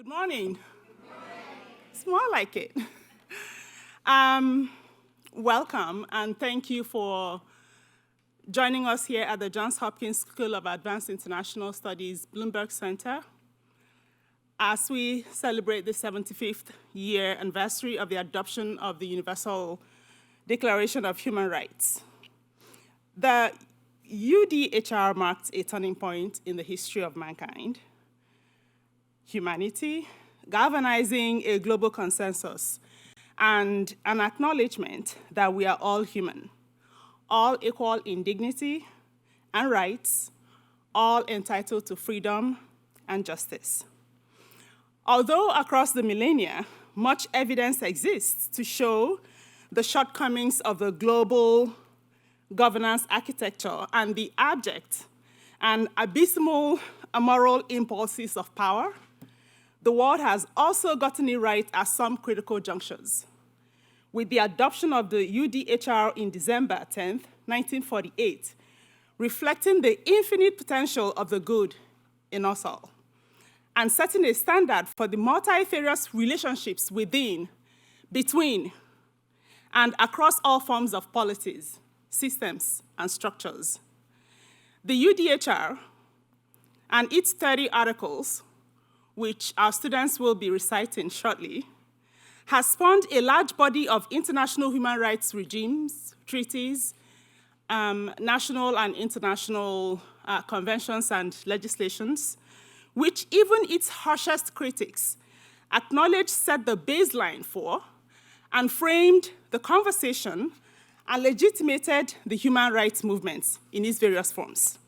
Good morning. It's more like it. Welcome, and thank you for joining us here at the Johns Hopkins School of Advanced International Studies Bloomberg Center as we celebrate the 75th year anniversary of the adoption of the Universal Declaration of Human Rights. The UDHR marked a turning point in the history of mankind, humanity, galvanizing a global consensus and an acknowledgement that we are all human, all equal in dignity and rights, all entitled to freedom and justice. Although across the millennia, much evidence exists to show the shortcomings of the global governance architecture and the abject and abysmal moral impulses of power, the world has also gotten it right at some critical junctures. With the adoption of the UDHR in December 10, 1948, reflecting the infinite potential of the good in us all, and setting a standard for the multifarious relationships within, between, and across all forms of policies, systems, and structures. The UDHR and its 30 articles, which our students will be reciting shortly, has spawned a large body of international human rights regimes, treaties, national and international conventions and legislations, which even its harshest critics acknowledge set the baseline for and framed the conversation and legitimated the human rights movement in its various forms.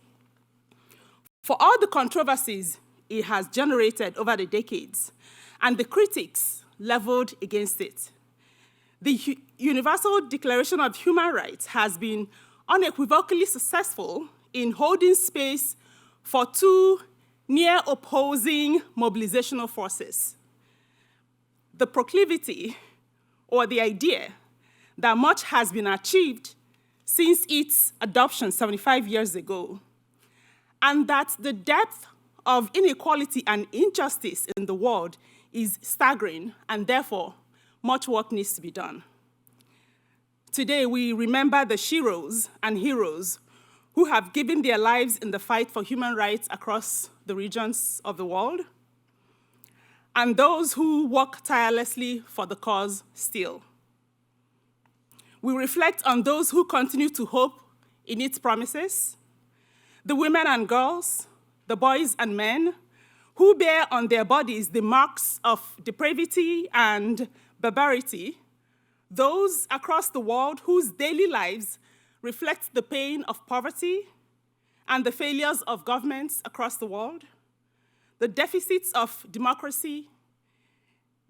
For all the controversies it has generated over the decades and the critics leveled against it, the Universal Declaration of Human Rights has been unequivocally successful in holding space for two near opposing mobilizational forces: the proclivity or the idea that much has been achieved since its adoption 75 years ago, and that the depth of inequality and injustice in the world is staggering, and therefore, much work needs to be done. Today, we remember the sheroes and heroes who have given their lives in the fight for human rights across the regions of the world, and those who work tirelessly for the cause still. We reflect on those who continue to hope in its promises, the women and girls, the boys and men, who bear on their bodies the marks of depravity and barbarity, those across the world whose daily lives reflect the pain of poverty and the failures of governments across the world, the deficits of democracy,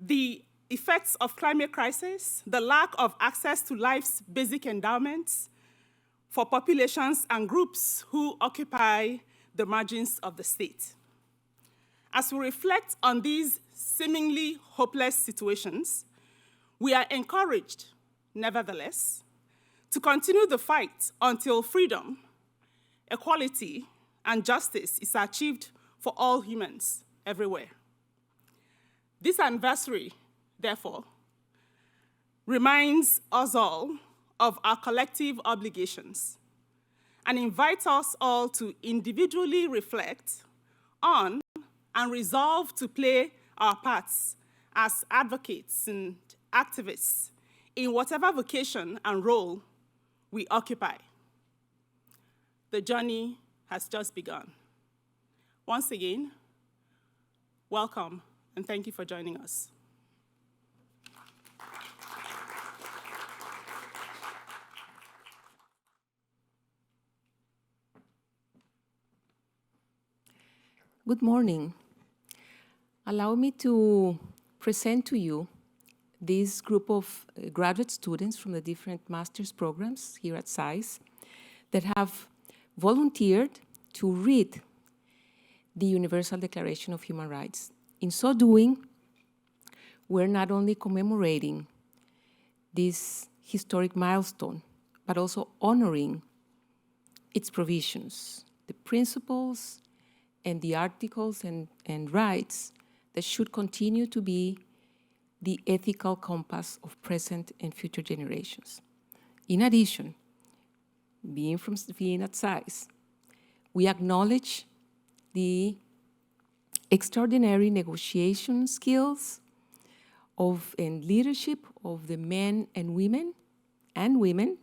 the effects of climate crisis, the lack of access to life's basic endowments for populations and groups who occupy the margins of the state. As we reflect on these seemingly hopeless situations, we are encouraged, nevertheless, to continue the fight until freedom, equality, and justice is achieved for all humans everywhere. This anniversary, therefore, reminds us all of our collective obligations and invites us all to individually reflect on and resolve to play our parts as advocates and activists in whatever vocation and role we occupy. The journey has just begun. Once again, welcome, and thank you for joining us. Good morning. Allow me to present to you this group of graduate students from the different master's programs here at SAIS that have volunteered to read the Universal Declaration of Human Rights. In so doing, we're not only commemorating this historic milestone, but also honoring its provisions, the principles and the articles and rights that should continue to be the ethical compass of present and future generations. In addition, being at SAIS, we acknowledge the extraordinary negotiation skills and leadership of the men and women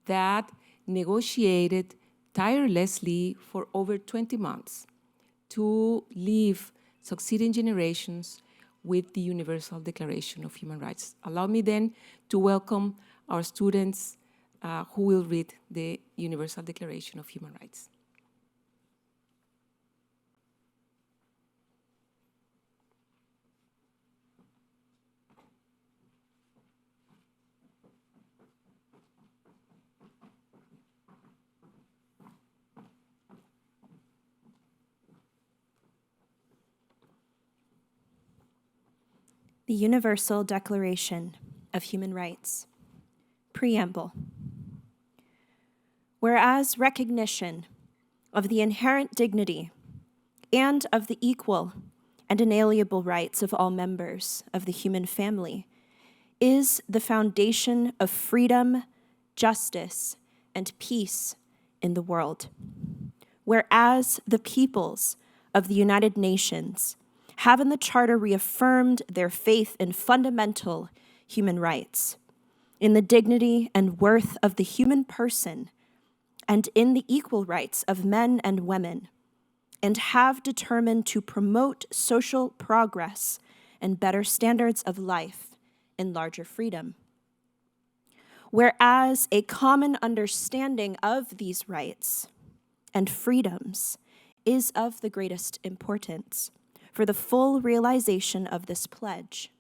that negotiated tirelessly for over 20 months to leave succeeding generations with the Universal Declaration of Human Rights. Allow me then to welcome our students who will read the Universal Declaration of Human Rights. The Universal Declaration of Human Rights. Preamble. Whereas recognition of the inherent dignity and of the equal and inalienable rights of all members of the human family is the foundation of freedom, justice, and peace in the world. Whereas the peoples of the United Nations have in the Charter reaffirmed their faith in fundamental human rights, in the dignity and worth of the human person, and in the equal rights of men and women, and have determined to promote social progress and better standards of life and larger freedom. Whereas a common understanding of these rights and freedoms is of the greatest importance for the full realization of this pledge.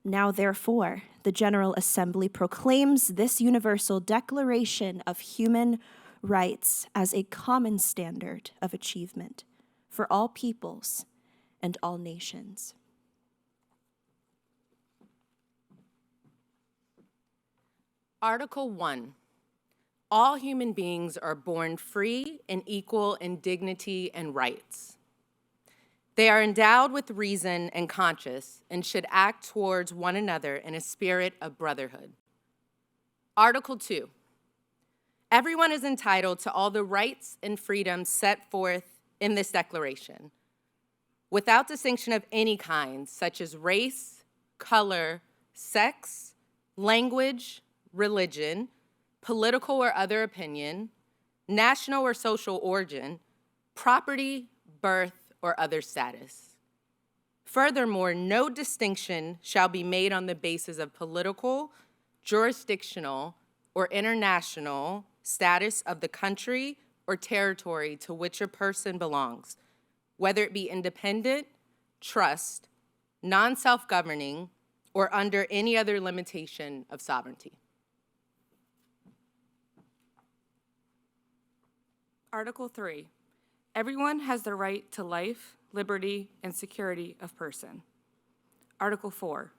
Now, therefore, the General Assembly proclaims this Universal Declaration of Human Rights as a common standard of achievement for all peoples and all nations. Article 1. All human beings are born free and equal in dignity and rights. They are endowed with reason and conscience and should act towards one another in a spirit of brotherhood. Article 2. Everyone is entitled to all the rights and freedoms set forth in this declaration, without distinction of any kind, such as race, color, sex, language, religion, political or other opinion, national or social origin, property, birth, or other status. Furthermore, no distinction shall be made on the basis of political, jurisdictional, or international status of the country or territory to which a person belongs, whether it be independent, trust, non-self-governing, or under any other limitation of sovereignty. Article 3. Everyone has the right to life, liberty, and security of person. Article 4.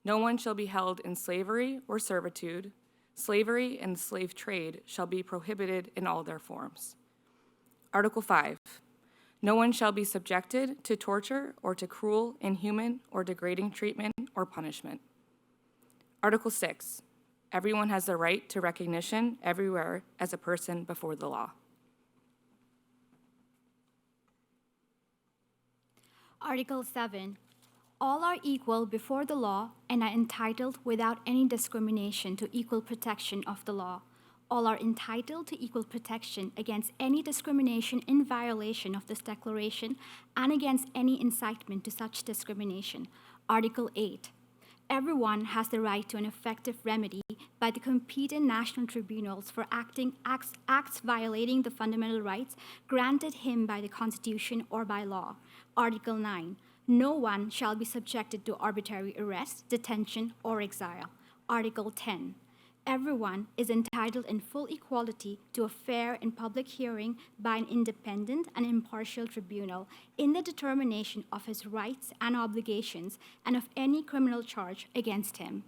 No one shall be held in slavery or servitude. Slavery and slave trade shall be prohibited in all their forms. Article 5. No one shall be subjected to torture or to cruel, inhuman, or degrading treatment or punishment. Article 6. Everyone has the right to recognition everywhere as a person before the law. Article 7. All are equal before the law and are entitled without any discrimination to equal protection of the law. All are entitled to equal protection against any discrimination in violation of this declaration and against any incitement to such discrimination. Article 8. Everyone has the right to an effective remedy by the competent national tribunals for acts violating the fundamental rights granted him by the Constitution or by law. Article 9. No one shall be subjected to arbitrary arrest, detention, or exile. Article 10. Everyone is entitled in full equality to a fair and public hearing by an independent and impartial tribunal in the determination of his rights and obligations and of any criminal charge against him.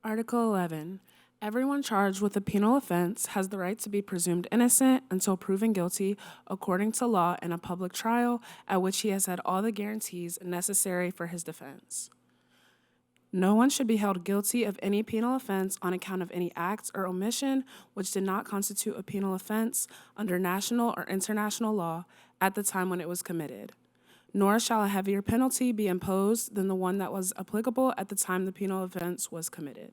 Article 11. Everyone charged with a penal offense has the right to be presumed innocent until proven guilty according to law in a public trial at which he has had all the guarantees necessary for his defense. No one should be held guilty of any penal offense on account of any act or omission which did not constitute a penal offense under national or international law at the time when it was committed, nor shall a heavier penalty be imposed than the one that was applicable at the time the penal offense was committed.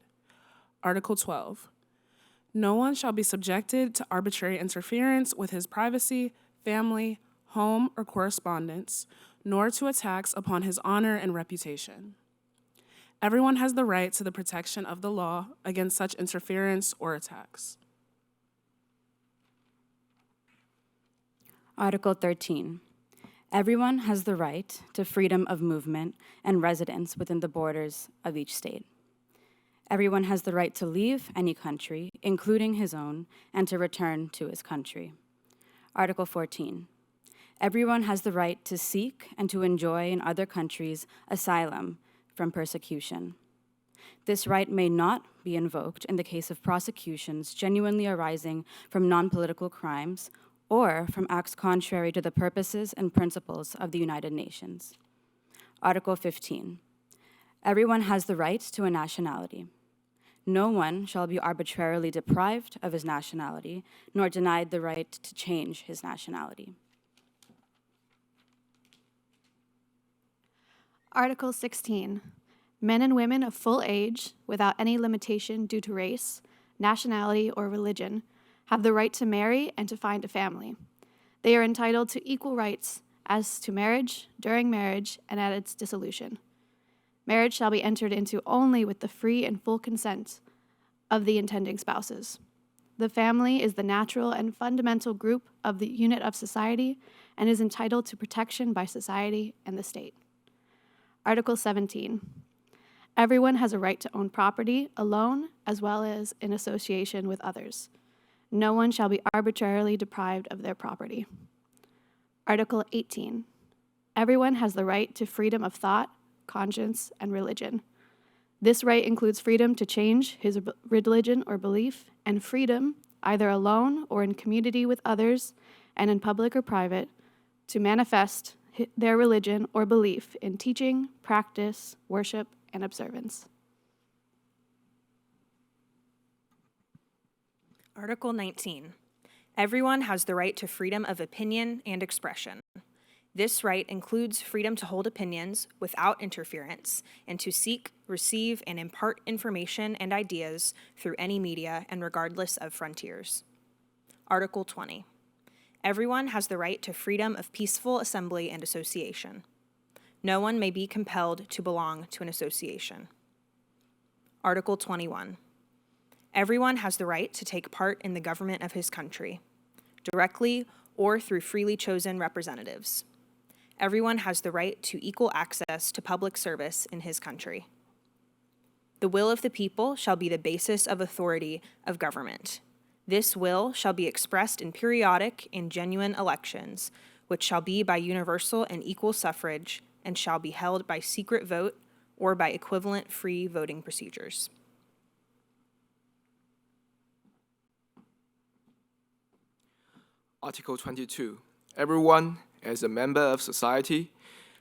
Article 12. No one shall be subjected to arbitrary interference with his privacy, family, home, or correspondence, nor to attacks upon his honor and reputation. Everyone has the right to the protection of the law against such interference or attacks. Article 13. Everyone has the right to freedom of movement and residence within the borders of each state. Everyone has the right to leave any country, including his own, and to return to his country. Article 14. Everyone has the right to seek and to enjoy in other countries asylum from persecution. This right may not be invoked in the case of prosecutions genuinely arising from non-political crimes or from acts contrary to the purposes and principles of the United Nations. Article 15. Everyone has the right to a nationality. No one shall be arbitrarily deprived of his nationality, nor denied the right to change his nationality. Article 16. Men and women of full age, without any limitation due to race, nationality, or religion, have the right to marry and to find a family. They are entitled to equal rights as to marriage, during marriage, and at its dissolution. Marriage shall be entered into only with the free and full consent of the intending spouses. The family is the natural and fundamental group of the unit of society and is entitled to protection by society and the state. Article 17. Everyone has a right to own property alone as well as in association with others. No one shall be arbitrarily deprived of their property. Article 18. Everyone has the right to freedom of thought, conscience, and religion. This right includes freedom to change his religion or belief, and freedom, either alone or in community with others, and in public or private, to manifest their religion or belief in teaching, practice, worship, and observance. Article 19. Everyone has the right to freedom of opinion and expression. This right includes freedom to hold opinions without interference and to seek, receive, and impart information and ideas through any media and regardless of frontiers. Article 20. Everyone has the right to freedom of peaceful assembly and association. No one may be compelled to belong to an association. Article 21. Everyone has the right to take part in the government of his country, directly or through freely chosen representatives. Everyone has the right to equal access to public service in his country. The will of the people shall be the basis of authority of government. This will shall be expressed in periodic and genuine elections, which shall be by universal and equal suffrage, and shall be held by secret vote or by equivalent free voting procedures. Article 22. Everyone, as a member of society,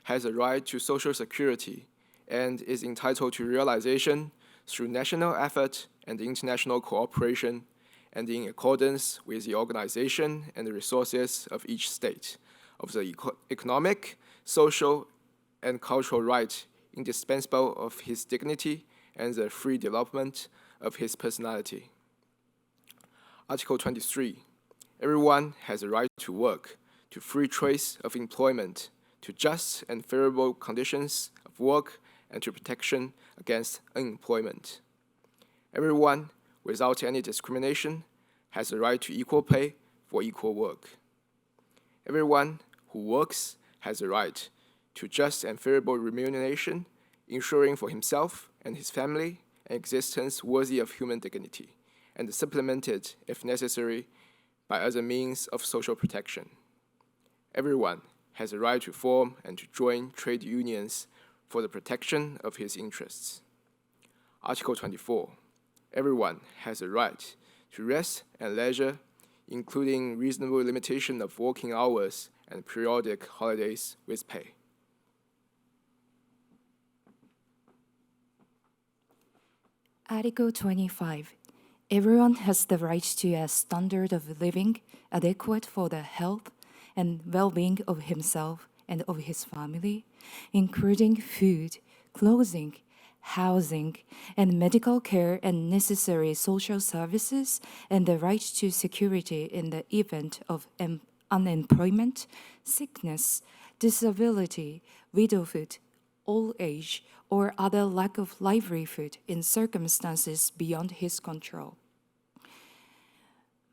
has a right to social security and is entitled to realization through national effort and international cooperation and in accordance with the organization and the resources of each state, of the economic, social, and cultural right indispensable of his dignity and the free development of his personality. Article 23. Everyone has a right to work, to free choice of employment, to just and favorable conditions of work, and to protection against unemployment. Everyone, without any discrimination, has a right to equal pay for equal work. Everyone who works has a right to just and favorable remuneration, ensuring for himself and his family an existence worthy of human dignity, and supplemented, if necessary, by other means of social protection. Everyone has a right to form and to join trade unions for the protection of his interests. Article 24. everyone has a right to rest and leisure, including reasonable limitation of working hours and periodic holidays with pay. Article 25. Everyone has the right to a standard of living adequate for the health and well-being of himself and of his family, including food, clothing, housing, and medical care and necessary social services, and the right to security in the event of unemployment, sickness, disability, widowhood, old age, or other lack of livelihood in circumstances beyond his control.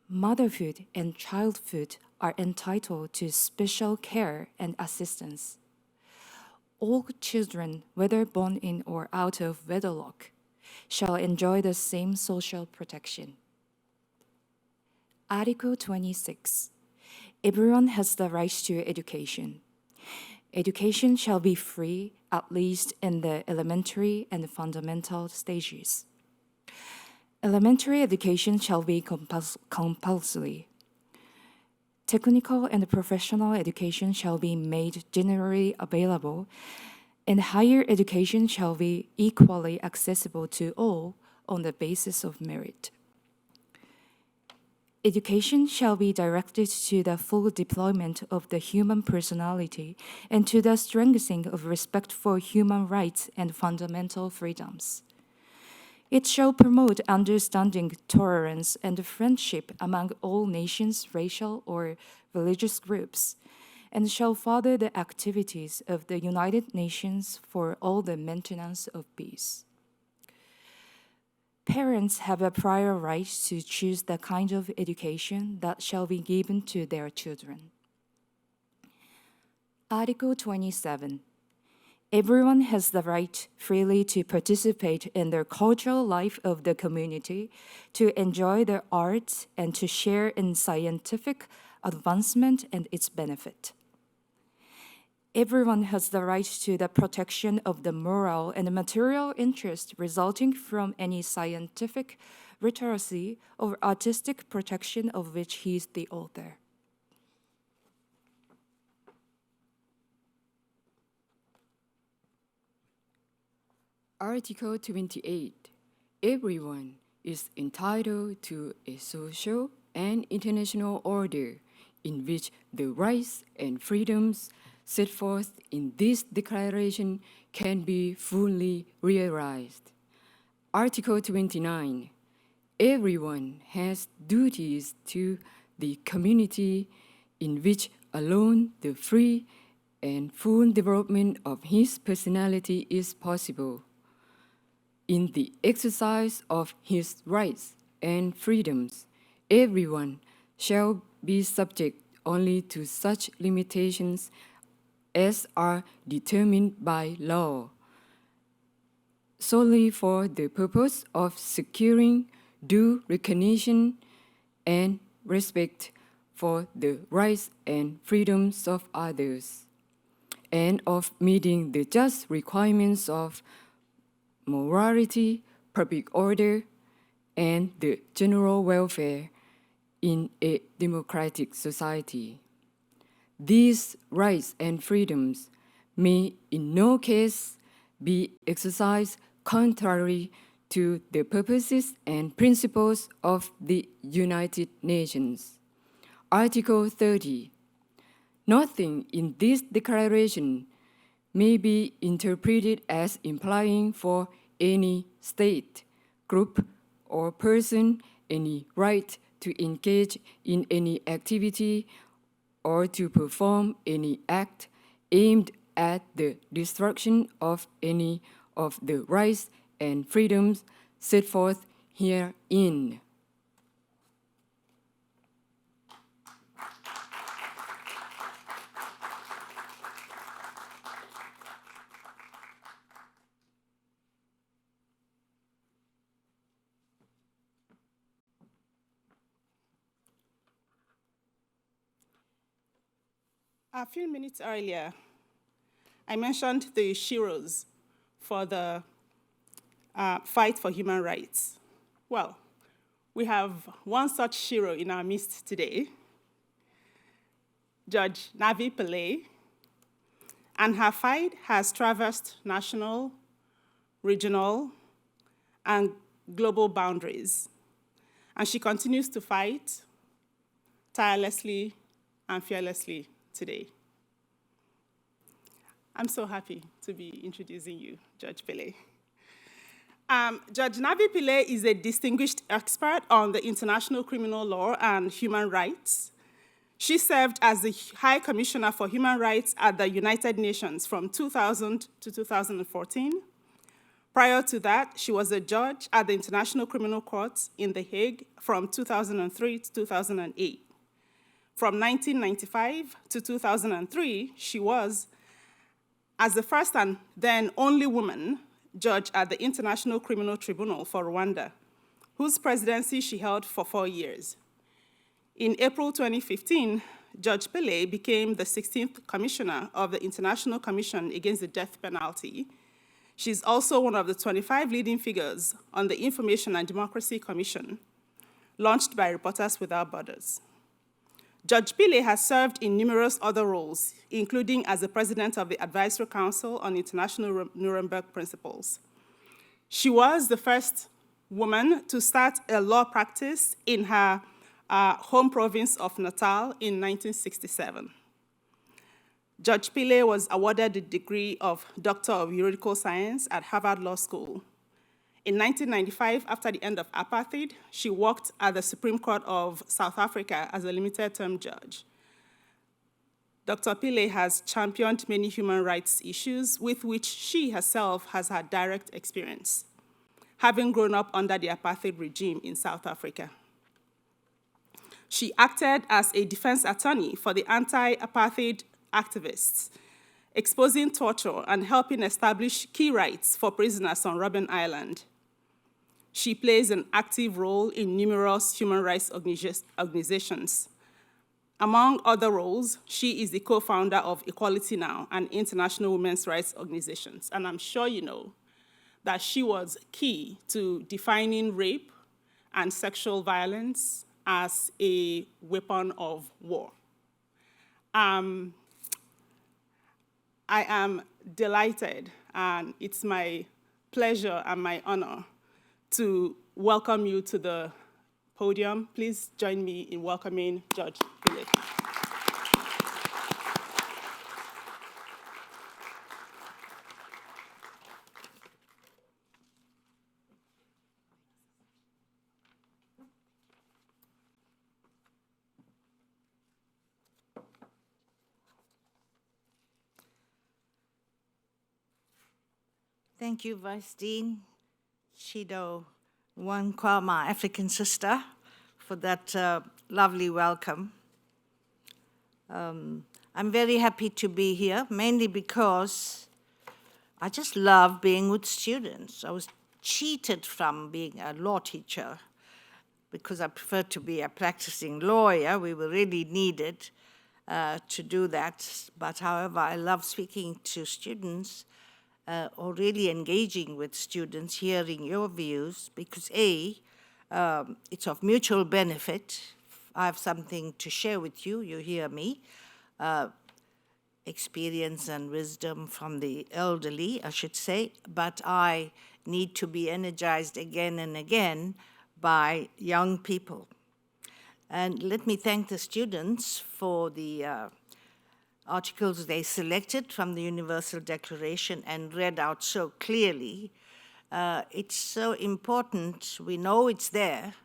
Motherhood and childhood are entitled to special care and assistance. All children, whether born in or out of wedlock, shall enjoy the same social protection. Article 26. Everyone has the right to education. Education shall be free, at least in the elementary and fundamental stages. Elementary education shall be compulsory. Technical and professional education shall be made generally available, and higher education shall be equally accessible to all on the basis of merit. Education shall be directed to the full deployment of the human personality and to the strengthening of respect for human rights and fundamental freedoms. It shall promote understanding, tolerance, and friendship among all nations, racial or religious groups, and shall further the activities of the United Nations for all the maintenance of peace. Parents have a prior right to choose the kind of education that shall be given to their children. Article 27. Everyone has the right freely to participate in the cultural life of the community, to enjoy the arts, and to share in scientific advancement and its benefit. Everyone has the right to the protection of the moral and material interest resulting from any scientific literacy or artistic protection of which he is the author. Article 28. Everyone is entitled to a social and international order in which the rights and freedoms set forth in this declaration can be fully realized. Article 29. Everyone has duties to the community in which alone the free and full development of his personality is possible. In the exercise of his rights and freedoms, everyone shall be subject only to such limitations as are determined by law, solely for the purpose of securing due recognition and respect for the rights and freedoms of others, and of meeting the just requirements of morality, public order, and the general welfare in a democratic society. These rights and freedoms may in no case be exercised contrary to the purposes and principles of the United Nations. Article 30. Nothing in this declaration may be interpreted as implying for any state, group, or person any right to engage in any activity or to perform any act aimed at the destruction of any of the rights and freedoms set forth herein. A few minutes earlier, I mentioned the heroes for the fight for human rights. Well, we have one such hero in our midst today, Judge Navi Pillay, and her fight has traversed national, regional, and global boundaries. And she continues to fight tirelessly and fearlessly today. I'm so happy to be introducing you, Judge Pillay. Judge Navi Pillay is a distinguished expert on the international criminal law and human rights. She served as the High Commissioner for Human Rights at the United Nations from 2000 to 2014. Prior to that, she was a judge at the International Criminal Court in The Hague from 2003 to 2008. From 1995 to 2003, she was, as the first and then only woman, judge at the International Criminal Tribunal for Rwanda, whose presidency she held for 4 years. In April 2015, Judge Pillay became the 16th commissioner of the International Commission Against the Death Penalty. She's also one of the 25 leading figures on the Information and Democracy Commission, launched by Reporters Without Borders. Judge Pillay has served in numerous other roles, including as the president of the Advisory Council on International Nuremberg Principles. She was the first woman to start a law practice in her home province of Natal in 1967. Judge Pillay was awarded the degree of Doctor of Juridical Science at Harvard Law School. In 1995, after the end of apartheid, she worked at the Supreme Court of South Africa as a limited-term judge. Dr. Pillay has championed many human rights issues with which she herself has had direct experience, having grown up under the apartheid regime in South Africa. She acted as a defense attorney for the anti-apartheid activists, exposing torture and helping establish key rights for prisoners on Robben Island. She plays an active role in numerous human rights organizations. Among other roles, she is the co-founder of Equality Now, an international women's rights organization. And I'm sure you know that she was key to defining rape and sexual violence as a weapon of war. I am delighted, and it's my pleasure and my honor to welcome you to the podium. Please join me in welcoming Judge Pillay. Thank you, Vice Dean Chido Nwankwa, my African sister, for that lovely welcome. I'm very happy to be here, mainly because I just love being with students. I was cheated from being a law teacher because I prefer to be a practicing lawyer. We were really needed to do that. But however, I love speaking to students or really engaging with students, hearing your views, because A, it's of mutual benefit. I have something to share with you, you hear me. Experience and wisdom from the elderly, I should say, but I need to be energized again and again by young people. And let me thank the students for the articles they selected from the Universal Declaration and read out so clearly. It's so important. We know it's there.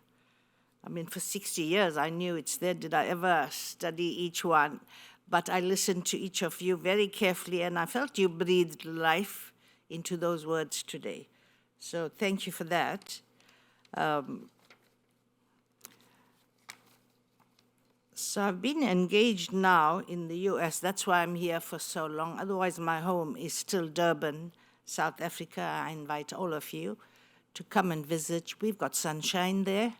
I mean, for 60 years, I knew it's there. Did I ever study each one? But I listened to each of you very carefully, and I felt you breathed life into those words today. So thank you for that. So I've been engaged now in the US. That's why I'm here for so long. Otherwise, my home is still Durban, South Africa. I invite all of you to come and visit. We've got sunshine there.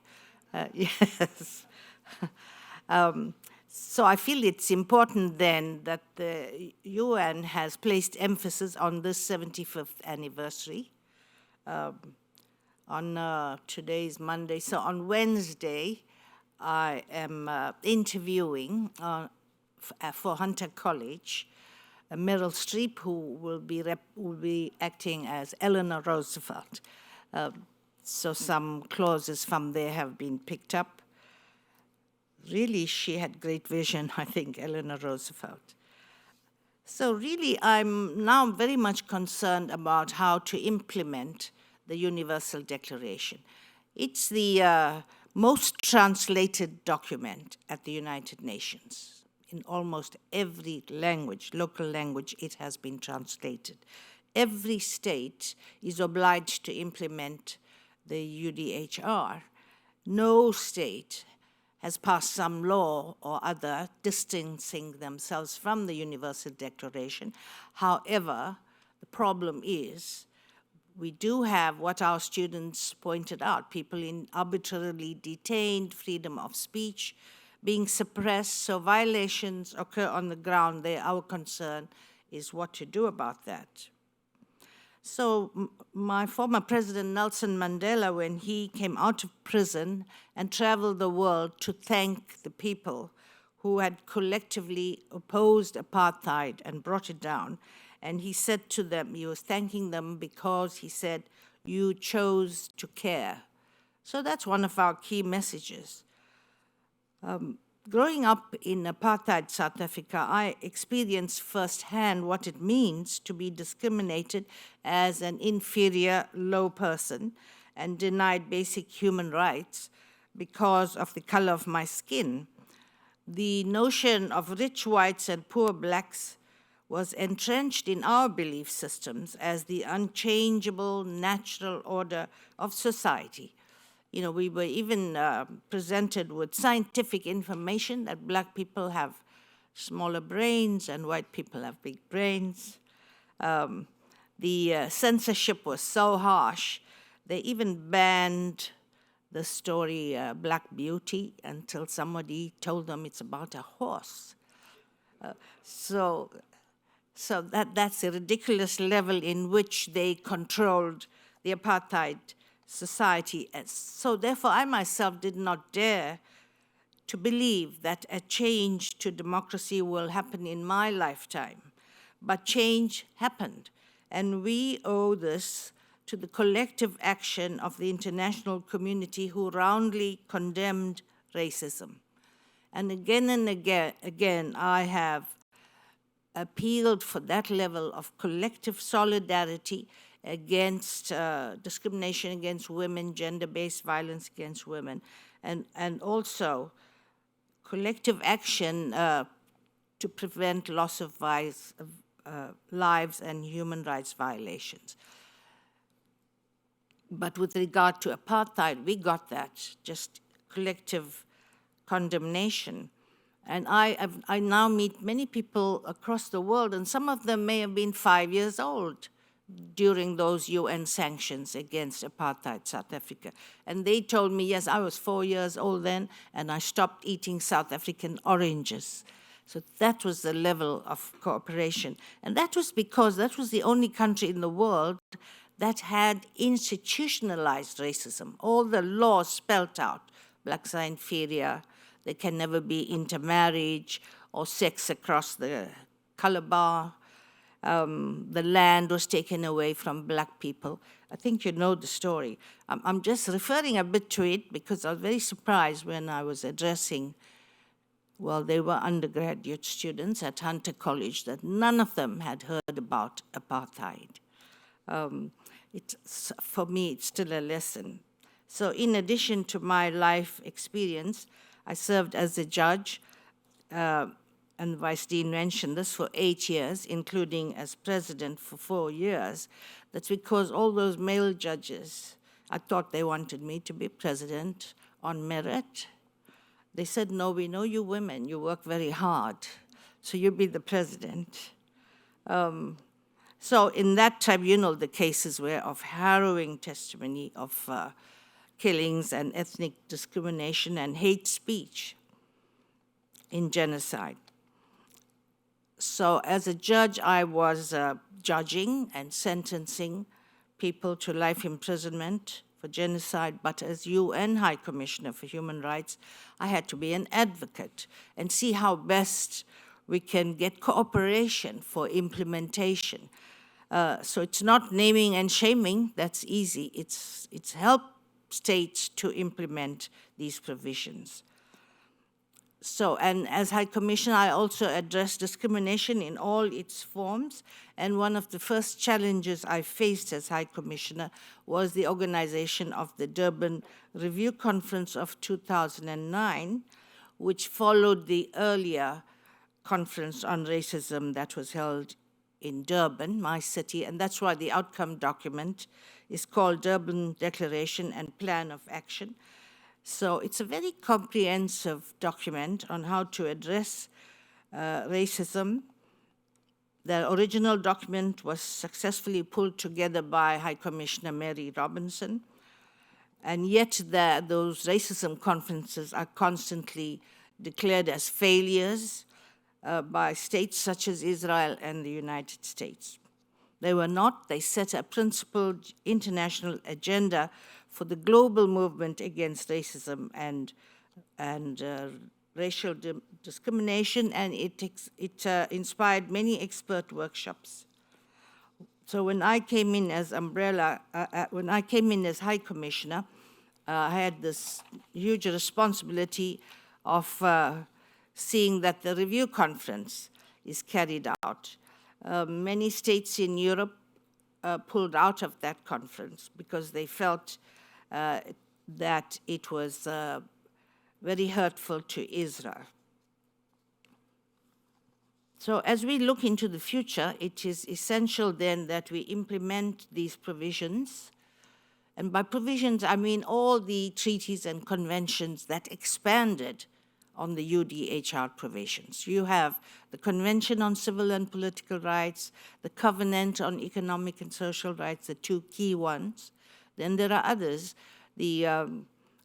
Yes. So I feel it's important then that the UN has placed emphasis on this 75th anniversary on today's Monday. So on Wednesday, I am interviewing for Hunter College Meryl Streep, who will be acting as Eleanor Roosevelt. So some clauses from there have been picked up. Really, she had great vision, I think, Eleanor Roosevelt. So really, I'm now very much concerned about how to implement the Universal Declaration. It's the most translated document at the United Nations. In almost every language, local language, it has been translated. Every state is obliged to implement the UDHR. No state has passed some law or other distancing themselves from the Universal Declaration. However, the problem is we do have what our students pointed out, people arbitrarily detained, freedom of speech being suppressed, so violations occur on the ground there. Our concern is what to do about that. So my former president, Nelson Mandela, when he came out of prison and traveled the world to thank the people who had collectively opposed apartheid and brought it down, and he said to them, he was thanking them because he said, you chose to care. So that's one of our key messages. Growing up in apartheid South Africa, I experienced firsthand what it means to be discriminated as an inferior, low person and denied basic human rights because of the color of my skin. The notion of rich whites and poor blacks was entrenched in our belief systems as the unchangeable natural order of society. You know, we were even presented with scientific information that black people have smaller brains and white people have big brains. The censorship was so harsh, they even banned the story Black Beauty until somebody told them it's about a horse. So that's a ridiculous level in which they controlled the apartheid society. So therefore, I myself did not dare to believe that a change to democracy will happen in my lifetime. But change happened, and we owe this to the collective action of the international community who roundly condemned racism. And again, I have appealed for that level of collective solidarity against discrimination against women, gender-based violence against women, and also collective action to prevent loss of lives and human rights violations. But with regard to apartheid, we got that, just collective condemnation. And I now meet many people across the world, and some of them may have been 5 years old during those UN sanctions against apartheid South Africa. And they told me, yes, I was 4 years old then, and I stopped eating South African oranges. So that was the level of cooperation. And that was because that was the only country in the world that had institutionalized racism. All the laws spelled out, blacks are inferior, there can never be intermarriage or sex across the color bar. The land was taken away from black people. I think you know the story. I'm just referring a bit to it because I was very surprised when I was addressing, well, they were undergraduate students at Hunter College, that none of them had heard about apartheid. For me, it's still a lesson. So in addition to my life experience, I served as a judge, and Vice Dean mentioned this, for 8 years, including as president for 4 years. That's because all those male judges, I thought they wanted me to be president on merit. They said, no, we know you women, you work very hard, so you be the president. So in that tribunal, the cases were of harrowing testimony of killings and ethnic discrimination and hate speech in genocide. So as a judge, I was judging and sentencing people to life imprisonment for for genocide, but as UN High Commissioner for Human Rights, I had to be an advocate and see how best we can get cooperation for implementation. So it's not naming and shaming, that's easy. It's help states to implement these provisions. So, and as High Commissioner, I also address discrimination in all its forms. And one of the first challenges I faced as High Commissioner was the organization of the Durban Review Conference of 2009, which followed the earlier conference on racism that was held in Durban, my city, and that's why the outcome document is called Durban Declaration and Plan of Action. So it's a very comprehensive document on how to address racism. The original document was successfully pulled together by High Commissioner Mary Robinson, and yet those racism conferences are constantly declared as failures by states such as Israel and the United States. They were not. They set a principled international agenda for the global movement against racism and racial discrimination, and it inspired many expert workshops. So when I came in as when I came in as High Commissioner, I had this huge responsibility of seeing that the review conference is carried out. Many states in Europe pulled out of that conference because they felt that it was very hurtful to Israel. So as we look into the future, it is essential then that we implement these provisions. And by provisions, I mean all the treaties and conventions that expanded on the UDHR provisions. You have the Convention on Civil and Political Rights, the Covenant on Economic and Social Rights, the two key ones. Then there are others, the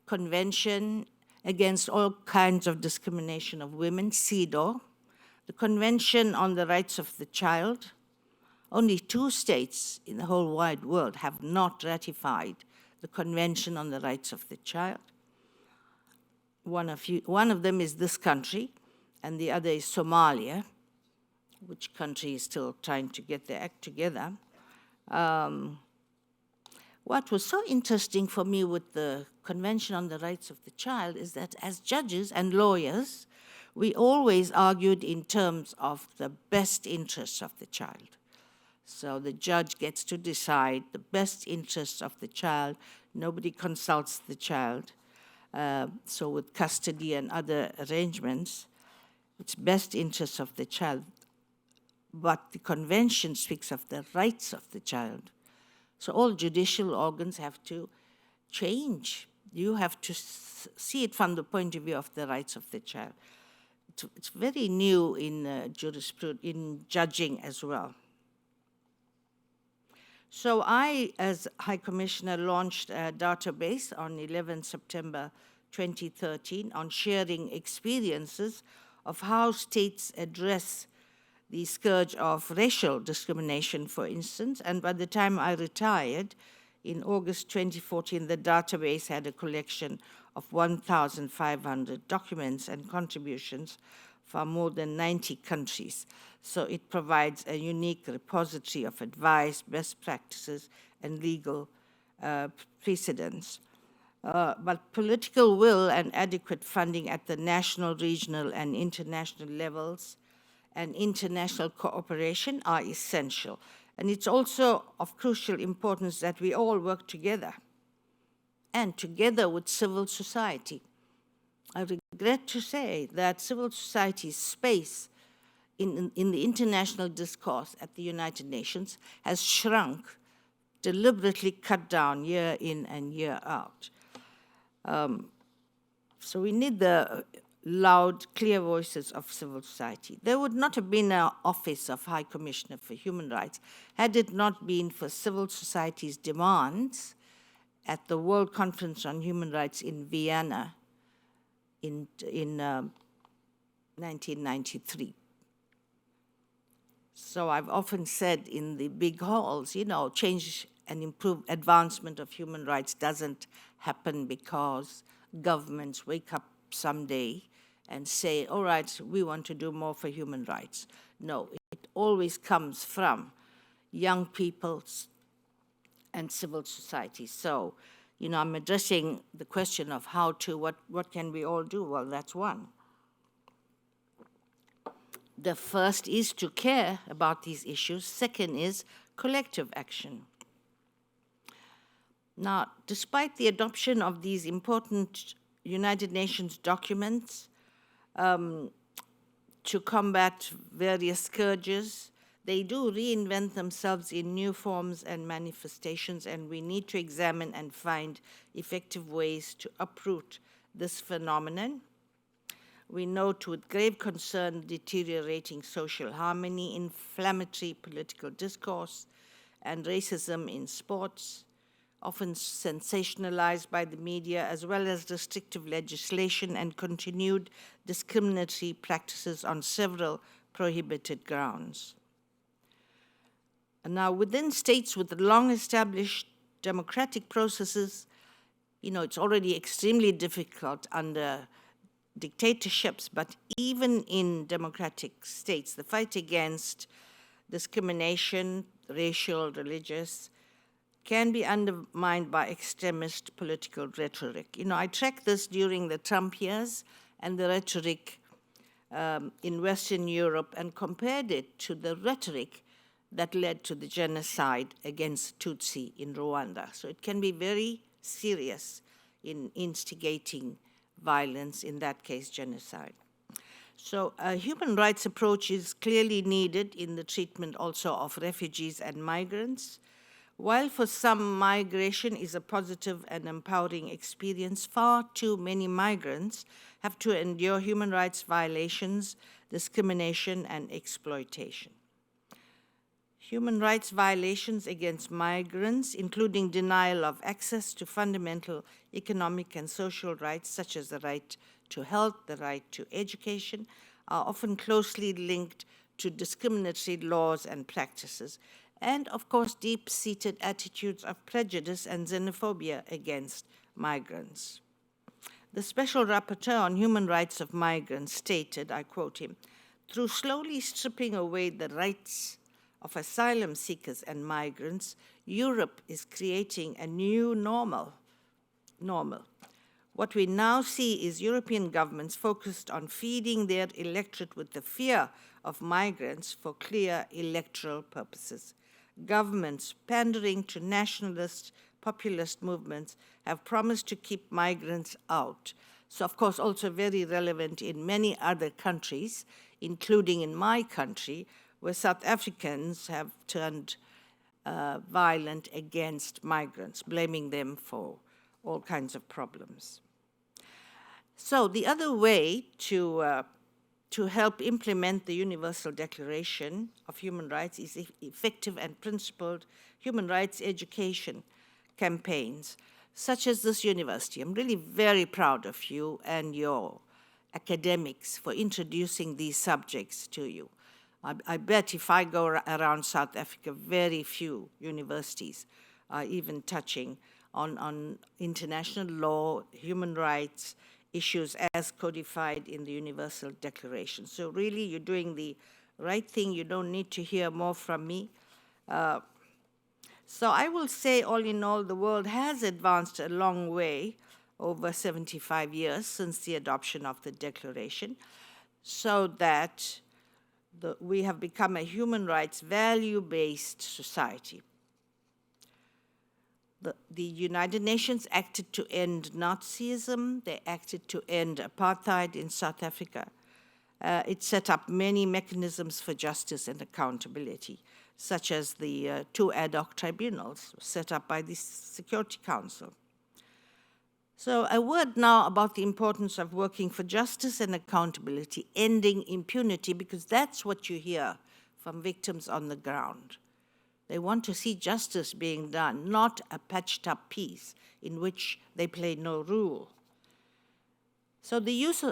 Convention Against All Kinds of Discrimination of Women, CEDAW, the Convention on the Rights of the Child. Only 2 states in the whole wide world have not ratified the Convention on the Rights of the Child. One of them is this country, and the other is Somalia, which country is still trying to get their act together. What was so interesting for me with the Convention on the Rights of the Child is that as judges and lawyers, we always argued in terms of the best interests of the child. So the judge gets to decide the best interests of the child. Nobody consults the child. So with custody and other arrangements, it's best interests of the child. But the convention speaks of the rights of the child. So all judicial organs have to change. You have to see it from the point of view of the rights of the child. It's very new in jurisprudence, in judging as well. So I, as High Commissioner, launched a database on 11 September 2013 on sharing experiences of how states address the scourge of racial discrimination, for instance. And by the time I retired, in August 2014, the database had a collection of 1,500 documents and contributions from more than 90 countries. So it provides a unique repository of advice, best practices, and legal precedents. But political will and adequate funding at the national, regional, and international levels and international cooperation are essential. And it's also of crucial importance that we all work together and together with civil society. I regret to say that civil society's space in the international discourse at the United Nations has shrunk, deliberately cut down year in and year out. So we need the loud, clear voices of civil society. There would not have been an office of High Commissioner for Human Rights had it not been for civil society's demands at the World Conference on Human Rights in Vienna in 1993. So I've often said in the big halls, change and advancement of human rights doesn't happen because governments wake up someday and say, all right, we want to do more for human rights. No, it always comes from young people and civil society. So, I'm addressing the question of what can we all do? Well, that's one. The first is to care about these issues. Second is collective action. Now, despite the adoption of these important United Nations documents to combat various scourges, they do reinvent themselves in new forms and manifestations, and we need to examine and find effective ways to uproot this phenomenon. We note with grave concern deteriorating social harmony, inflammatory political discourse, and racism in sports, often sensationalized by the media, as well as restrictive legislation and continued discriminatory practices on several prohibited grounds. And now, within states with long-established democratic processes, it's already extremely difficult under dictatorships, but even in democratic states, the fight against discrimination, racial, religious, can be undermined by extremist political rhetoric. I tracked this during the Trump years and the rhetoric in Western Europe and compared it to the rhetoric that led to the genocide against Tutsi in Rwanda. So it can be very serious in instigating violence, in that case, genocide. So a human rights approach is clearly needed in the treatment also of refugees and migrants. While for some migration is a positive and empowering experience, far too many migrants have to endure human rights violations, discrimination, and exploitation. Human rights violations against migrants, including denial of access to fundamental economic and social rights, such as the right to health, the right to education, are often closely linked to discriminatory laws and practices, and, of course, deep-seated attitudes of prejudice and xenophobia against migrants. The Special Rapporteur on Human Rights of Migrants stated, I quote him, "Through slowly stripping away the rights of asylum seekers and migrants, Europe is creating a new normal. What we now see is European governments focused on feeding their electorate with the fear of migrants for clear electoral purposes. Governments pandering to nationalist, populist movements have promised to keep migrants out." So, of course, also very relevant in many other countries, including in my country, where South Africans have turned violent against migrants, blaming them for all kinds of problems. So the other way to help implement the Universal Declaration of Human Rights is effective and principled human rights education campaigns, such as this university. I'm really very proud of you and your academics for introducing these subjects to you. I bet if I go around South Africa, very few universities are even touching on international law, human rights issues as codified in the Universal Declaration. So really, you're doing the right thing. You don't need to hear more from me. So I will say, all in all, the world has advanced a long way over 75 years since the adoption of the Declaration, so that we have become a human rights value-based society. The United Nations acted to end Nazism. They acted to end apartheid in South Africa. It set up many mechanisms for justice and accountability, such as the two ad hoc tribunals set up by the Security Council. So a word now about the importance of working for justice and accountability, ending impunity, because that's what you hear from victims on the ground. They want to see justice being done, not a patched up peace in which they play no role. So the use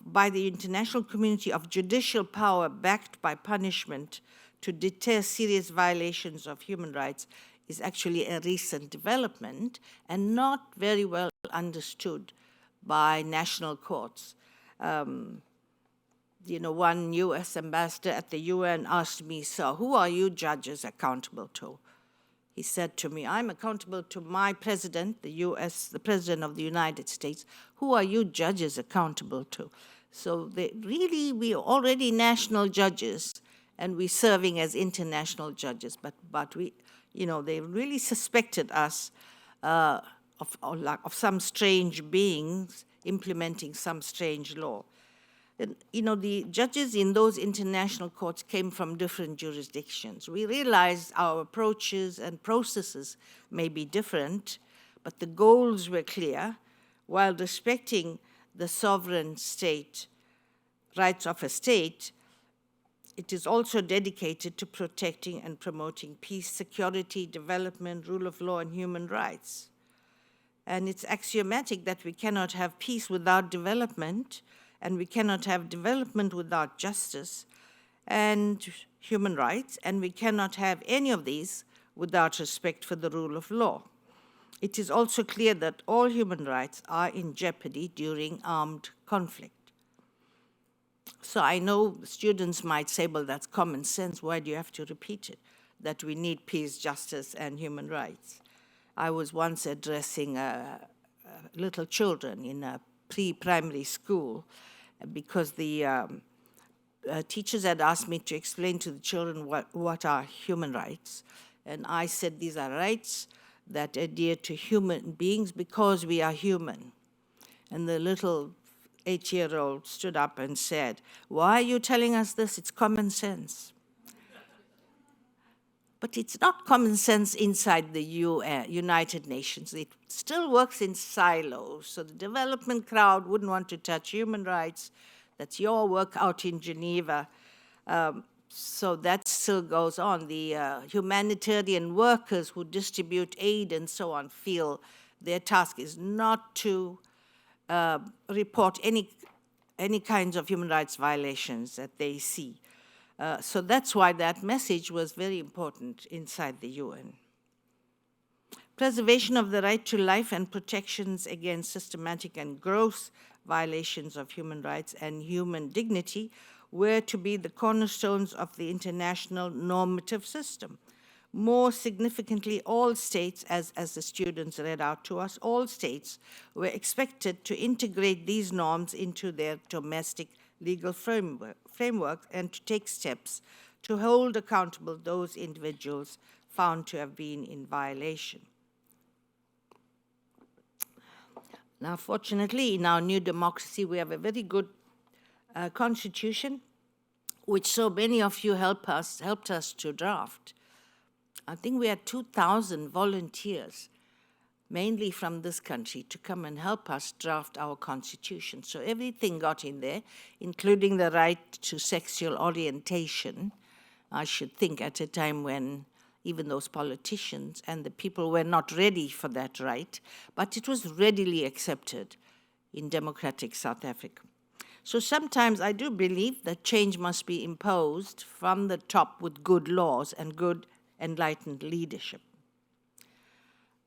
by the international community of judicial power backed by punishment to deter serious violations of human rights is actually a recent development and not very well understood by national courts. One US ambassador at the UN asked me, "So who are you judges accountable to?" He said to me, "I'm accountable to my president, the president of the United States. Who are you judges accountable to?" So we're already national judges, and we're serving as international judges, but they really suspected us of some strange beings implementing some strange law. And, the judges in those international courts came from different jurisdictions. We realized our approaches and processes may be different, but the goals were clear, while respecting the sovereign state rights of a state. It is also dedicated to protecting and promoting peace, security, development, rule of law, and human rights. And it's axiomatic that we cannot have peace without development, and we cannot have development without justice and human rights, and we cannot have any of these without respect for the rule of law. It is also clear that all human rights are in jeopardy during armed conflict. So I know students might say, "Well, that's common sense. Why do you have to repeat it? That we need peace, justice, and human rights." I was once addressing little children in a pre-primary school because the teachers had asked me to explain to the children what are human rights. And I said these are rights that adhere to human beings because we are human. And the little 8-year-old stood up and said, "Why are you telling us this? It's common sense." But it's not common sense inside the United Nations. It still works in silos. So the development crowd wouldn't want to touch human rights. That's your work out in Geneva. So that still goes on. The humanitarian workers who distribute aid and so on feel their task is not to report any kinds of human rights violations that they see. So that's why that message was very important inside the UN. Preservation of the right to life and protections against systematic and gross violations of human rights and human dignity were to be the cornerstones of the international normative system. More significantly, all states, as the students read out to us, all states were expected to integrate these norms into their domestic legal framework and to take steps to hold accountable those individuals found to have been in violation. Now, fortunately, in our new democracy, we have a very good constitution, which so many of you helped us to draft. I think we had 2,000 volunteers, mainly from this country, to come and help us draft our constitution. So everything got in there, including the right to sexual orientation, I should think at a time when even those politicians and the people were not ready for that right, but it was readily accepted in democratic South Africa. So sometimes I do believe that change must be imposed from the top with good laws and good enlightened leadership.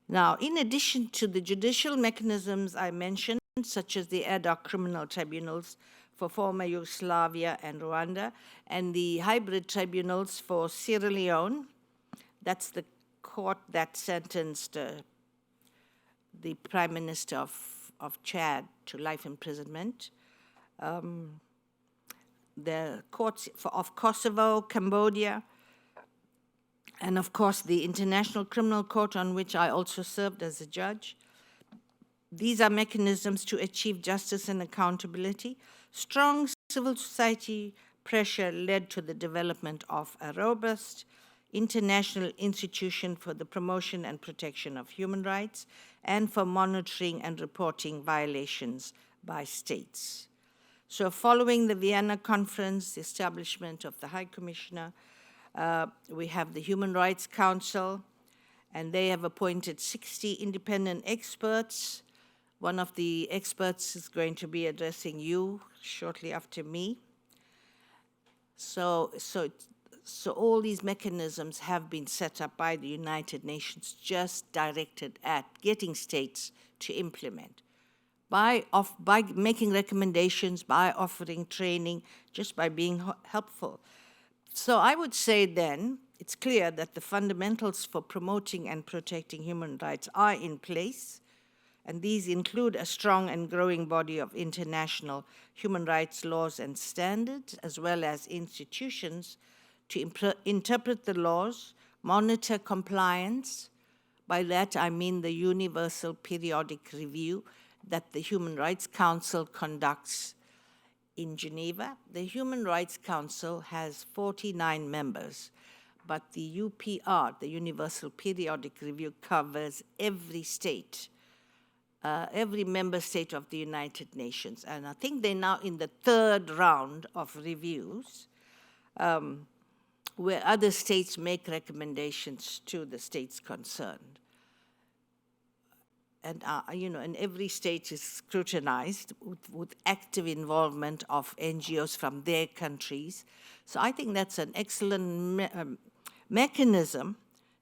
Now, in addition to the judicial mechanisms I mentioned, such as the ad hoc criminal tribunals for former Yugoslavia and Rwanda, and the hybrid tribunals for Sierra Leone, that's the court that sentenced the Prime Minister of Chad to life imprisonment, the courts of Kosovo, Cambodia, and of course the International Criminal Court, on which I also served as a judge. These are mechanisms to achieve justice and accountability. Strong civil society pressure led to the development of a robust international institution for the promotion and protection of human rights and for monitoring and reporting violations by states. So following the Vienna Conference, the establishment of the High Commissioner, we have the Human Rights Council, and they have appointed 60 independent experts. One of the experts is going to be addressing you shortly after me. So So all these mechanisms have been set up by the United Nations, just directed at getting states to implement. By making recommendations, by offering training, just by being helpful. So I would say then, it's clear that the fundamentals for promoting and protecting human rights are in place, and these include a strong and growing body of international human rights laws and standards, as well as institutions to interpret the laws, monitor compliance. By that I mean the Universal Periodic Review that the Human Rights Council conducts in Geneva. The Human Rights Council has 49 members, but the UPR, the Universal Periodic Review, covers every state, every member state of the United Nations. And I think they're now in the third round of reviews, where other states make recommendations to the states concerned. And, and every state is scrutinized with active involvement of NGOs from their countries. So I think that's an excellent mechanism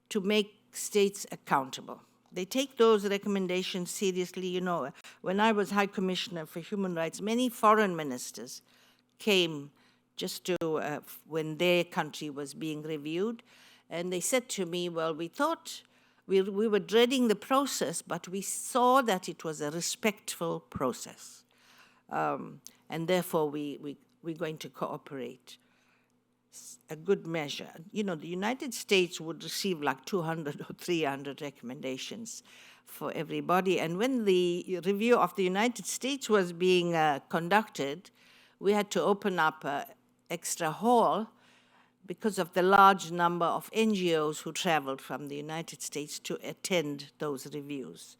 to make states accountable. They take those recommendations seriously. You know, when I was High Commissioner for Human Rights, many foreign ministers came just to, when their country was being reviewed, and they said to me, well, we thought, we were dreading the process, but we saw that it was a respectful process. And therefore, we're going to cooperate. A good measure. You know, the United States would receive like 200 or 300 recommendations for everybody. And when the review of the United States was being conducted, we had to open up an extra hall because of the large number of NGOs who traveled from the United States to attend those reviews.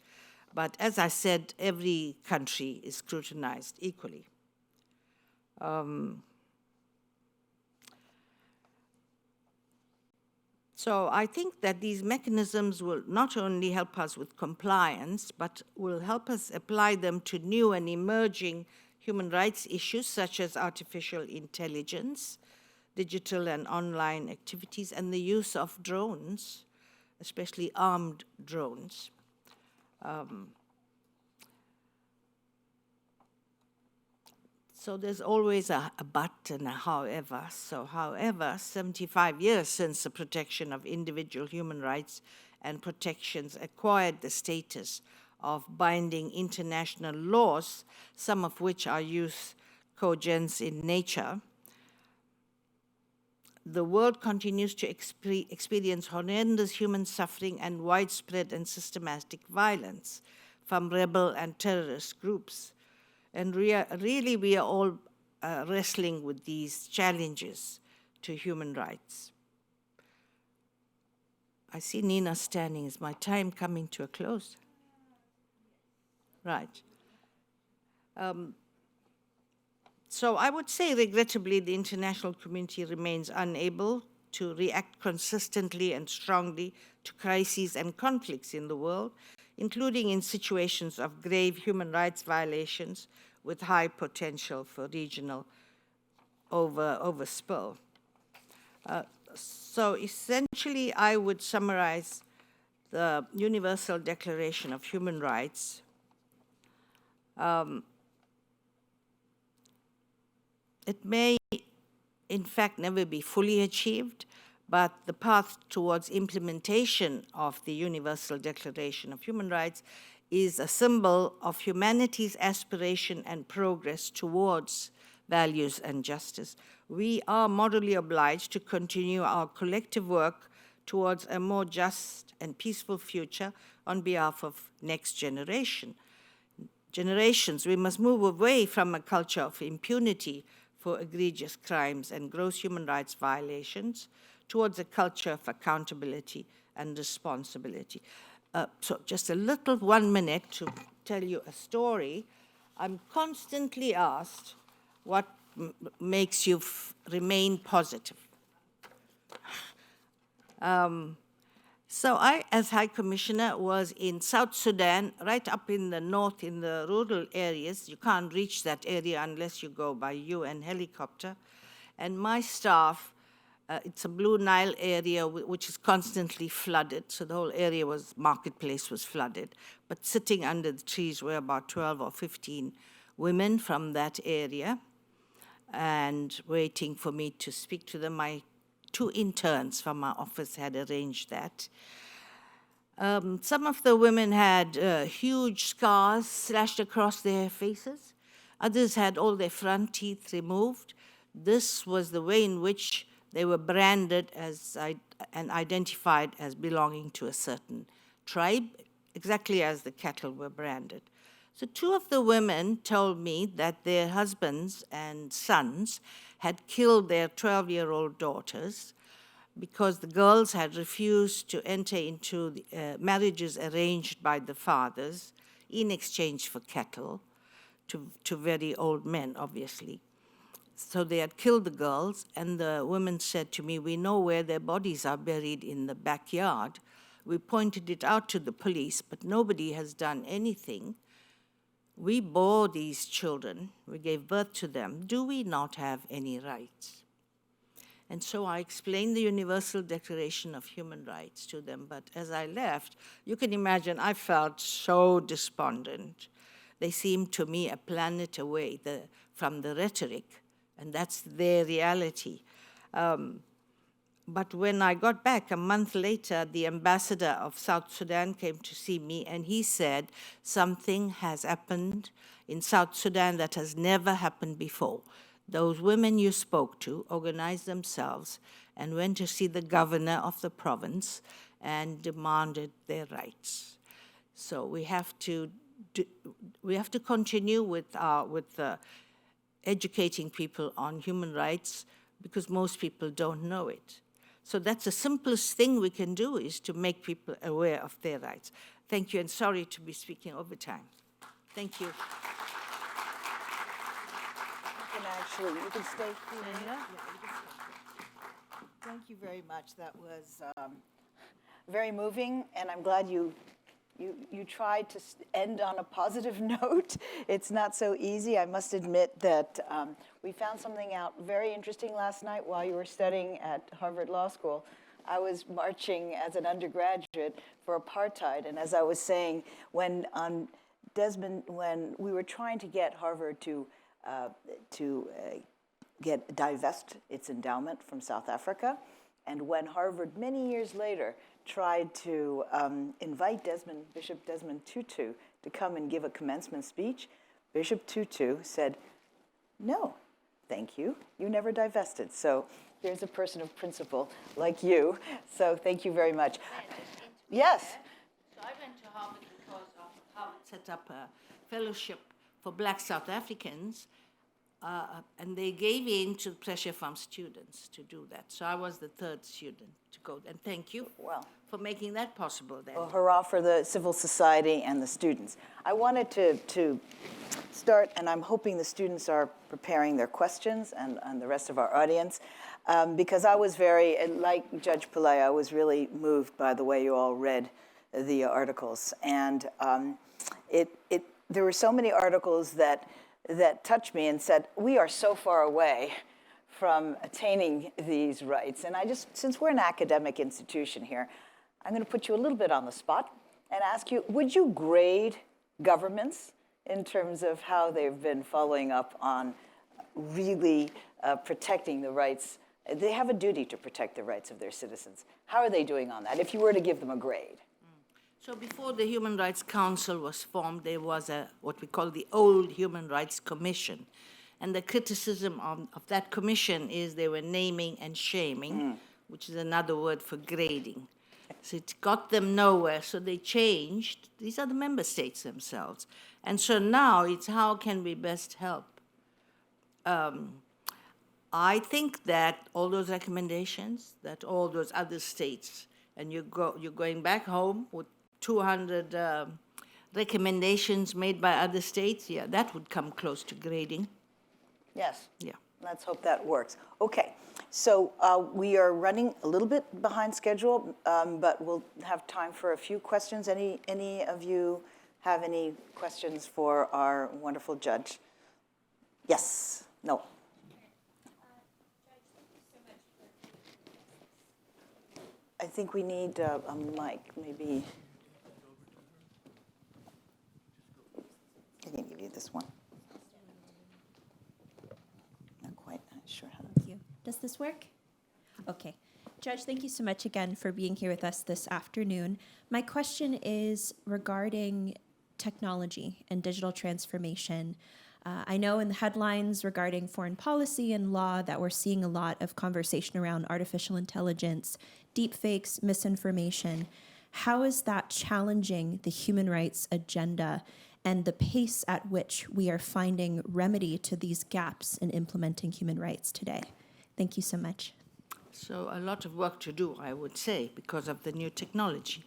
But as I said, every country is scrutinized equally. So I think that these mechanisms will not only help us with compliance, but will help us apply them to new and emerging human rights issues such as artificial intelligence, digital and online activities, and the use of drones, especially armed drones. So there's always a but and a however. So however, 75 years since the protection of individual human rights and protections acquired the status of binding international laws, some of which are jus cogens in nature, the world continues to experience horrendous human suffering and widespread and systematic violence from rebel and terrorist groups. And we are all wrestling with these challenges to human rights. I see Nina standing. Is my time coming to a close? Right. So I would say, regrettably, the international community remains unable to react consistently and strongly to crises and conflicts in the world, including in situations of grave human rights violations with high potential for regional overspill. So essentially, I would summarize the Universal Declaration of Human Rights. It may, in fact, never be fully achieved, but the path towards implementation of the Universal Declaration of Human Rights is a symbol of humanity's aspiration and progress towards values and justice. We are morally obliged to continue our collective work towards a more just and peaceful future on behalf of next generations. We must move away from a culture of impunity for egregious crimes and gross human rights violations towards a culture of accountability and responsibility. So just a little 1 minute to tell you a story. I'm constantly asked what makes you remain positive. So I, as High Commissioner, was in South Sudan, right up in the north, in the rural areas. You can't reach that area unless you go by UN helicopter. And my staff It's a Blue Nile area which is constantly flooded, so the whole area marketplace was flooded. But sitting under the trees were about 12 or 15 women from that area, and waiting for me to speak to them. My 2 interns from my office had arranged that. Some of the women had huge scars slashed across their faces. Others had all their front teeth removed. This was the way in which they were branded and identified as belonging to a certain tribe, exactly as the cattle were branded. So 2 of the women told me that their husbands and sons had killed their 12-year-old daughters because the girls had refused to enter into marriages arranged by the fathers in exchange for cattle to very old men, obviously. So they had killed the girls, and the women said to me, "We know where their bodies are buried in the backyard. We pointed it out to the police, but nobody has done anything. We bore these children. We gave birth to them. Do we not have any rights?" And so I explained the Universal Declaration of Human Rights to them, but as I left, you can imagine I felt so despondent. They seemed to me a planet away from the rhetoric, and that's their reality. But when I got back a month later, the ambassador of South Sudan came to see me, and he said, "Something has happened in South Sudan that has never happened before. Those women you spoke to organized themselves and went to see the governor of the province and demanded their rights." So we have to continue with educating people on human rights, because most people don't know it. So that's the simplest thing we can do, is to make people aware of their rights. Thank you, and sorry to be speaking over time. Thank you. You can stay here. Thank you very much. That was very moving, and I'm glad you tried to end on a positive note. It's not so easy. I must admit that we found something out very interesting last night while you were studying at Harvard Law School. I was marching as an undergraduate for apartheid, and as I was saying, when we were trying to get Harvard to divest its endowment from South Africa, and when Harvard many years later tried to invite Bishop Desmond Tutu to come and give a commencement speech, Bishop Tutu said, "No, thank you. You never divested." So here's a person of principle like you. So thank you very much. Yes. So I went to Harvard because of Harvard set up a fellowship for Black South Africans, and they gave in to pressure from students to do that. So I was the 3rd student to go, and thank you for making that possible then. Well, hurrah for the civil society and the students. I wanted to start, and I'm hoping the students are preparing their questions and the rest of our audience, because I was like Judge Pillay, I was really moved by the way you all read the articles. And there were so many articles that touched me and said, we are so far away from attaining these rights. And since we're an academic institution here, I'm going to put you a little bit on the spot and ask you, would you grade governments in terms of how they've been following up on really protecting the rights? They have a duty to protect the rights of their citizens. How are they doing on that, if you were to give them a grade? So before the Human Rights Council was formed, there was what we call the Old Human Rights Commission. And the criticism of that commission is they were naming and shaming, which is another word for grading. So it got them nowhere, so they changed. These are the member states themselves. And so now it's how can we best help? I think that all those recommendations, that all those other states, and you're going back home with 200 recommendations made by other states, yeah, that would come close to grading. Yes. Yeah. Let's hope that works. Okay, so we are running a little bit behind schedule, but we'll have time for a few questions. Any of you have any questions for our wonderful judge? Yes. No. think we need a mic, maybe. I can give you this one. Not quite sure how to. Thank you. Does this work? Okay. Judge, thank you so much again for being here with us this afternoon. My question is regarding technology and digital transformation. I know in the headlines regarding foreign policy and law that we're seeing a lot of conversation around artificial intelligence, deepfakes, misinformation. How is that challenging the human rights agenda and the pace at which we are finding remedy to these gaps in implementing human rights today? Thank you so much. So a lot of work to do, I would say, because of the new technology.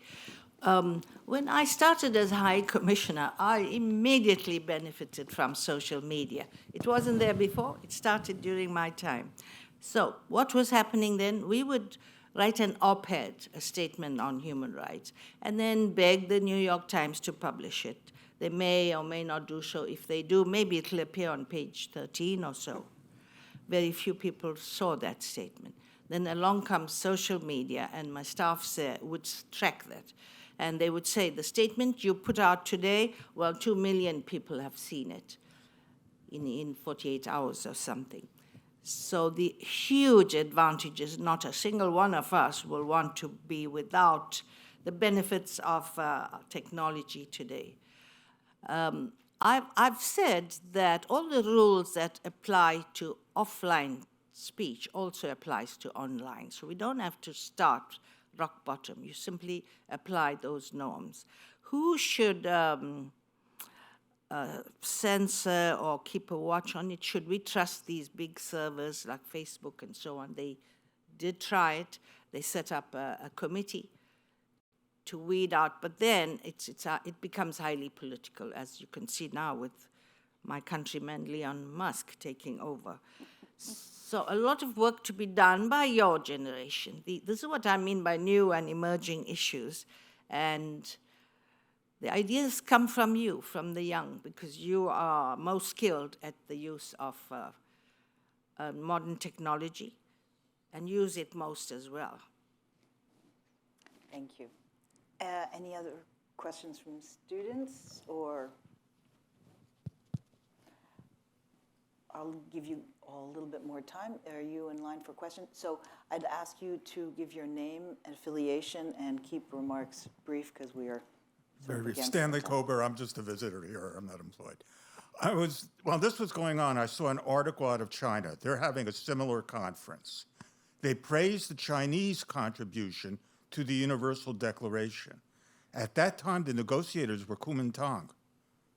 When I started as High Commissioner, I immediately benefited from social media. It wasn't there before. It started during my time. So what was happening then? We would write an op-ed, a statement on human rights, and then beg the New York Times to publish it. They may or may not do so. If they do, maybe it'll appear on page 13 or so. Very few people saw that statement. Then along comes social media, and my staff would track that. And they would say, the statement you put out today, well, 2 million people have seen it in 48 hours or something. So the huge advantage is not a single one of us will want to be without the benefits of technology today. I've said that all the rules that apply to offline speech also applies to online. So we don't have to start rock bottom. You simply apply those norms. Who should censor or keep a watch on it? Should we trust these big servers like Facebook and so on? They did try it. They set up a committee to weed out, but then it becomes highly political, as you can see now with my countryman Elon Musk taking over. So a lot of work to be done by your generation. This is what I mean by new and emerging issues. And the ideas come from you, from the young, because you are most skilled at the use of modern technology and use it most as well. Thank you. Any other questions from students, or I'll give you all a little bit more time. Are you in line for questions? So I'd ask you to give your name and affiliation and keep remarks brief because we are sort of against Stanley time. Kober, I'm just a visitor here, I'm not employed. While this was going on, I saw an article out of China. They're having a similar conference. They praised the Chinese contribution to the Universal Declaration. At that time, the negotiators were Kuomintang.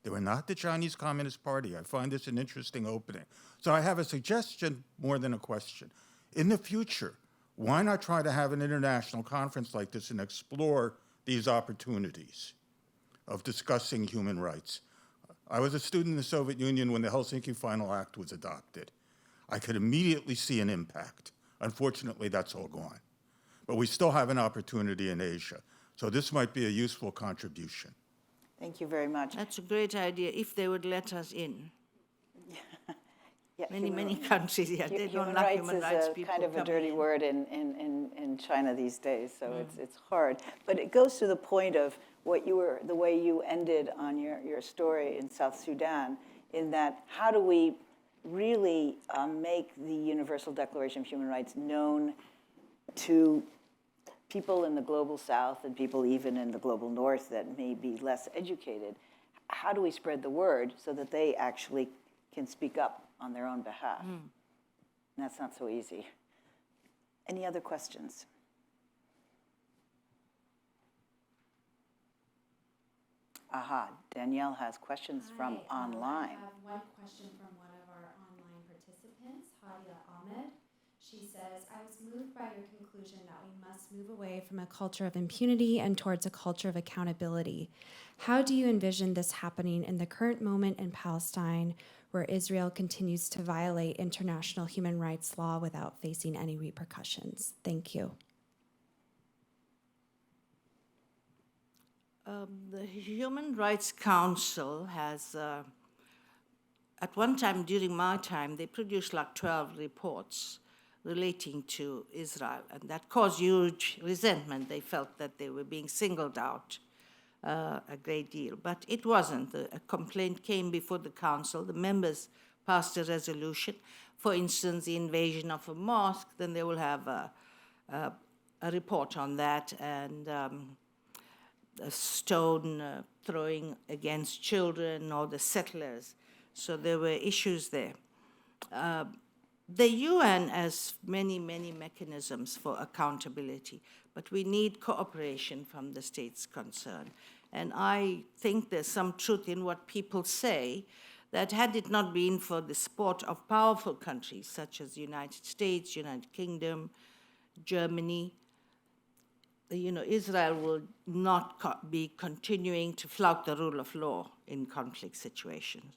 They were not the Chinese Communist Party. I find this an interesting opening. So I have a suggestion more than a question. In the future, why not try to have an international conference like this and explore these opportunities of discussing human rights? I was a student in the Soviet Union when the Helsinki Final Act was adopted. I could immediately see an impact. Unfortunately, that's all gone. But we still have an opportunity in Asia. So this might be a useful contribution. Thank you very much. That's a great idea, if they would let us in. Yeah, many countries, yeah, they don't like human rights people. Human rights is kind of a dirty in. word in China these days, so it's hard. But it goes to the point of the way you ended on your story in South Sudan, in that how do we really make the Universal Declaration of Human Rights known to people in the global South and people even in the global North that may be less educated? How do we spread the word so that they actually can speak up on their own behalf? And that's not so easy. Any other questions? Aha, Danielle has questions from online. I have one question from one of our online participants, Hadia Ahmed. She says, I was moved by your conclusion that we must move away from a culture of impunity and towards a culture of accountability. How do you envision this happening in the current moment in Palestine, where Israel continues to violate international human rights law without facing any repercussions? Thank you. The Human Rights Council has, at one time during my time, they produced like 12 reports relating to Israel, and that caused huge resentment. They felt that they were being singled out a great deal, but it wasn't. A complaint came before the council. The members passed a resolution. For instance, the invasion of a mosque, then they will have a report on that, and a stone throwing against children or the settlers. So there were issues there. The UN has many, many mechanisms for accountability, but we need cooperation from the states concerned. And I think there's some truth in what people say, that had it not been for the support of powerful countries such as the United States, United Kingdom, Germany, Israel will not be continuing to flout the rule of law in conflict situations.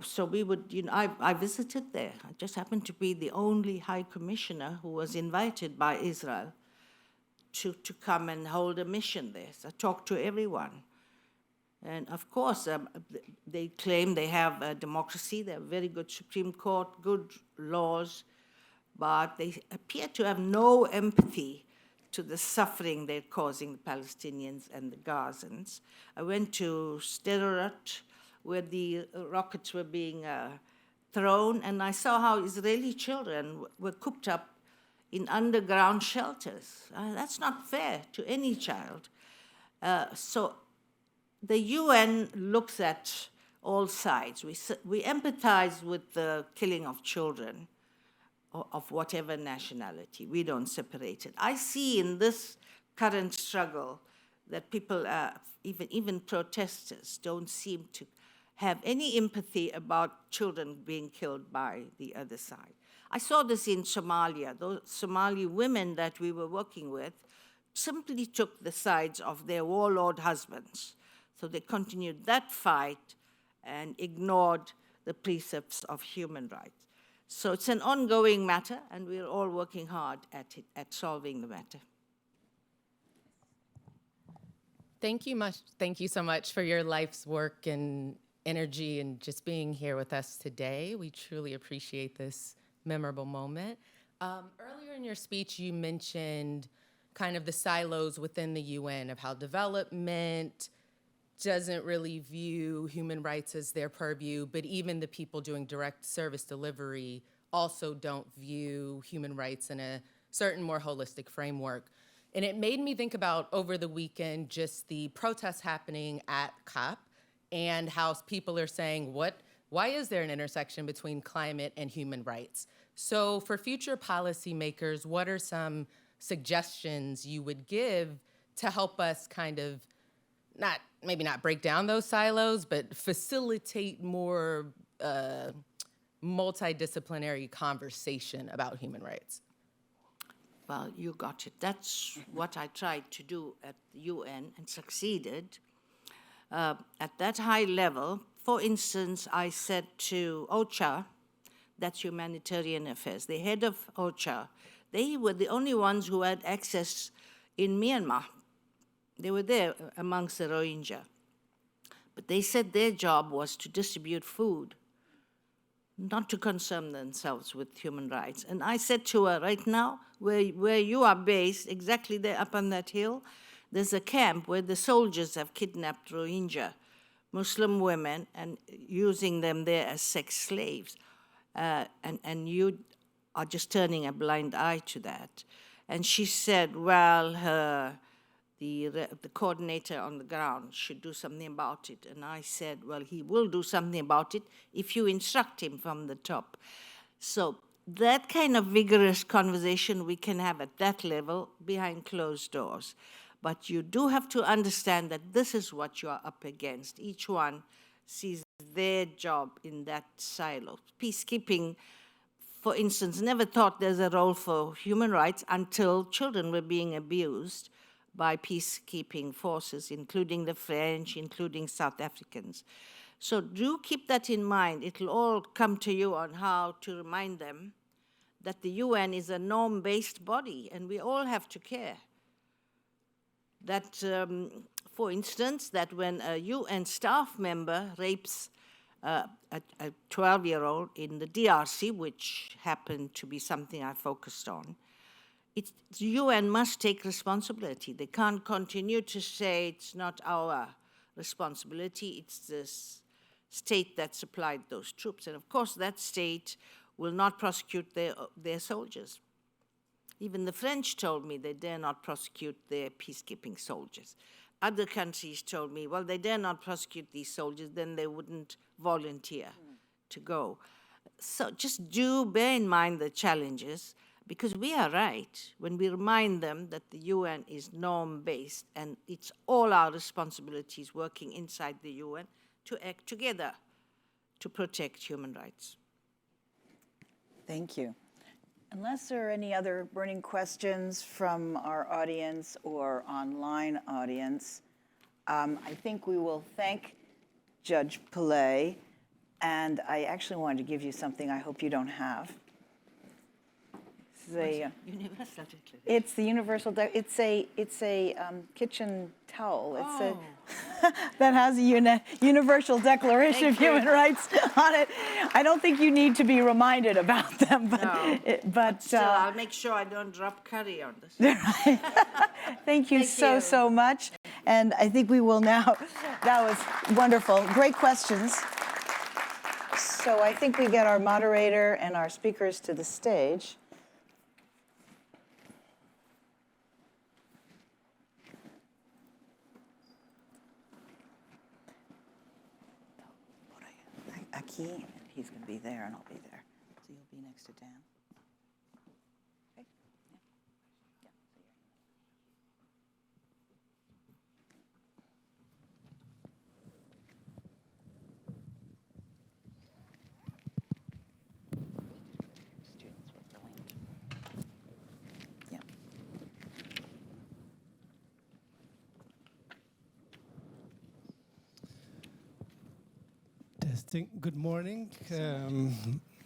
So we would, I visited there. I just happened to be the only High Commissioner who was invited by Israel to come and hold a mission there. So I talked to everyone. And of course, they claim they have a democracy, they have a very good Supreme Court, good laws, but they appear to have no empathy to the suffering they're causing the Palestinians and the Gazans. I went to Sderot, where the rockets were being thrown, and I saw how Israeli children were cooped up in underground shelters. That's not fair to any child. So the UN looks at all sides. We empathize with the killing of children of whatever nationality. We don't separate it. I see in this current struggle that people, even protesters, don't seem to have any empathy about children being killed by the other side. I saw this in Somalia. Those Somali women that we were working with simply took the sides of their warlord husbands. So they continued that fight and ignored the precepts of human rights. So it's an ongoing matter, and we're all working hard at solving the matter. Thank you so much for your life's work and energy and just being here with us today. We truly appreciate this memorable moment. Earlier in your speech, you mentioned kind of the silos within the UN of how development doesn't really view human rights as their purview, but even the people doing direct service delivery also don't view human rights in a certain more holistic framework. And it made me think about over the weekend just the protests happening at COP and how people are saying, why is there an intersection between climate and human rights? So for future policymakers, what are some suggestions you would give to help us kind of maybe not break down those silos, but facilitate more multidisciplinary conversation about human rights? Well, you got it. That's what I tried to do at the UN and succeeded. At that high level, for instance, I said to OCHA, that's Humanitarian Affairs, the head of OCHA, they were the only ones who had access in Myanmar. They were there amongst the Rohingya. But they said their job was to distribute food, not to concern themselves with human rights. And I said to her, right now, where you are based, exactly there up on that hill, there's a camp where the soldiers have kidnapped Rohingya Muslim women and using them there as sex slaves. And you are just turning a blind eye to that. And she said, well, the coordinator on the ground should do something about it. And I said, well, he will do something about it if you instruct him from the top. So that kind of vigorous conversation we can have at that level behind closed doors. But you do have to understand that this is what you are up against. Each one sees their job in that silo. Peacekeeping, for instance, never thought there's a role for human rights until children were being abused by peacekeeping forces, including the French, including South Africans. So do keep that in mind. It'll all come to you on how to remind them that the UN is a norm-based body, and we all have to care. That, for instance, that when a UN staff member rapes a 12-year-old in the DRC, which happened to be something I focused on. The UN must take responsibility. They can't continue to say it's not our responsibility, it's the state that supplied those troops. And of course, that state will not prosecute their soldiers. Even the French told me they dare not prosecute their peacekeeping soldiers. Other countries told me, well, they dare not prosecute these soldiers, then they wouldn't volunteer to go. So just do bear in mind the challenges, because we are right when we remind them that the UN is norm-based and it's all our responsibilities working inside the UN to act together to protect human rights. Thank you. Unless there are any other burning questions from our audience or online audience, I think we will thank Judge Pillay, and I actually wanted to give you something I hope you don't have. Universal Declaration. It's the Universal Declaration. It's a kitchen towel. It's that has a Universal Declaration of Human Rights on it. I don't think you need to be reminded about them, but still, I'll make sure I don't drop curry on this. Thank you so much, and I think we will now. That was wonderful. Great questions. So I think we get our moderator and our speakers to the stage. Aquí, and he's going to be there, and I'll be there. So you'll be next to Dan. Okay? Yeah. Students were brilliant. Yeah. Good morning.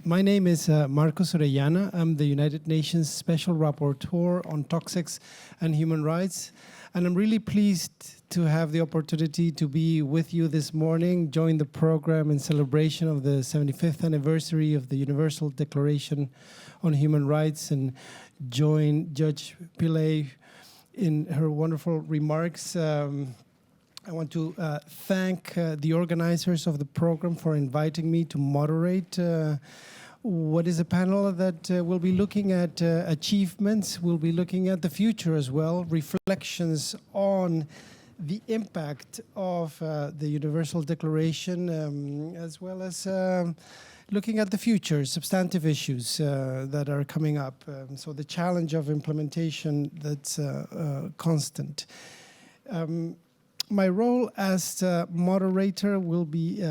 My name is Marcos Orellana. I'm the United Nations Special Rapporteur on Toxics and Human Rights. And I'm really pleased to have the opportunity to be with you this morning, join the program in celebration of the 75th anniversary of the Universal Declaration on Human Rights, and join Judge Pillay in her wonderful remarks. I want to thank the organizers of the program for inviting me to moderate what is a panel that will be looking at achievements, we'll be looking at the future as well, reflections on the impact of the Universal Declaration, as well as looking at the future, substantive issues that are coming up. So the challenge of implementation that's constant. My role as moderator will be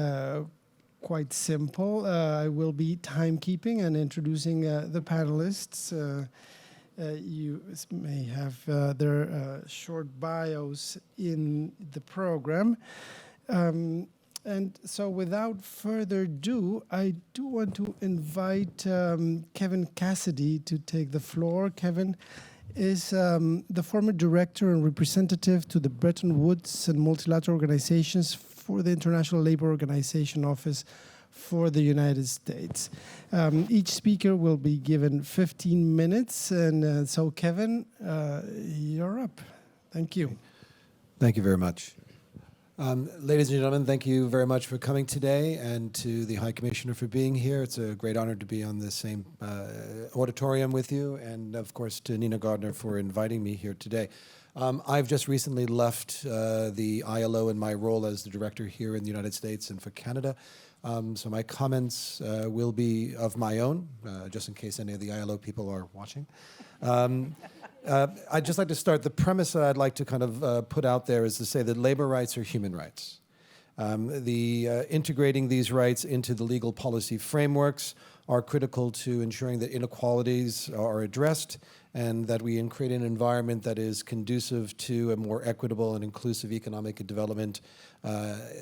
quite simple. I will be timekeeping and introducing the panelists. You may have their short bios in the program. And so without further ado, I do want to invite Kevin Cassidy to take the floor. Kevin is the former director and representative to the Bretton Woods and multilateral organizations for the International Labor Organization Office for the United States. Each speaker will be given 15 minutes. And so, Kevin, you're up. Thank you. Thank you very much. Ladies and gentlemen, thank you very much for coming today, and to the High Commissioner for being here. It's a great honor to be on the same auditorium with you, and of course to Nina Gardner for inviting me here today. I've just recently left the ILO in my role as the director here in the United States and for Canada. So my comments will be of my own, just in case any of the ILO people are watching. I'd just like to start. The premise that I'd like to kind of put out there is to say that labor rights are human rights. Integrating these rights into the legal policy frameworks are critical to ensuring that inequalities are addressed, and that we create an environment that is conducive to a more equitable and inclusive economic development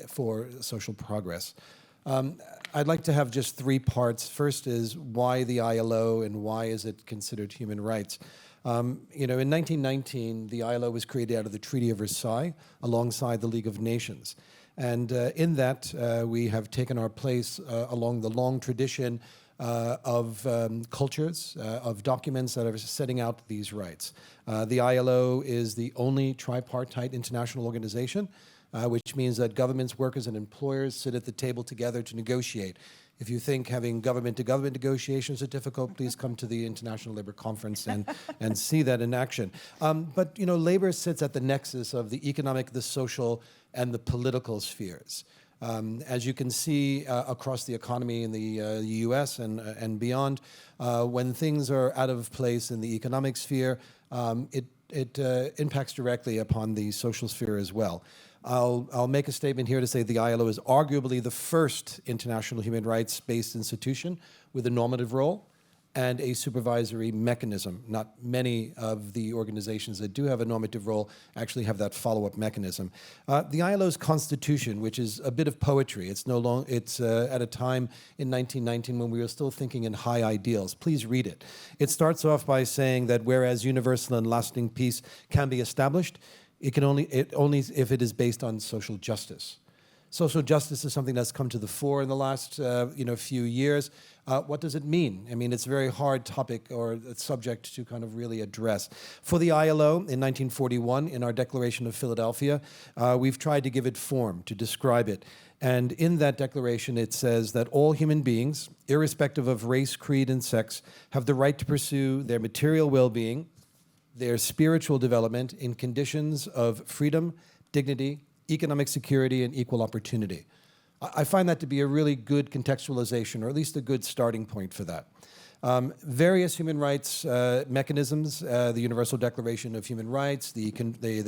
for social progress. I'd like to have just three parts. First is why the ILO and why is it considered human rights? In 1919, the ILO was created out of the Treaty of Versailles alongside the League of Nations. And in that, we have taken our place along the long tradition of cultures, of documents that are setting out these rights. The ILO is the only tripartite international organization, which means that governments, workers, and employers sit at the table together to negotiate. If you think having government-to-government negotiations are difficult, please come to the International Labor Conference and see that in action. But, you know, labor sits at the nexus of the economic, the social, and the political spheres. As you can see across the economy in the US and beyond, when things are out of place in the economic sphere, it impacts directly upon the social sphere as well. I'll make a statement here to say the ILO is arguably the first international human rights-based institution with a normative role and a supervisory mechanism. Not many of the organizations that do have a normative role actually have that follow-up mechanism. The ILO's constitution, which is a bit of poetry, it's at a time in 1919 when we were still thinking in high ideals. Please read it. It starts off by saying that whereas universal and lasting peace can be established, it only if it is based on social justice. Social justice is something that's come to the fore in the last few years. What does it mean? I mean, it's a very hard topic or subject to kind of really address. For the ILO in 1941, in our Declaration of Philadelphia, we've tried to give it form, to describe it. And in that declaration, it says that all human beings, irrespective of race, creed, and sex, have the right to pursue their material well-being, their spiritual development in conditions of freedom, dignity, economic security, and equal opportunity. I find that to be a really good contextualization, or at least a good starting point for that. Various human rights mechanisms, the Universal Declaration of Human Rights, the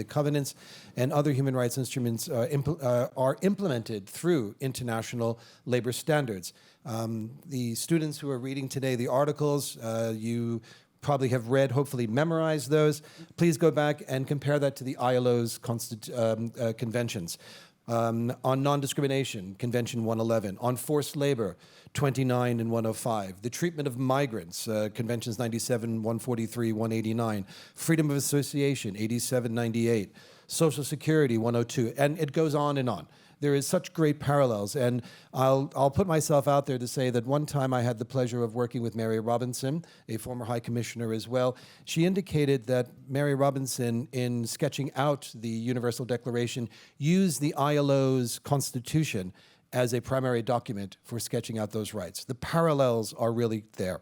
covenants, and other human rights instruments are implemented through international labor standards. The students who are reading today the articles, you probably have read, hopefully memorized those. Please go back and compare that to the ILO's conventions. On non-discrimination, Convention 111. On forced labor, 29 and 105. The treatment of migrants, Conventions 97, 143, 189. Freedom of association, 87, 98. Social Security, 102. And it goes on and on. There is such great parallels, and I'll put myself out there to say that one time I had the pleasure of working with Mary Robinson, a former High Commissioner as well. She indicated that Mary Robinson, in sketching out the Universal Declaration, used the ILO's constitution as a primary document for sketching out those rights. The parallels are really there.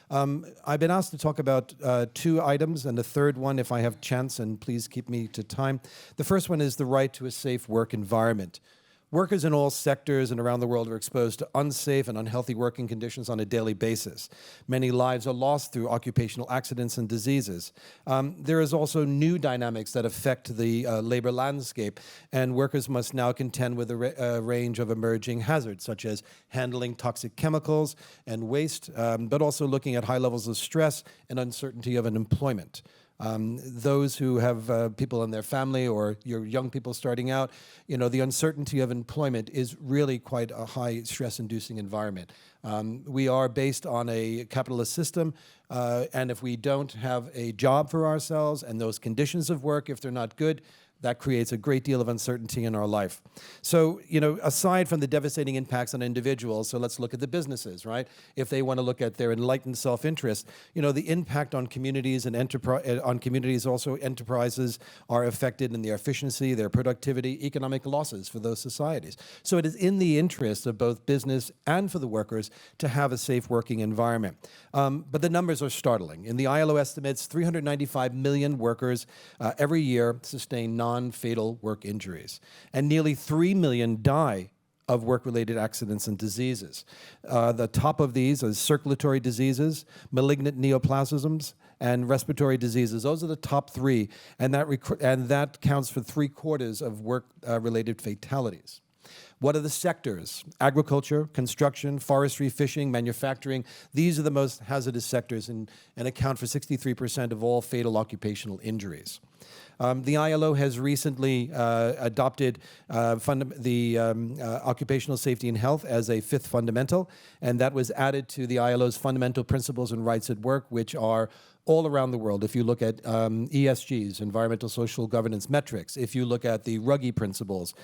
I've been asked to talk about two items, and the third one, if I have chance, and please keep me to time. The first one is the right to a safe work environment. Workers in all sectors and around the world are exposed to unsafe and unhealthy working conditions on a daily basis. Many lives are lost through occupational accidents and diseases. There is also new dynamics that affect the labor landscape, and workers must now contend with a range of emerging hazards, such as handling toxic chemicals and waste, but also looking at high levels of stress and uncertainty of employment. Those who have people in their family or your young people starting out, you know, the uncertainty of employment is really quite a high stress-inducing environment. We are based on a capitalist system, and if we don't have a job for ourselves and those conditions of work, if they're not good, that creates a great deal of uncertainty in our life. So, you know, aside from the devastating impacts on individuals, so let's look at the businesses, right? If they want to look at their enlightened self-interest, you know, the impact on communities and also enterprises are affected in their efficiency, their productivity, economic losses for those societies. So it is in the interest of both business and for the workers to have a safe working environment. But the numbers are startling. In the ILO estimates, 395 million workers every year sustain non-fatal work injuries, and nearly 3 million die of work-related accidents and diseases. The top of these are circulatory diseases, malignant neoplasms, and respiratory diseases. Those are the top three, and that counts for 3/4 of work-related fatalities. What are the sectors? Agriculture, construction, forestry, fishing, manufacturing. These are the most hazardous sectors and account for 63% of all fatal occupational injuries. The ILO has recently adopted occupational safety and health as a fifth fundamental, and that was added to the ILO's fundamental principles and rights at work, which are all around the world. If you look at ESGs, environmental social governance metrics, if you look at the Ruggie principles,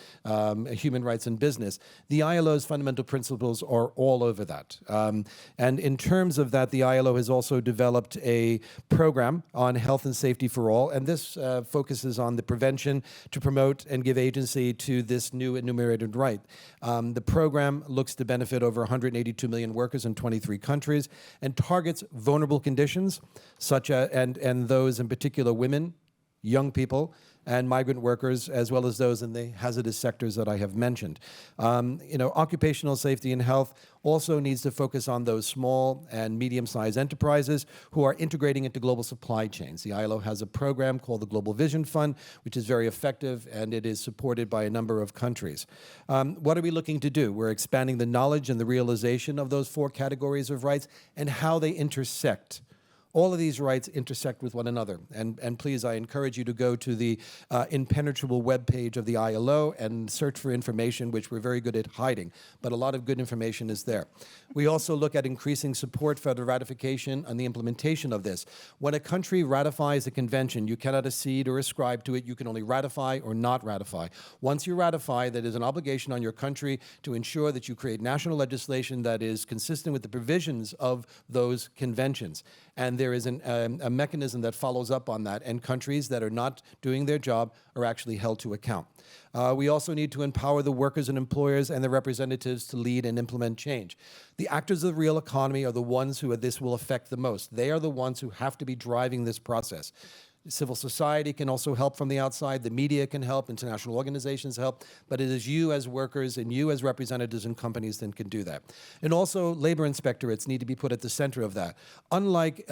human rights in business, the ILO's fundamental principles are all over that. And in terms of that, the ILO has also developed a program on health and safety for all, and this focuses on the prevention to promote and give agency to this new enumerated right. The program looks to benefit over 182 million workers in 23 countries and targets vulnerable conditions, such as, and those in particular women, young people, and migrant workers, as well as those in the hazardous sectors that I have mentioned. Occupational safety and health also needs to focus on those small and medium-sized enterprises who are integrating into global supply chains. The ILO has a program called the Global Vision Fund, which is very effective, and it is supported by a number of countries. What are we looking to do? We're expanding the knowledge and the realization of those 4 categories of rights and how they intersect. All of these rights intersect with one another. And please, I encourage you to go to the impenetrable webpage of the ILO and search for information, which we're very good at hiding. But a lot of good information is there. We also look at increasing support for the ratification and the implementation of this. When a country ratifies a convention, you cannot accede or ascribe to it. You can only ratify or not ratify. Once you ratify, there is an obligation on your country to ensure that you create national legislation that is consistent with the provisions of those conventions. And there is a mechanism that follows up on that, and countries that are not doing their job are actually held to account. We also need to empower the workers and employers and their representatives to lead and implement change. The actors of the real economy are the ones who this will affect the most. They are the ones who have to be driving this process. Civil society can also help from the outside. The media can help. International organizations help. But it is you as workers and you as representatives in companies that can do that. And also, labor inspectorates need to be put at the center of that. Unlike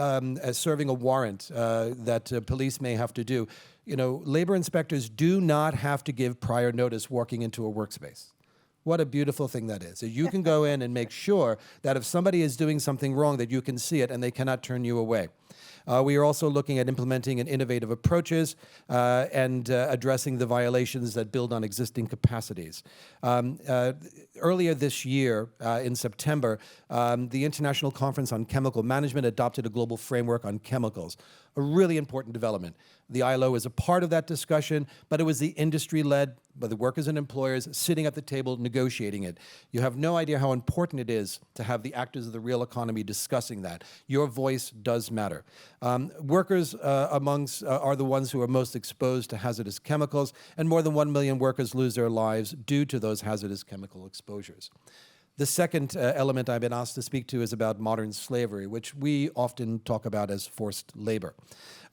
serving a warrant that police may have to do, labor inspectors do not have to give prior notice walking into a workspace. What a beautiful thing that is. You can go in and make sure that if somebody is doing something wrong, that you can see it and they cannot turn you away. We are also looking at implementing innovative approaches and addressing the violations that build on existing capacities. Earlier this year, in September, the International Conference on Chemical Management adopted a global framework on chemicals, a really important development. The ILO is a part of that discussion, but it was the industry led by the workers and employers sitting at the table negotiating it. You have no idea how important it is to have the actors of the real economy discussing that. Your voice does matter. Workers are the ones who are most exposed to hazardous chemicals, and more than 1 million workers lose their lives due to those hazardous chemical exposures. The second element I've been asked to speak to is about modern slavery, which we often talk about as forced labor.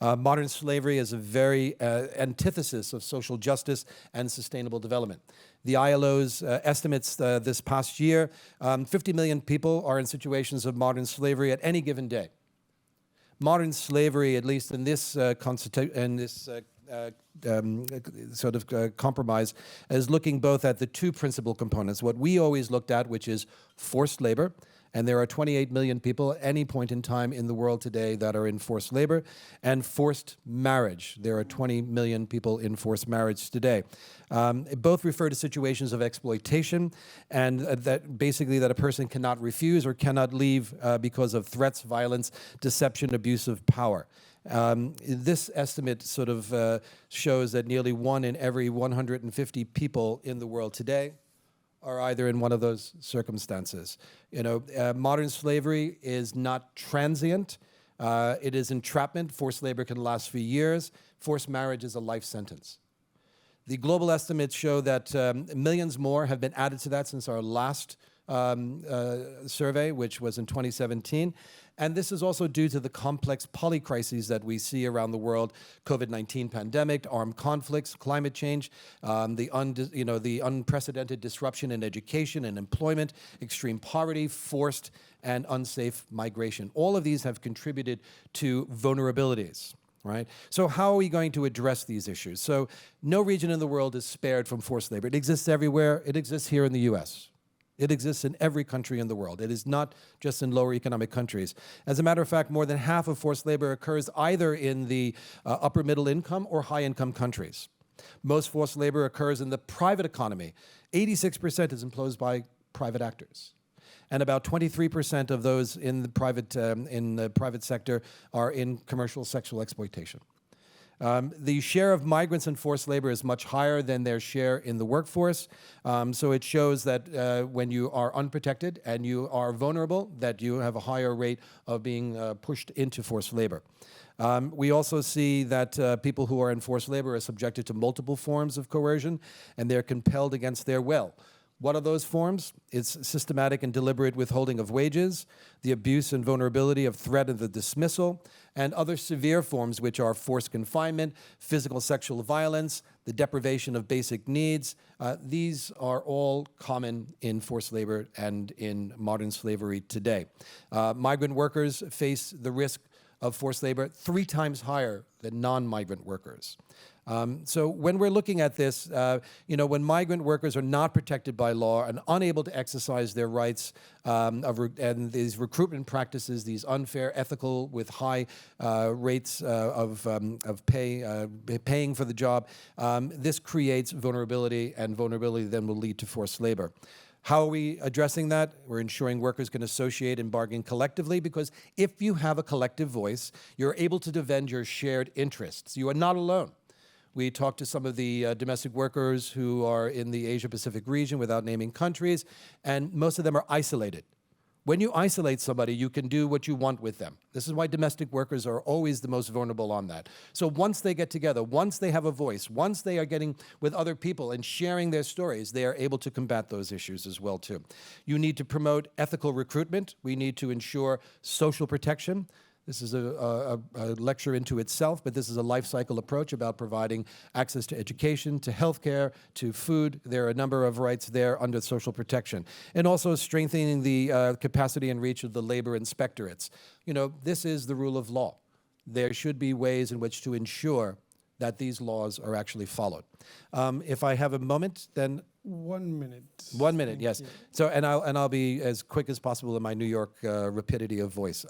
Modern slavery is a very antithesis of social justice and sustainable development. The ILO's estimates this past year, 50 million people are in situations of modern slavery at any given day. Modern slavery, at least in this compromise, is looking both at the 2 principal components. What we always looked at, which is forced labor, and there are 28 million people at any point in time in the world today that are in forced labor, and forced marriage. There are 20 million people in forced marriage today. Both refer to situations of exploitation, and that basically that a person cannot refuse or cannot leave because of threats, violence, deception, abuse of power. This estimate sort of shows that nearly 1 in every 150 people in the world today are either in one of those circumstances. Modern slavery is not transient. It is entrapment. Forced labor can last for years. Forced marriage is a life sentence. The global estimates show that millions more have been added to that since our last survey, which was in 2017. And this is also due to the complex polycrises that we see around the world: COVID-19 pandemic, armed conflicts, climate change, the unprecedented disruption in education and employment, extreme poverty, forced and unsafe migration. All of these have contributed to vulnerabilities. Right? So how are we going to address these issues? So no region in the world is spared from forced labor. It exists everywhere. It exists here in the U.S. It exists in every country in the world. It is not just in lower economic countries. As a matter of fact, more than half of forced labor occurs either in the upper middle income or high income countries. Most forced labor occurs in the private economy. 86% is employed by private actors. And about 23% of those in the private sector are in commercial sexual exploitation. The share of migrants in forced labor is much higher than their share in the workforce. So it shows that when you are unprotected and you are vulnerable, that you have a higher rate of being pushed into forced labor. We also see that people who are in forced labor are subjected to multiple forms of coercion, and they're compelled against their will. What are those forms? It's systematic and deliberate withholding of wages, the abuse and vulnerability of threat of the dismissal, and other severe forms, which are forced confinement, physical sexual violence, the deprivation of basic needs. These are all common in forced labor and in modern slavery today. Migrant workers face the risk of forced labor 3 times higher than non-migrant workers. So when we're looking at this, when migrant workers are not protected by law and unable to exercise their rights, and these recruitment practices, these unfair, ethical, with high rates of paying for the job, this creates vulnerability, and vulnerability then will lead to forced labor. How are we addressing that? We're ensuring workers can associate and bargain collectively, because if you have a collective voice, you're able to defend your shared interests. You are not alone. We talked to some of the domestic workers who are in the Asia-Pacific region, without naming countries, and most of them are isolated. When you isolate somebody, you can do what you want with them. This is why domestic workers are always the most vulnerable on that. So once they get together, once they have a voice, once they are getting with other people and sharing their stories, they are able to combat those issues as well too. You need to promote ethical recruitment. We need to ensure social protection. This is a lecture into itself, but this is a life cycle approach about providing access to education, to healthcare, to food. There are a number of rights there under social protection. And also strengthening the capacity and reach of the labor inspectorates. This is the rule of law. There should be ways in which to ensure that these laws are actually followed. If I have a moment, then 1 minute. 1 minute, yes. So, and I'll be as quick as possible in my New York rapidity of voice.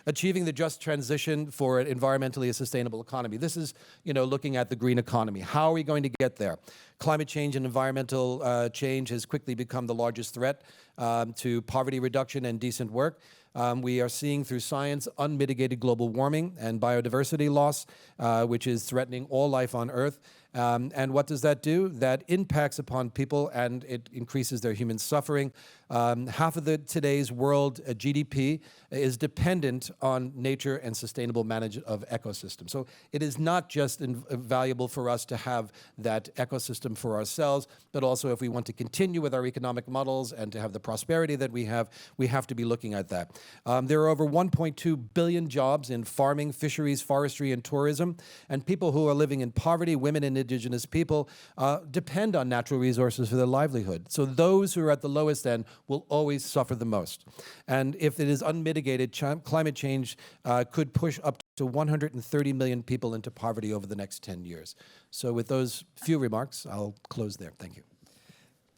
Achieving the just transition for an environmentally sustainable economy. This is, looking at the green economy. How are we going to get there? Climate change and environmental change has quickly become the largest threat to poverty reduction and decent work. We are seeing through science unmitigated global warming and biodiversity loss, which is threatening all life on Earth. And what does that do? That impacts upon people, and it increases their human suffering. Half of today's world GDP is dependent on nature and sustainable management of ecosystems. So it is not just valuable for us to have that ecosystem for ourselves, but also if we want to continue with our economic models and to have the prosperity that we have to be looking at that. There are over 1.2 billion jobs in farming, fisheries, forestry, and tourism, and people who are living in poverty, women and indigenous people, depend on natural resources for their livelihood. So those who are at the lowest end will always suffer the most. And if it is unmitigated, climate change could push up to 130 million people into poverty over the next 10 years. So with those few remarks, I'll close there. Thank you.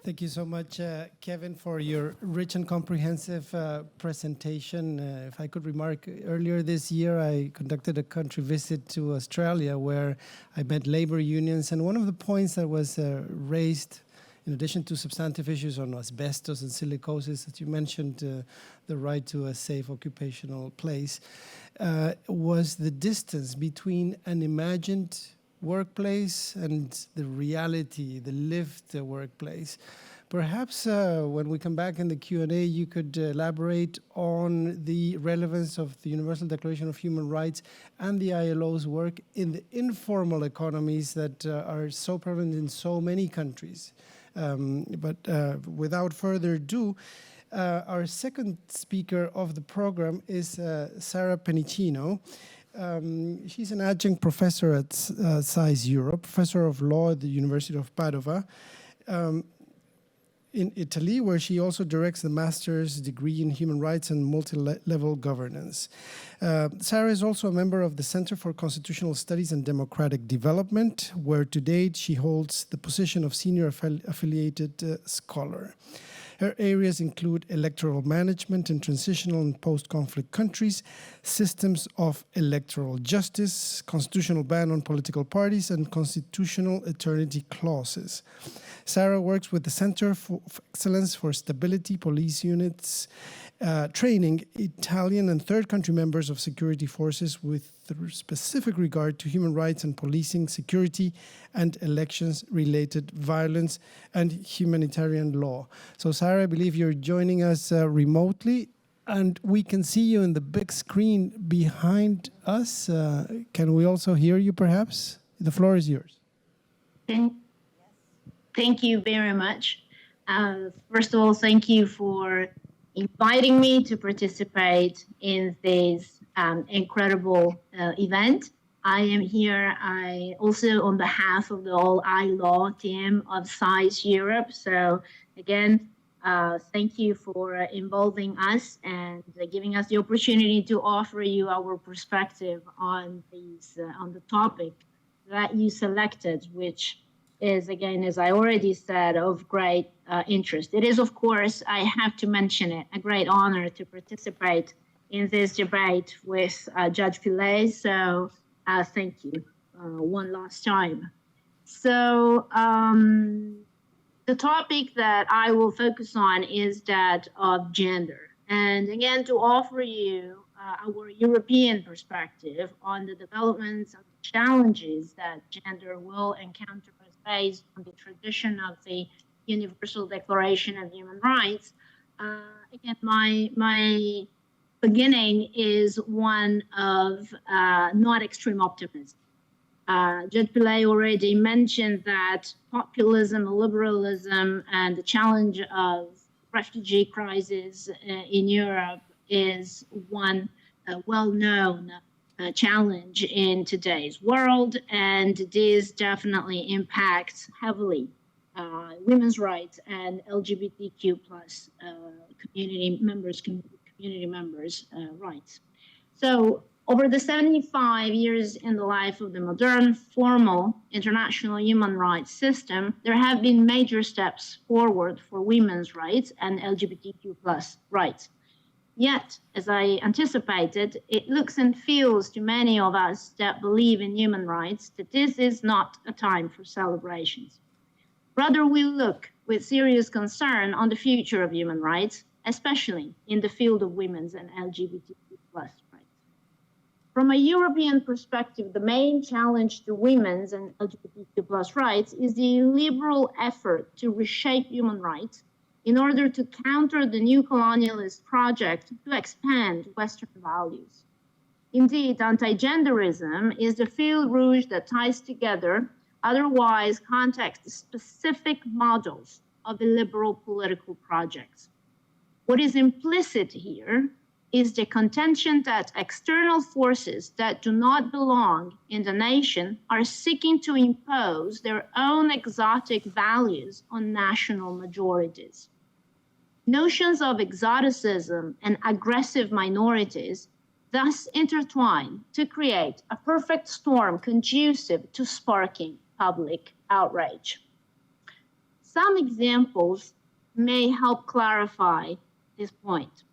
Thank you so much, Kevin, for your rich and comprehensive presentation. If I could remark, earlier this year, I conducted a country visit to Australia where I met labor unions. And one of the points that was raised, in addition to substantive issues on asbestos and silicosis, that you mentioned, the right to a safe occupational place, was the distance between an imagined workplace and the reality, the lived workplace. Perhaps when we come back in the Q&A, you could elaborate on the relevance of the Universal Declaration of Human Rights and the ILO's work in the informal economies that are so prevalent in so many countries. But without further ado, our second speaker of the program is Sarah Penicino. She's an adjunct professor at SAIS Europe, professor of law at the University of Padova in Italy, where she also directs the master's degree in human rights and multi-level governance. Sarah is also a member of the Center for Constitutional Studies and Democratic Development, where to date she holds the position of senior affiliated scholar. Her areas include electoral management in transitional and post-conflict countries, systems of electoral justice, constitutional ban on political parties, and constitutional eternity clauses. Sarah works with the Center for Excellence for Stability Police Units, training Italian and third country members of security forces with specific regard to human rights and policing, security, and elections-related violence and humanitarian law. So, Sarah, I believe you're joining us remotely, and we can see you in the big screen behind us. Can we also hear you, perhaps? The floor is yours. Thank you very much. First of all, thank you for inviting me to participate in this incredible event. I am here also on behalf of the All I Law team of SAIS Europe. So again, thank you for involving us and giving us the opportunity to offer you our perspective on the topic that you selected, which is, again, as I already said, of great interest. It is, of course, I have to mention it, a great honor to participate in this debate with Judge Pillay. So thank you one last time. So the topic that I will focus on is that of gender. And again, to offer you our European perspective on the developments and challenges that gender will encounter based on the tradition of the Universal Declaration of Human Rights. Again, my beginning is one of not extreme optimism. Judge Pillay already mentioned that populism, liberalism, and the challenge of refugee crisis in Europe is one well-known challenge in today's world, and this definitely impacts heavily women's rights and LGBTQ plus community members' rights. So over the 75 years in the life of the modern formal international human rights system, there have been major steps forward for women's rights and LGBTQ plus rights. Yet, as I anticipated, it looks and feels to many of us that believe in human rights that this is not a time for celebrations. Rather, we look with serious concern on the future of human rights, especially in the field of women's and LGBTQ plus rights. From a European perspective, the main challenge to women's and LGBTQ plus rights is the liberal effort to reshape human rights in order to counter the new colonialist project to expand Western values. Indeed, anti-genderism is the fil rouge that ties together otherwise context-specific models of illiberal political projects. What is implicit here is the contention that external forces that do not belong in the nation are seeking to impose their own exotic values on national majorities. Notions of exoticism and aggressive minorities thus intertwine to create a perfect storm conducive to sparking public outrage. Some examples may help clarify this point.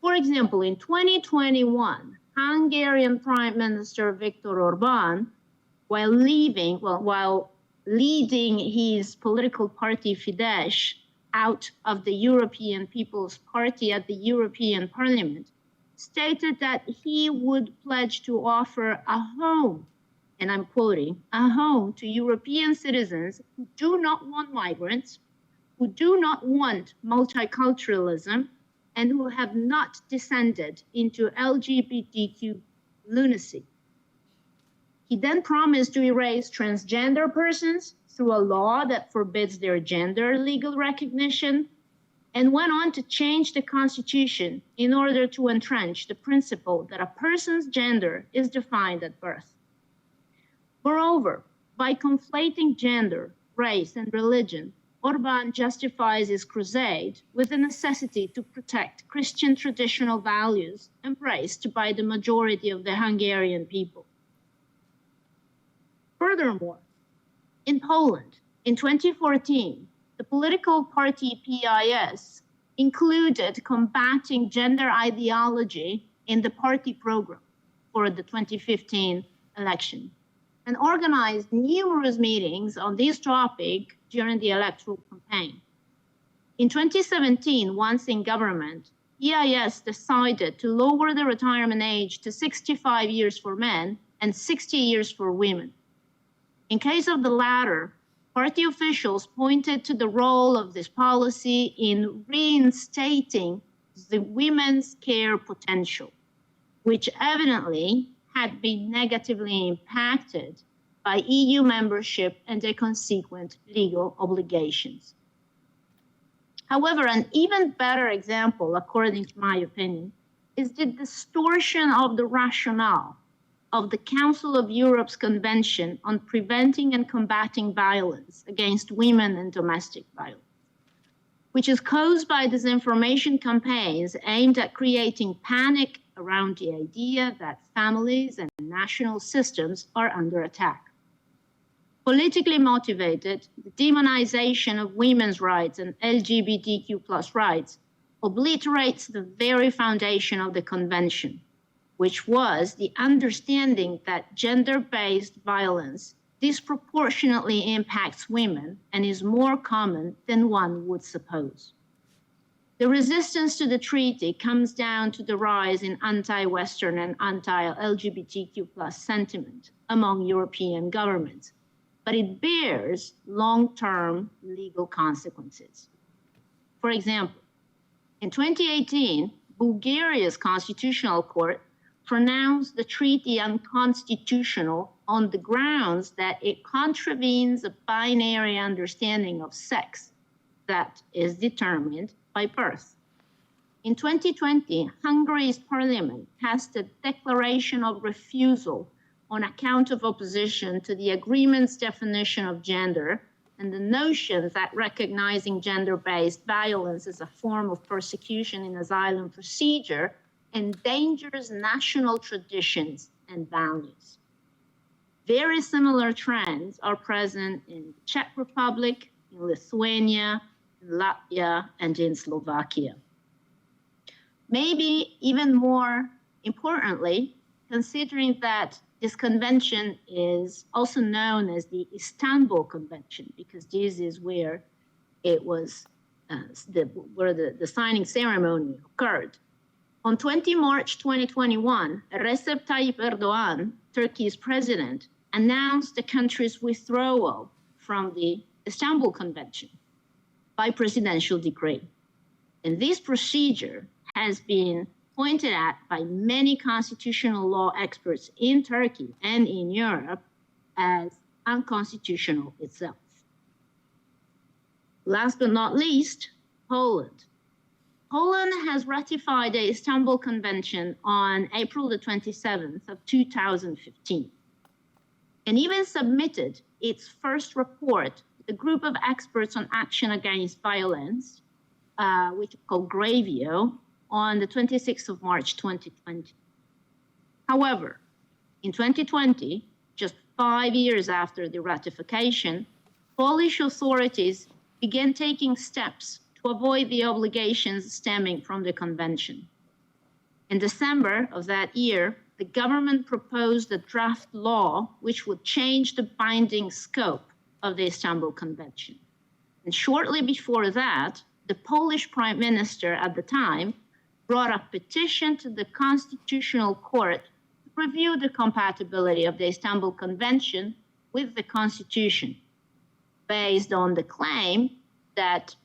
For example, in 2021, Hungarian Prime Minister Viktor Orban, while leading his political party Fidesz out of the European People's Party at the European Parliament, stated that he would pledge to offer a home, and I'm quoting, a home to European citizens who do not want migrants, who do not want multiculturalism, and who have not descended into LGBTQ lunacy. He then promised to erase transgender persons through a law that forbids their gender legal recognition, and went on to change the Constitution in order to entrench the principle that a person's gender is defined at birth. Moreover, by conflating gender, race, and religion, Orban justifies his crusade with the necessity to protect Christian traditional values embraced by the majority of the Hungarian people. Furthermore, in Poland, in 2014, the political party PIS included combating gender ideology in the party program for the 2015 election and organized numerous meetings on this topic during the electoral campaign. In 2017, once in government, PIS decided to lower the retirement age to 65 years for men and 60 years for women. In case of the latter, party officials pointed to the role of this policy in reinstating the women's care potential, which evidently had been negatively impacted by EU membership and their consequent legal obligations. However, an even better example, according to my opinion, is the distortion of the rationale of the Council of Europe's Convention on Preventing and Combating Violence against Women and Domestic Violence, which is caused by disinformation campaigns aimed at creating panic around the idea that families and national systems are under attack. Politically motivated, the demonization of women's rights and LGBTQ+ rights obliterates the very foundation of the convention, which was the understanding that gender-based violence disproportionately impacts women and is more common than one would suppose. The resistance to the treaty comes down to the rise in anti-Western and anti-LGBTQ+ sentiment among European governments, but it bears long-term legal consequences. For example, in 2018, Bulgaria's constitutional court pronounced the treaty unconstitutional on the grounds that it contravenes a binary understanding of sex that is determined by birth. In 2020, Hungary's parliament passed a declaration of refusal on account of opposition to the agreement's definition of gender and the notion that recognizing gender-based violence as a form of persecution in asylum procedure endangers national traditions and values. Very similar trends are present in the Czech Republic, in Lithuania, in Latvia, and in Slovakia. Maybe even more importantly, considering that this convention is also known as the Istanbul Convention, because this is where it was, where the signing ceremony occurred. On 20 March 2021, Recep Tayyip Erdogan, Turkey's president, announced the country's withdrawal from the Istanbul Convention by presidential decree. And this procedure has been pointed at by many constitutional law experts in Turkey and in Europe as unconstitutional itself. Last but not least, Poland. Poland has ratified the Istanbul Convention on April the 27th of 2015, and even submitted its first report to the group of experts on action against violence, which is called GRAVIO, on the 26th of March 2020. However, in 2020, just 5 years after the ratification, Polish authorities began taking steps to avoid the obligations stemming from the convention. In December of that year, the government proposed a draft law which would change the binding scope of the Istanbul Convention. And shortly before that, the Polish prime minister at the time brought a petition to the Constitutional Court to review the compatibility of the Istanbul Convention with the Constitution, based on the claim that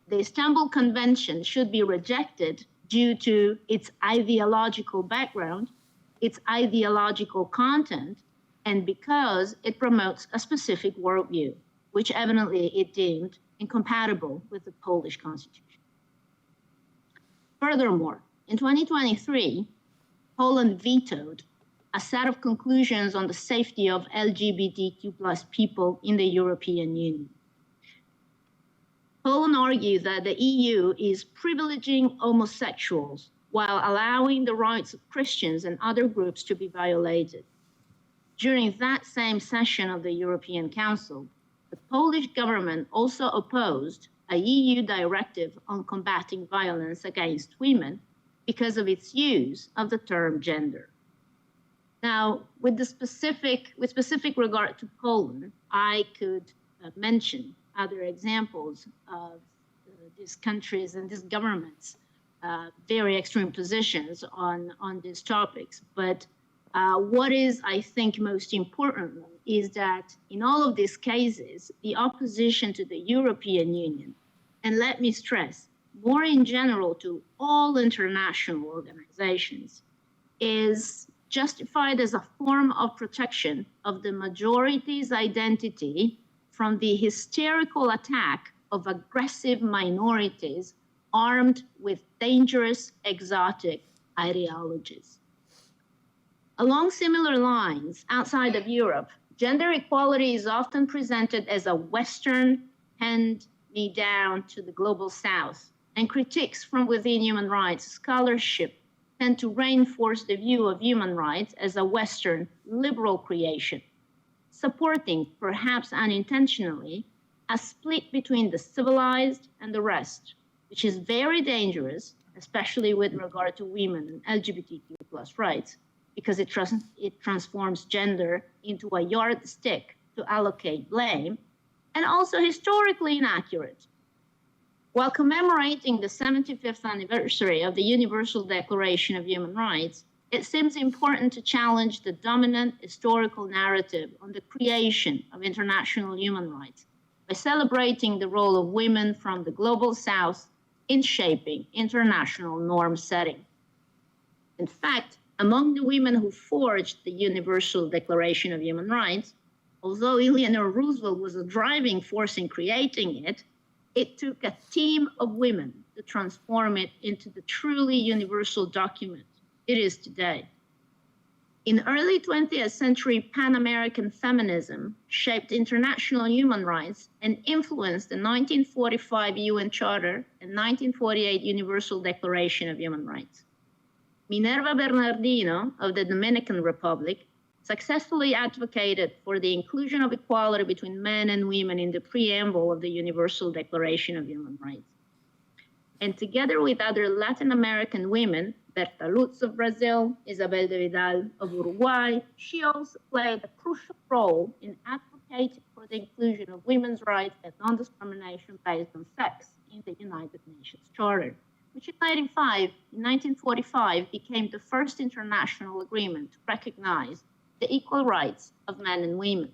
the Istanbul Convention should be rejected due to its ideological background, its ideological content, and because it promotes a specific worldview, which evidently it deemed incompatible with the Polish Constitution. Furthermore, in 2023, Poland vetoed a set of conclusions on the safety of LGBTQ+ people in the European Union. Poland argued that the EU is privileging homosexuals while allowing the rights of Christians and other groups to be violated. During that same session of the European Council, The Polish government also opposed a EU directive on combating violence against women because of its use of the term gender. Now, with specific regard to Poland, I could mention other examples of these countries and these governments' very extreme positions on these topics. But what is, I think, most important is that in all of these cases, the opposition to the European Union, and let me stress, more in general to all international organizations, is justified as a form of protection of the majority's identity from the hysterical attack of aggressive minorities armed with dangerous exotic ideologies. Along similar lines, outside of Europe, gender equality is often presented as a Western hand-me-down to the global South, and critiques from within human rights scholarship tend to reinforce the view of human rights as a Western liberal creation, supporting, perhaps unintentionally, a split between the civilized and the rest, which is very dangerous, especially with regard to women and LGBTQ+ rights, because it transforms gender into a yardstick to allocate blame, and also historically inaccurate. While commemorating the 75th anniversary of the Universal Declaration of Human Rights, it seems important to challenge the dominant historical narrative on the creation of international human rights by celebrating the role of women from the global South in shaping international norm setting. In fact, among the women who forged the Universal Declaration of Human Rights, although Eleanor Roosevelt was a driving force in creating it, it took a team of women to transform it into the truly universal document it is today. In early 20th century, Pan-American feminism shaped international human rights and influenced the 1945 UN Charter and 1948 Universal Declaration of Human Rights. Minerva Bernardino of the Dominican Republic successfully advocated for the inclusion of equality between men and women in the preamble of the Universal Declaration of Human Rights. And together with other Latin American women, Berta Lutz of Brazil, Isabel de Vidal of Uruguay, she also played a crucial role in advocating for the inclusion of women's rights and non-discrimination based on sex in the United Nations Charter, which in 1945 became the first international agreement to recognize the equal rights of men and women.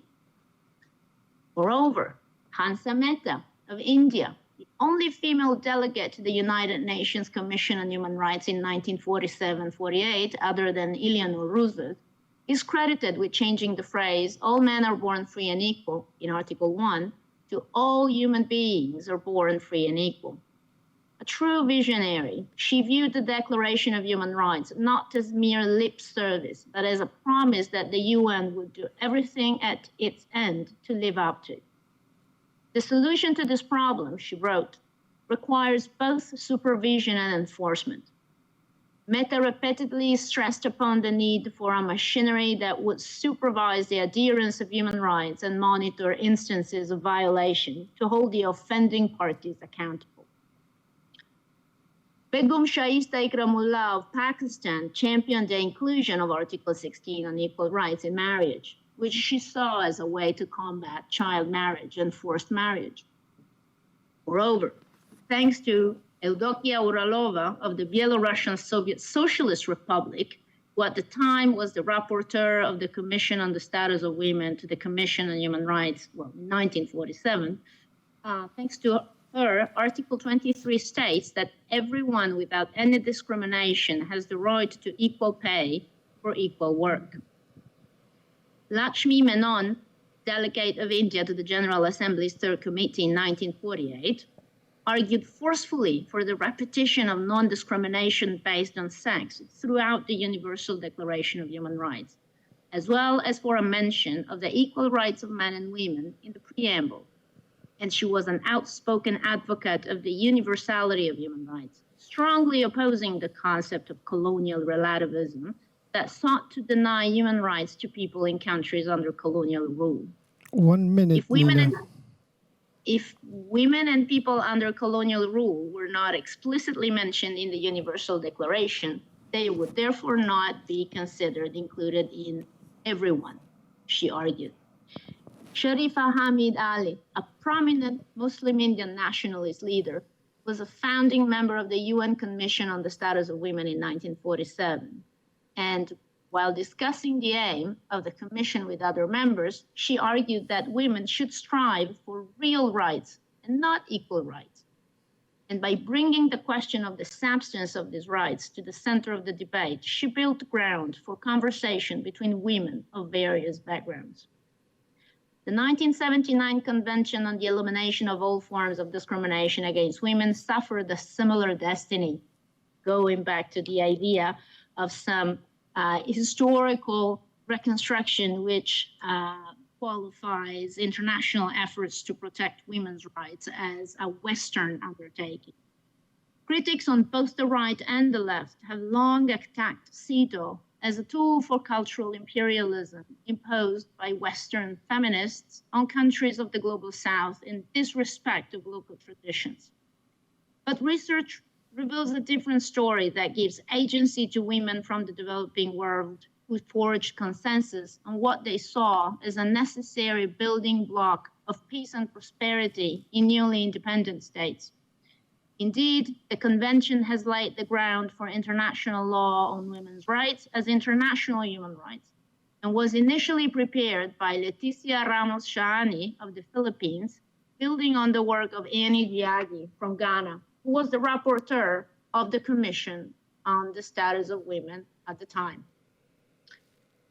Moreover, Hansa Mehta of India, the only female delegate to the United Nations Commission on Human Rights in 1947-48, other than Eleanor Roosevelt, is credited with changing the phrase, all men are born free and equal, in Article 1, to all human beings are born free and equal. A true visionary, she viewed the Declaration of Human Rights not as mere lip service, but as a promise that the UN would do everything at its end to live up to it. The solution to this problem, she wrote, requires both supervision and enforcement. Mehta repeatedly stressed upon the need for a machinery that would supervise the adherence of human rights and monitor instances of violation to hold the offending parties accountable. Begum Shaista Ikramullah of Pakistan championed the inclusion of Article 16 on equal rights in marriage, which she saw as a way to combat child marriage and forced marriage. Moreover, thanks to Eudokia Uralova of the Belarusian Soviet Socialist Republic, who at the time was the rapporteur of the Commission on the Status of Women to the Commission on Human Rights, in 1947, thanks to her, Article 23 states that everyone without any discrimination has the right to equal pay for equal work. Lakshmi Menon, delegate of India to the General Assembly's Third Committee in 1948, argued forcefully for the repetition of non-discrimination based on sex throughout the Universal Declaration of Human Rights, as well as for a mention of the equal rights of men and women in the preamble. And she was an outspoken advocate of the universality of human rights, strongly opposing the concept of colonial relativism that sought to deny human rights to people in countries under colonial rule. 1 minute, If women Nina. If women and people under colonial rule were not explicitly mentioned in the Universal Declaration, they would therefore not be considered included in everyone, she argued. Sharifa Hamid Ali, a prominent Muslim Indian nationalist leader, was a founding member of the UN Commission on the Status of Women in 1947. And while discussing the aim of the Commission with other members, she argued that women should strive for real rights and not equal rights. And by bringing the question of the substance of these rights to the center of the debate, she built ground for conversation between women of various backgrounds. The 1979 Convention on the Elimination of All Forms of Discrimination Against Women suffered a similar destiny, going back to the idea of some historical reconstruction which qualifies international efforts to protect women's rights as a Western undertaking. Critics on both the right and the left have long attacked CEDAW as a tool for cultural imperialism imposed by Western feminists on countries of the global South in disrespect of local traditions. But research reveals a different story that gives agency to women from the developing world who forged consensus on what they saw as a necessary building block of peace and prosperity in newly independent states. Indeed, the Convention has laid the ground for international law on women's rights as international human rights, and was initially prepared by Leticia Ramos Shaani of the Philippines, building on the work of Annie Diagi from Ghana, who was the rapporteur of the Commission on the Status of Women at the time.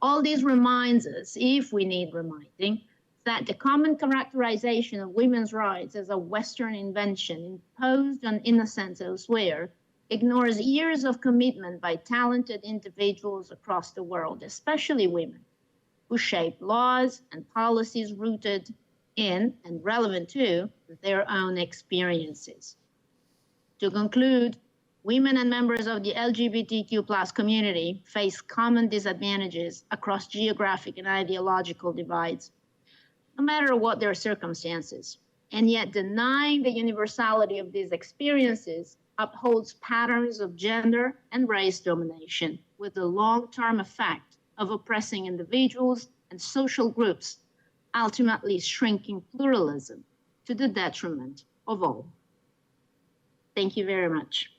All this reminds us, if we need reminding, that the common characterization of women's rights as a Western invention imposed on innocents elsewhere ignores years of commitment by talented individuals across the world, especially women, who shape laws and policies rooted in and relevant to their own experiences. To conclude, women and members of the LGBTQ+ community face common disadvantages across geographic and ideological divides, no matter what their circumstances. And yet denying the universality of these experiences upholds patterns of gender and race domination with the long-term effect of oppressing individuals and social groups, ultimately shrinking pluralism to the detriment of all. Thank you very much.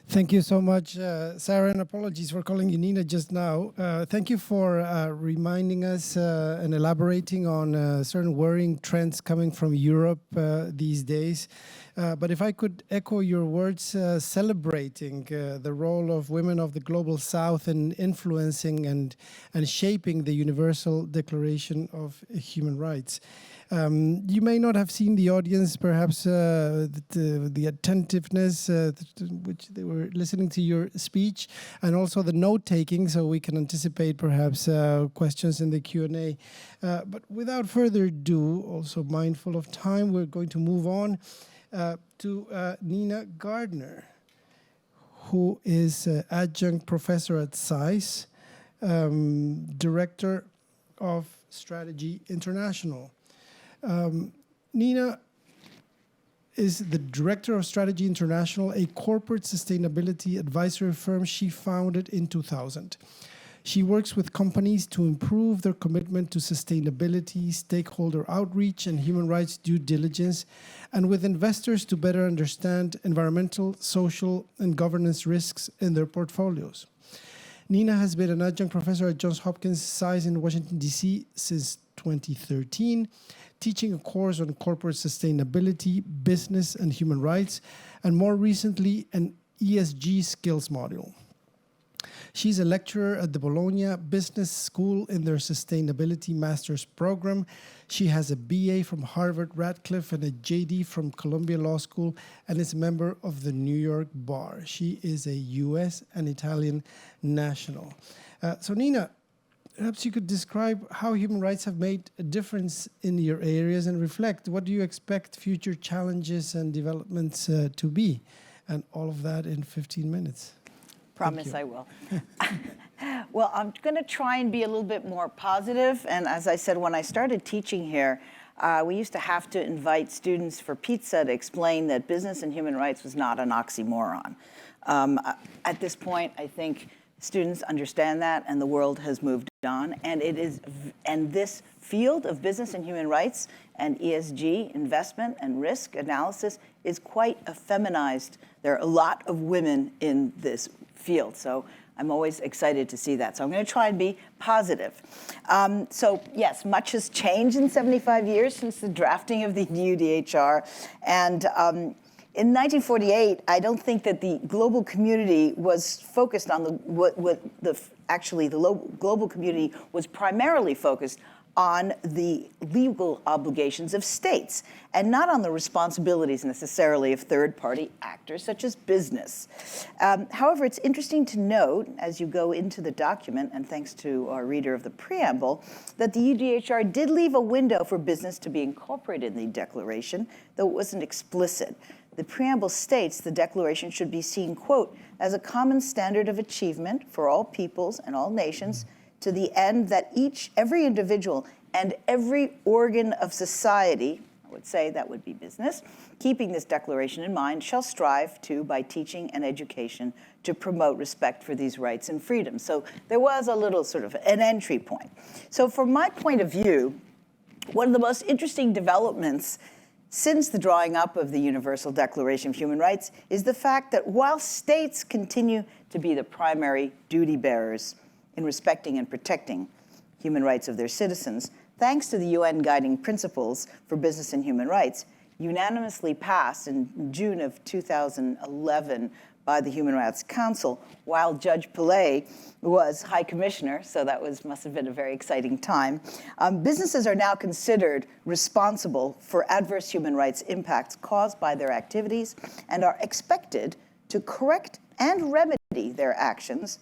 Thank you so much, Sarah, and apologies for calling you Nina just now. Thank you for reminding us and elaborating on certain worrying trends coming from Europe these days. But if I could echo your words, celebrating the role of women of the Global South in influencing and shaping the Universal Declaration of Human Rights. You may not have seen the audience, perhaps the attentiveness which they were listening to your speech, and also the note-taking, so we can anticipate perhaps questions in the Q&A. But without further ado, also mindful of time, we're going to move on to Nina Gardner, who is adjunct professor at SAIS, Director of Strategy International. Nina is the Director of Strategy International, a corporate sustainability advisory firm she founded in 2000. She works with companies to improve their commitment to sustainability, stakeholder outreach, and human rights due diligence, and with investors to better understand environmental, social, and governance risks in their portfolios. Nina has been an adjunct professor at Johns Hopkins SAIS in Washington, D.C. since 2013, teaching a course on corporate sustainability, business, and human rights, and more recently, an ESG skills module. She's a lecturer at the Bologna Business School in their Sustainability Master's program. She has a BA from Harvard Radcliffe and a JD from Columbia Law School, and is a member of the New York Bar. She is a US and Italian national. So Nina, perhaps you could describe how human rights have made a difference in your areas and reflect, what do you expect future challenges and developments to be? And all of that in 15 minutes. Promise I will. Well, I'm going to try and be a little bit more positive. And as I said, when I started teaching here, we used to have to invite students for pizza to explain that business and human rights was not an oxymoron. At this point, I think students understand that, and the world has moved on. And this field of business and human rights and ESG, investment and risk analysis, is quite feminized. There are a lot of women in this field, so I'm always excited to see that. So I'm going to try and be positive. So yes, much has changed in 75 years since the drafting of the UDHR. And in 1948, I don't think that the global community was focused on the global community was primarily focused on the legal obligations of states and not on the responsibilities necessarily of third-party actors such as business. However, it's interesting to note as you go into the document, and thanks to our reader of the preamble, that the UDHR did leave a window for business to be incorporated in the declaration, though it wasn't explicit. The preamble states the declaration should be seen, quote, as a common standard of achievement for all peoples and all nations, to the end that every individual and every organ of society, I would say that would be business, keeping this declaration in mind, shall strive to, by teaching and education, to promote respect for these rights and freedoms. So there was a little sort of an entry point. So from my point of view, one of the most interesting developments since the drawing up of the Universal Declaration of Human Rights is the fact that while states continue to be the primary duty bearers in respecting and protecting human rights of their citizens, thanks to the UN Guiding Principles for Business and Human Rights, unanimously passed in June of 2011 by the Human Rights Council, while Judge Pillay was High Commissioner, so that must have been a very exciting time. Businesses are now considered responsible for adverse human rights impacts caused by their activities and are expected to correct and remedy their actions.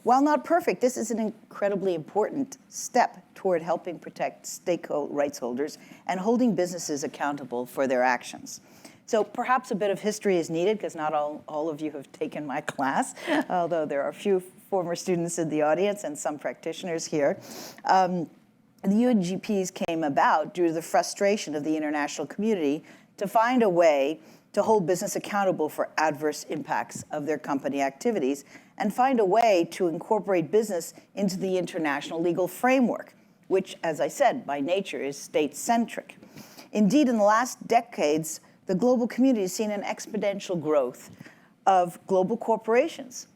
While not perfect, this is an incredibly important step toward helping protect stakeholder rights holders and holding businesses accountable for their actions. So perhaps a bit of history is needed, because not all of you have taken my class, although there are a few former students in the audience and some practitioners here. The UNGPs came about due to the frustration of the international community to find a way to hold business accountable for adverse impacts of their company activities and find a way to incorporate business into the international legal framework, which, as I said, by nature is state-centric. Indeed, in the last decades, the global community has seen an exponential growth of global corporations.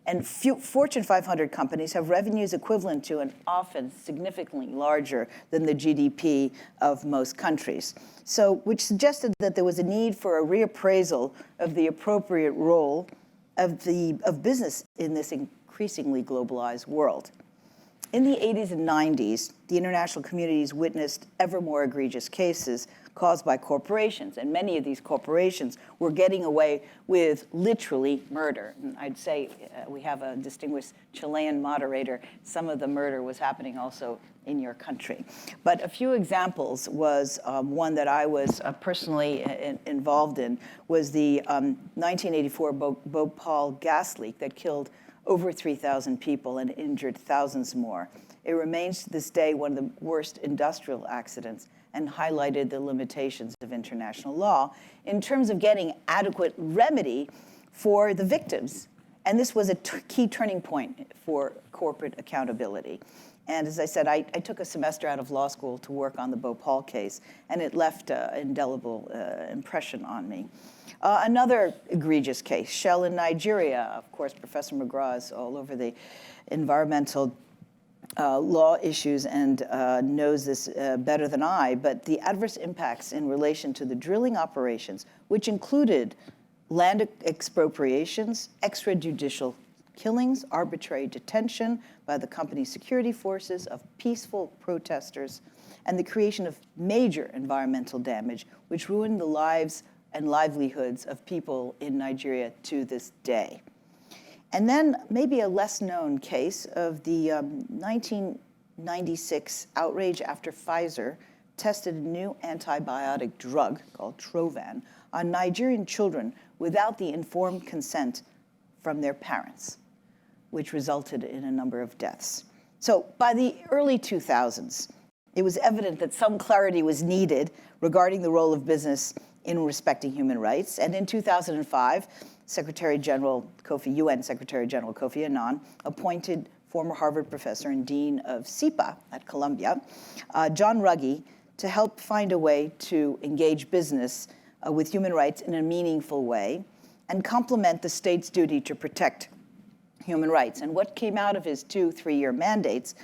And Fortune 500 companies have revenues equivalent to and often significantly larger than the GDP of most countries. So, which suggested that there was a need for a reappraisal of the appropriate role of business in this increasingly globalized world. In the 80s and 90s, the international communities witnessed ever more egregious cases caused by corporations, and many of these corporations were getting away with literally murder. And I'd say we have a distinguished Chilean moderator. Some of the murder was happening also in your country. But a few examples was one that I was personally involved in was the 1984 Bhopal gas leak that killed over 3,000 people and injured thousands more. It remains to this day one of the worst industrial accidents and highlighted the limitations of international law in terms of getting adequate remedy for the victims. And this was a key turning point for corporate accountability. And as I said, I took a semester out of law school to work on the Bhopal case, and it left an indelible impression on me. Another egregious case, Shell in Nigeria. Of course, Professor McGraw is all over the environmental law issues and knows this better than I, but the adverse impacts in relation to the drilling operations, which included land expropriations, extrajudicial killings, arbitrary detention by the company's security forces of peaceful protesters, and the creation of major environmental damage, which ruined the lives and livelihoods of people in Nigeria to this day. And then maybe a less known case of the 1996 outrage after Pfizer tested a new antibiotic drug called Trovan on Nigerian children without the informed consent from their parents, which resulted in a number of deaths. So by the early 2000s, it was evident that some clarity was needed regarding the role of business in respecting human rights. And in 2005, UN Secretary General Kofi Annan appointed former Harvard professor and dean of SIPA at Columbia, John Ruggie, to help find a way to engage business with human rights in a meaningful way and complement the state's duty to protect human rights. And what came out of his 2-3-year mandates,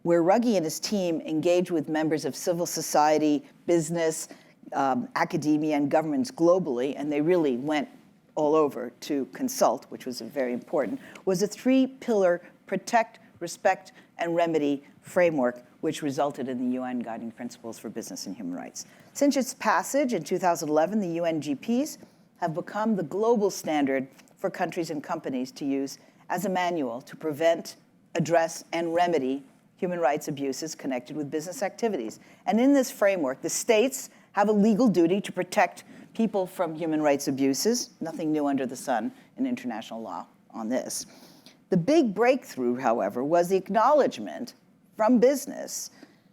where Ruggie and his team engaged with members of civil society, business, academia, and governments globally, and they really went all over to consult, which was very important, was a 3-pillar protect, respect, and remedy framework, which resulted in the UN Guiding Principles for Business and Human Rights. Since its passage in 2011, the UNGPs have become the global standard for countries and companies to use as a manual to prevent, address, and remedy human rights abuses connected with business activities. And in this framework, the states have a legal duty to protect people from human rights abuses. Nothing new under the sun in international law on this. The big breakthrough, however, was the acknowledgement from business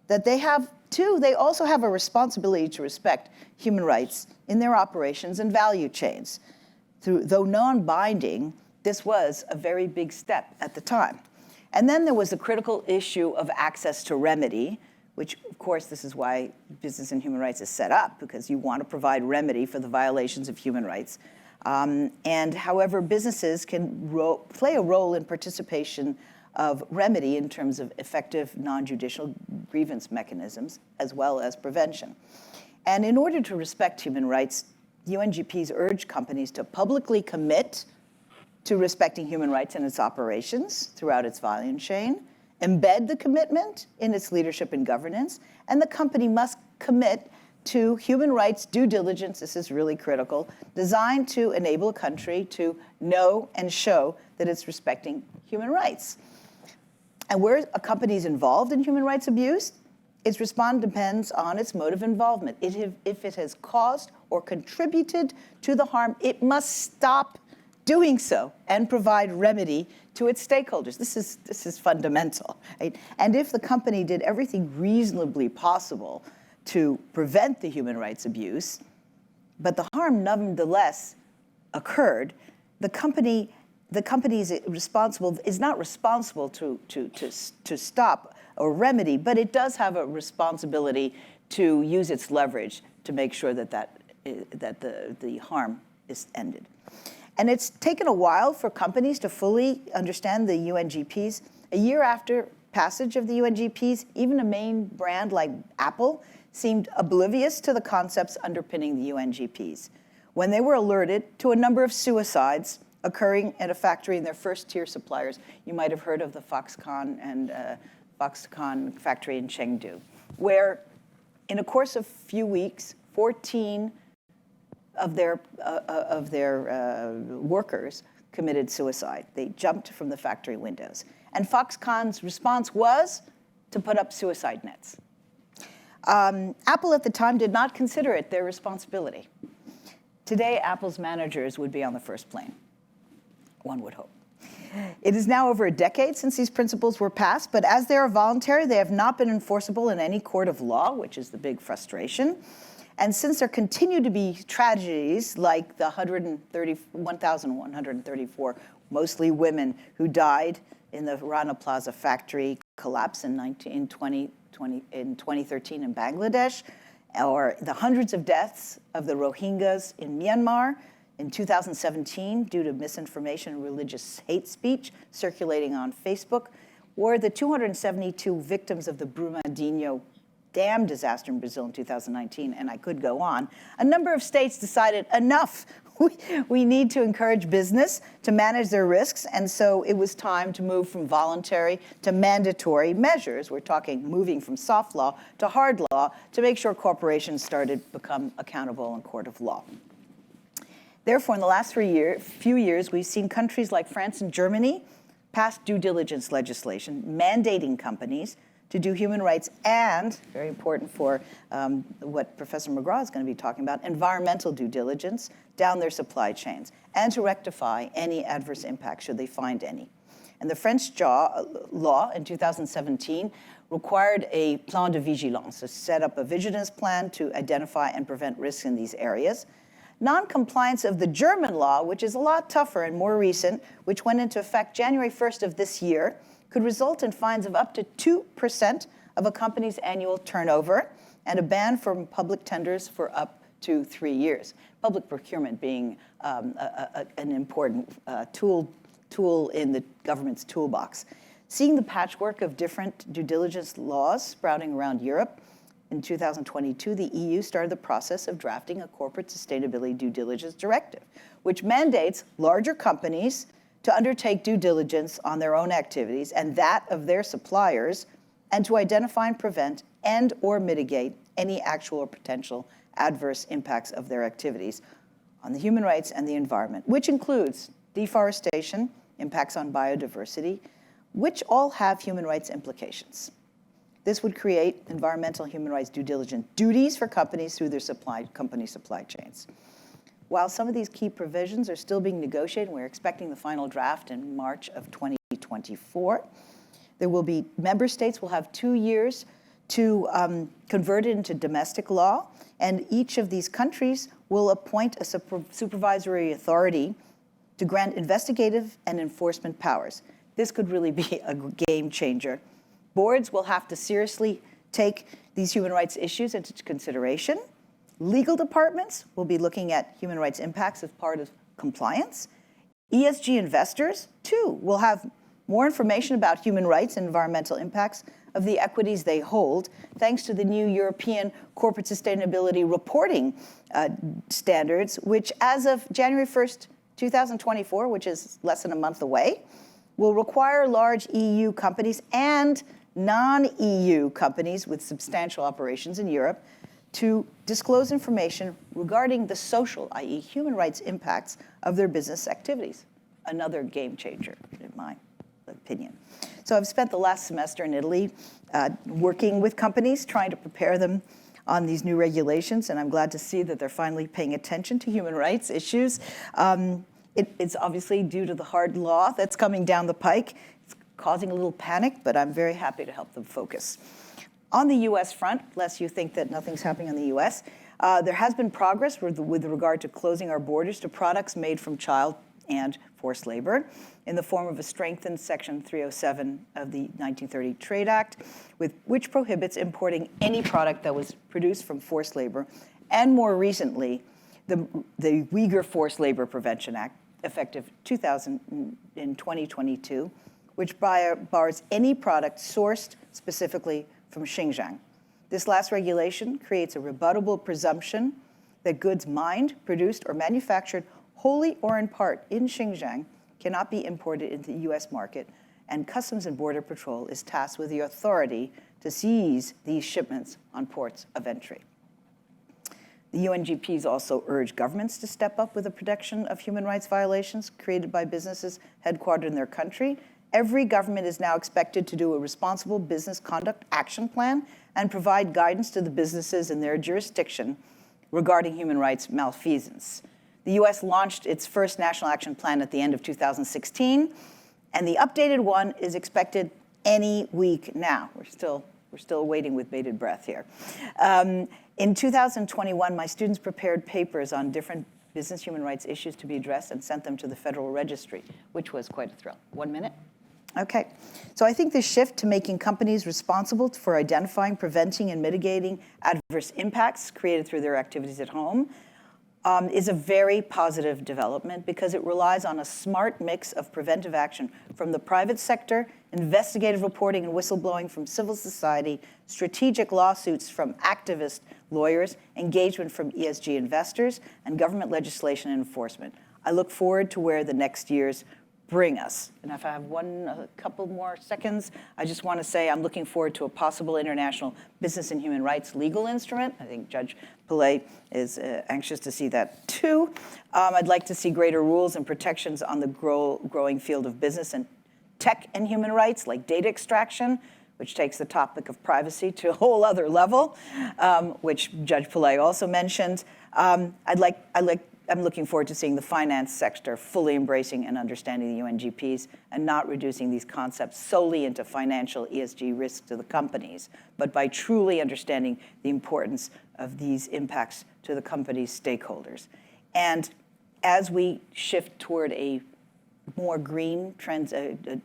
that they also have a responsibility to respect human rights in their operations and value chains. Though non-binding, this was a very big step at the time. And then there was the critical issue of access to remedy, which, of course, this is why business and human rights is set up, because you want to provide remedy for the violations of human rights. And however, businesses can play a role in participation of remedy in terms of effective non-judicial grievance mechanisms, as well as prevention. And in order to respect human rights, UNGPs urge companies to publicly commit to respecting human rights in its operations throughout its value chain, embed the commitment in its leadership and governance, and the company must commit to human rights due diligence, this is really critical, designed to enable a country to know and show that it's respecting human rights. And where a company is involved in human rights abuse, its response depends on its mode of involvement. If it has caused or contributed to the harm, it must stop doing so and provide remedy to its stakeholders. This is fundamental, right? And if the company did everything reasonably possible to prevent the human rights abuse, but the harm nonetheless occurred, the company is not responsible to stop or remedy, but it does have a responsibility to use its leverage to make sure that the harm is ended. And it's taken a while for companies to fully understand the UNGPs. A year after passage of the UNGPs, even a main brand like Apple seemed oblivious to the concepts underpinning the UNGPs when they were alerted to a number of suicides occurring at a factory in their first-tier suppliers. You might have heard of the Foxconn factory in Chengdu, where in a course of few weeks, 14 of their workers committed suicide. They jumped from the factory windows. And Foxconn's response was to put up suicide nets. Apple at the time did not consider it their responsibility. Today, Apple's managers would be on the first plane, one would hope. It is now over a decade since these principles were passed, but as they are voluntary, they have not been enforceable in any court of law, which is the big frustration. And since there continue to be tragedies like the 1,134, mostly women, who died in the Rana Plaza factory collapse in 2013 in Bangladesh, or the hundreds of deaths of the Rohingyas in Myanmar in 2017 due to misinformation and religious hate speech circulating on Facebook, or the 272 victims of the Brumadinho dam disaster in Brazil in 2019, and I could go on, a number of states decided enough. We need to encourage business to manage their risks, and so it was time to move from voluntary to mandatory measures. We're talking moving from soft law to hard law to make sure corporations started to become accountable in court of law. Therefore, in the last few years, we've seen countries like France and Germany pass due diligence legislation mandating companies to do human rights and, very important for what Professor McGraw is going to be talking about, environmental due diligence down their supply chains, and to rectify any adverse impact should they find any. And the French law in 2017 required a plan de vigilance, to set up a vigilance plan to identify and prevent risks in these areas. Non-compliance of the German law, which is a lot tougher and more recent, which went into effect January 1st of this year, could result in fines of up to 2% of a company's annual turnover and a ban from public tenders for up to 3 years. Public procurement being an important tool in the government's toolbox. Seeing the patchwork of different due diligence laws sprouting around Europe, in 2022, the EU started the process of drafting a corporate sustainability due diligence directive, which mandates larger companies to undertake due diligence on their own activities and that of their suppliers, and to identify and prevent and or mitigate any actual or potential adverse impacts of their activities on the human rights and the environment, which includes deforestation, impacts on biodiversity, which all have human rights implications. This would create environmental human rights due diligence duties for companies through their company supply chains. While some of these key provisions are still being negotiated, we're expecting the final draft in March of 2024. There will be, member states will have 2 years to convert it into domestic law, and each of these countries will appoint a supervisory authority to grant investigative and enforcement powers. This could really be a game changer. Boards will have to seriously take these human rights issues into consideration. Legal departments will be looking at human rights impacts as part of compliance. ESG investors, too, will have more information about human rights and environmental impacts of the equities they hold, thanks to the new European Corporate Sustainability Reporting standards, which as of January 1st, 2024, which is less than a month away, will require large EU companies and non-EU companies with substantial operations in Europe to disclose information regarding the social, i.e. human rights impacts of their business activities. Another game changer, in my opinion. So I've spent the last semester in Italy working with companies, trying to prepare them on these new regulations, and I'm glad to see that they're finally paying attention to human rights issues. It's obviously due to the hard law that's coming down the pike. It's causing a little panic, but I'm very happy to help them focus. On the US front, lest you think that nothing's happening in the US, there has been progress with regard to closing our borders to products made from child and forced labor in the form of a strengthened Section 307 of the 1930 Trade Act, which prohibits importing any product that was produced from forced labor, and more recently, the Uyghur Forced Labor Prevention Act, effective in 2022, which bars any product sourced specifically from Xinjiang. This last regulation creates a rebuttable presumption that goods mined, produced, or manufactured wholly or in part in Xinjiang cannot be imported into the US market, and Customs and Border Patrol is tasked with the authority to seize these shipments on ports of entry. The UNGPs also urge governments to step up with the protection of human rights violations created by businesses headquartered in their country. Every government is now expected to do a responsible business conduct action plan and provide guidance to the businesses in their jurisdiction regarding human rights malfeasance. The US launched its first national action plan at the end of 2016, and the updated one is expected any week now. We're still waiting with bated breath here. In 2021, my students prepared papers on different business human rights issues to be addressed and sent them to the Federal Registry, which was quite a thrill. 1 minute? Okay. So I think this shift to making companies responsible for identifying, preventing, and mitigating adverse impacts created through their activities at home is a very positive development because it relies on a smart mix of preventive action from the private sector, investigative reporting and whistleblowing from civil society, strategic lawsuits from activist lawyers, engagement from ESG investors, and government legislation and enforcement. I look forward to where the next years bring us. And if I have a couple more seconds, I just want to say I'm looking forward to a possible international business and human rights legal instrument. I think Judge Pillay is anxious to see that too. I'd like to see greater rules and protections on the growing field of business and tech and human rights, like data extraction, which takes the topic of privacy to a whole other level, which Judge Pillay also mentioned. I'd like I'm looking forward to seeing the finance sector fully embracing and understanding the UNGPs and not reducing these concepts solely into financial ESG risks to the companies, but by truly understanding the importance of these impacts to the company's stakeholders. And as we shift toward a more green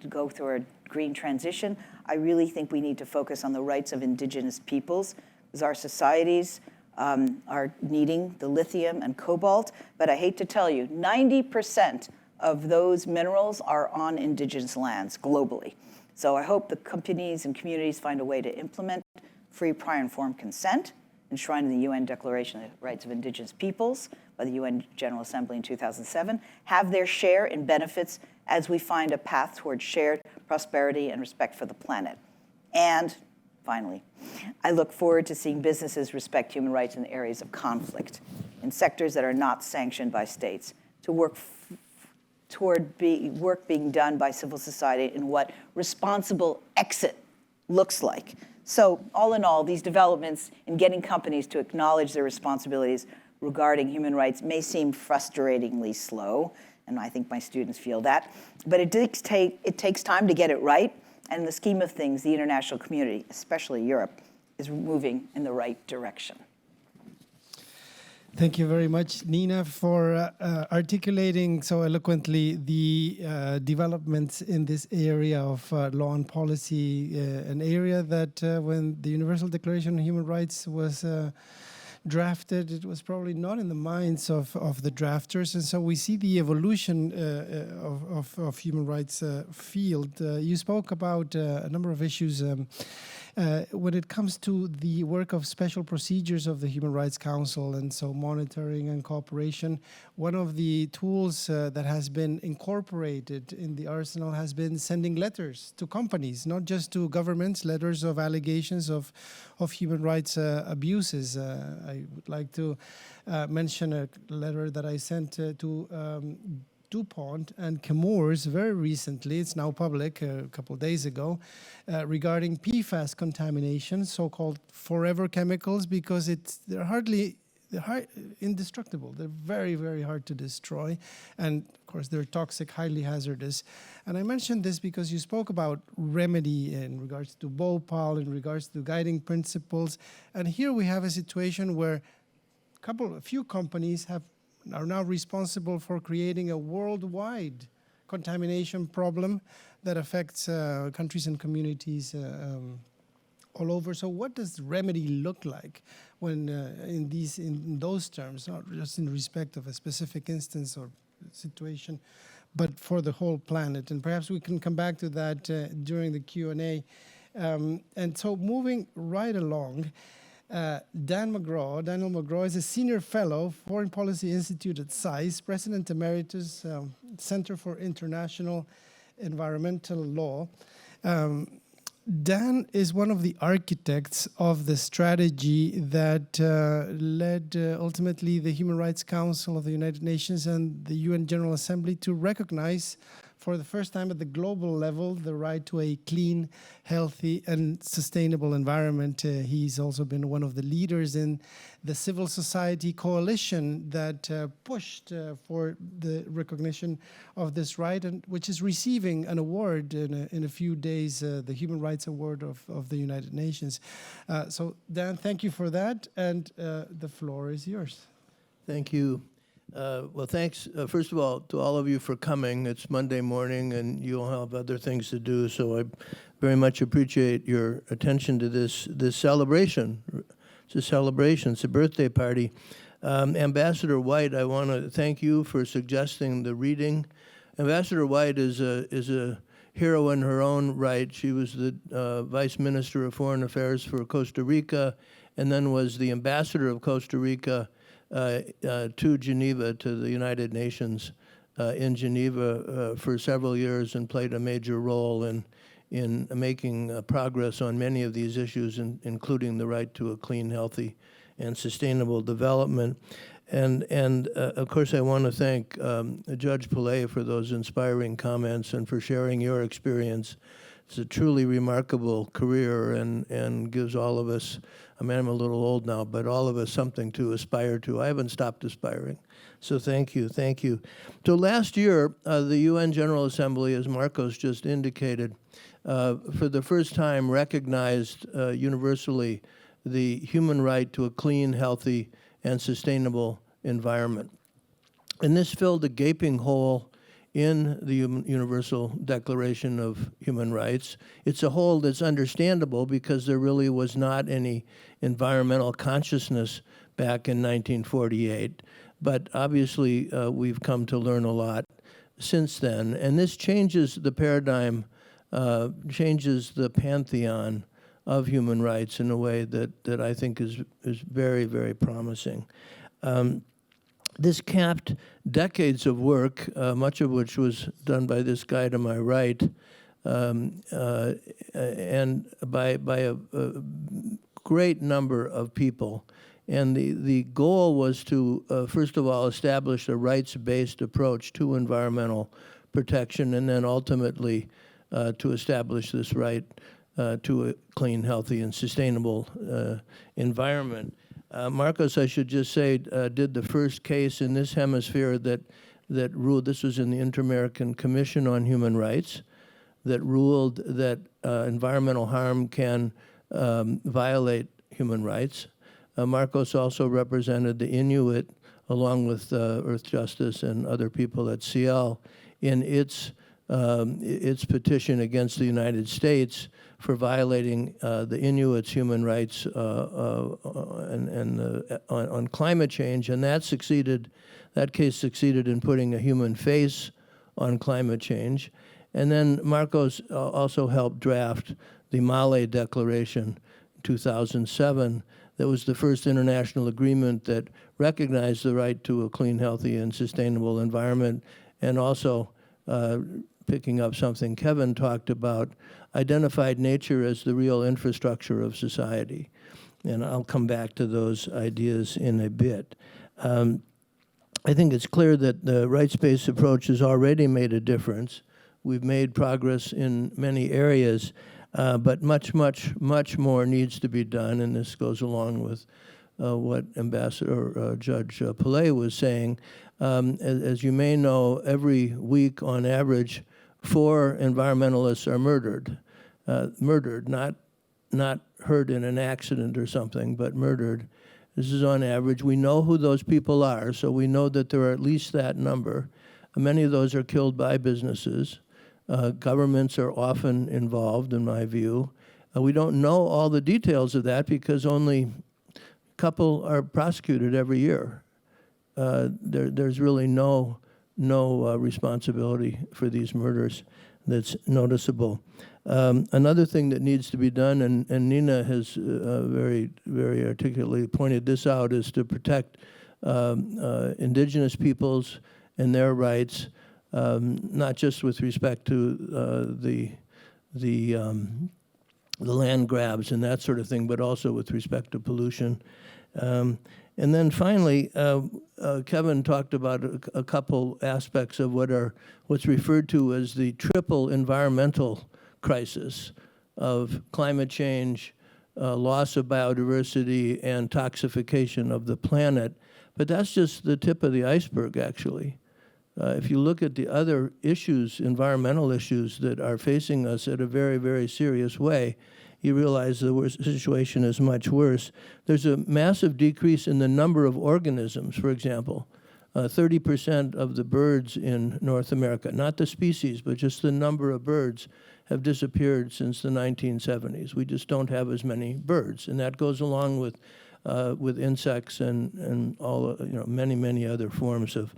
go through a green transition, I really think we need to focus on the rights of indigenous peoples, because our societies are needing the lithium and cobalt. But I hate to tell you, 90% of those minerals are on indigenous lands globally. So I hope the companies and communities find a way to implement free, prior, informed consent enshrined in the UN Declaration of the Rights of Indigenous Peoples by the UN General Assembly in 2007, have their share in benefits as we find a path towards shared prosperity and respect for the planet. And finally, I look forward to seeing businesses respect human rights in areas of conflict, in sectors that are not sanctioned by states, to work toward work being done by civil society in what responsible exit looks like. So all in all, these developments in getting companies to acknowledge their responsibilities regarding human rights may seem frustratingly slow, and I think my students feel that, but it takes time to get it right, and in the scheme of things, the international community, especially Europe, is moving in the right direction. Thank you very much, Nina, for articulating so eloquently the developments in this area of law and policy, an area that when the Universal Declaration on Human Rights was drafted, it was probably not in the minds of the drafters. And so we see the evolution of human rights field. You spoke about a number of issues when it comes to the work of special procedures of the Human Rights Council, and so monitoring and cooperation. One of the tools that has been incorporated in the arsenal has been sending letters to companies, not just to governments, letters of allegations of human rights abuses. I would like to mention a letter that I sent to DuPont and Chemours very recently, it's now public, a couple of days ago, regarding PFAS contamination, so-called forever chemicals, because they're indestructible. They're very, very hard to destroy. And of course, they're toxic, highly hazardous. And I mentioned this because you spoke about remedy in regards to Bhopal, in regards to guiding principles. And here we have a situation where a few companies are now responsible for creating a worldwide contamination problem that affects countries and communities all over. So what does remedy look like when in those terms, not just in respect of a specific instance or situation, but for the whole planet? And perhaps we can come back to that during the Q&A. And so moving right along, Daniel McGraw is a senior fellow, Foreign Policy Institute at SAIS, President Emeritus, Center for International Environmental Law. Dan is one of the architects of the strategy that led ultimately the Human Rights Council of the United Nations and the UN General Assembly to recognize for the first time at the global level the right to a clean, healthy, and sustainable environment. He's also been one of the leaders in the civil society coalition that pushed for the recognition of this right, and which is receiving an award in a few days, the Human Rights Award of the United Nations. So Dan, thank you for that, and the floor is yours. Thank you. Well, thanks, first of all, to all of you for coming. It's Monday morning, and you all have other things to do, so I very much appreciate your attention to this celebration. It's a celebration. It's a birthday party. Ambassador White, I want to thank you for suggesting the reading. Ambassador White is a hero in her own right. She was the Vice Minister of Foreign Affairs for Costa Rica, and then was the ambassador of Costa Rica to Geneva, to the United Nations in Geneva for several years, and played a major role in making progress on many of these issues, including the right to a clean, healthy, and sustainable development. And of course, I want to thank Judge Pillay for those inspiring comments and for sharing your experience It's a truly remarkable career and gives all of us, I mean, I'm a little old now, but all of us something to aspire to. I haven't stopped aspiring. So thank you, thank you. So last year, the UN General Assembly, as Marcos just indicated, for the first time recognized universally the human right to a clean, healthy, and sustainable environment. And this filled a gaping hole in the Universal Declaration of Human Rights. It's a hole that's understandable because there really was not any environmental consciousness back in 1948. But obviously, we've come to learn a lot since then. And this changes the paradigm, changes the pantheon of human rights in a way that I think is very, very promising. This capped decades of work, much of which was done by this guy to my right, and by a great number of people. And the goal was to, first of all, establish a rights-based approach to environmental protection, and then ultimately to establish this right to a clean, healthy, and sustainable environment. Marcos, I should just say, did the first case in this hemisphere that ruled, this was in the Inter-American Commission on Human Rights, that ruled that environmental harm can violate human rights. Marcos also represented the Inuit, along with Earth Justice and other people at CL, in its petition against the United States for violating the Inuits' human rights on climate change, and that case succeeded in putting a human face on climate change. And then Marcos also helped draft the Pillay Declaration in 2007. That was the first international agreement that recognized the right to a clean, healthy, and sustainable environment, and also picking up something Kevin talked about, identified nature as the real infrastructure of society. And I'll come back to those ideas in a bit. I think it's clear that the rights-based approach has already made a difference. We've made progress in many areas, but much, much, much more needs to be done, and this goes along with what Ambassador Judge Pillay was saying. As you may know, every week on average, 4 environmentalists are murdered. Not hurt in an accident or something, but murdered. This is on average. We know who those people are, so we know that there are at least that number. Many of those are killed by businesses. Governments are often involved, in my view. We don't know all the details of that because only a couple are prosecuted every year. There's really no responsibility for these murders that's noticeable. Another thing that needs to be done, and Nina has very, very articulately pointed this out, is to protect indigenous peoples and their rights, not just with respect to the land grabs and that sort of thing, but also with respect to pollution. And then finally, Kevin talked about a couple aspects of what's referred to as the triple environmental crisis of climate change, loss of biodiversity, and toxification of the planet. But that's just the tip of the iceberg, actually. If you look at the other issues, environmental issues that are facing us in a very, very serious way, you realize the situation is much worse. There's a massive decrease in the number of organisms, for example. 30% of the birds in North America, not the species, but just the number of birds, have disappeared since the 1970s. We just don't have as many birds, and that goes along with insects and all, many, many other forms of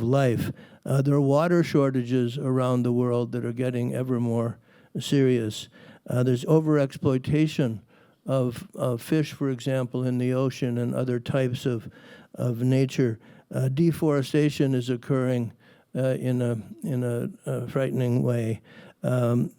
life. There are water shortages around the world that are getting ever more serious. There's overexploitation of fish, for example, in the ocean and other types of nature. Deforestation is occurring in a frightening way. The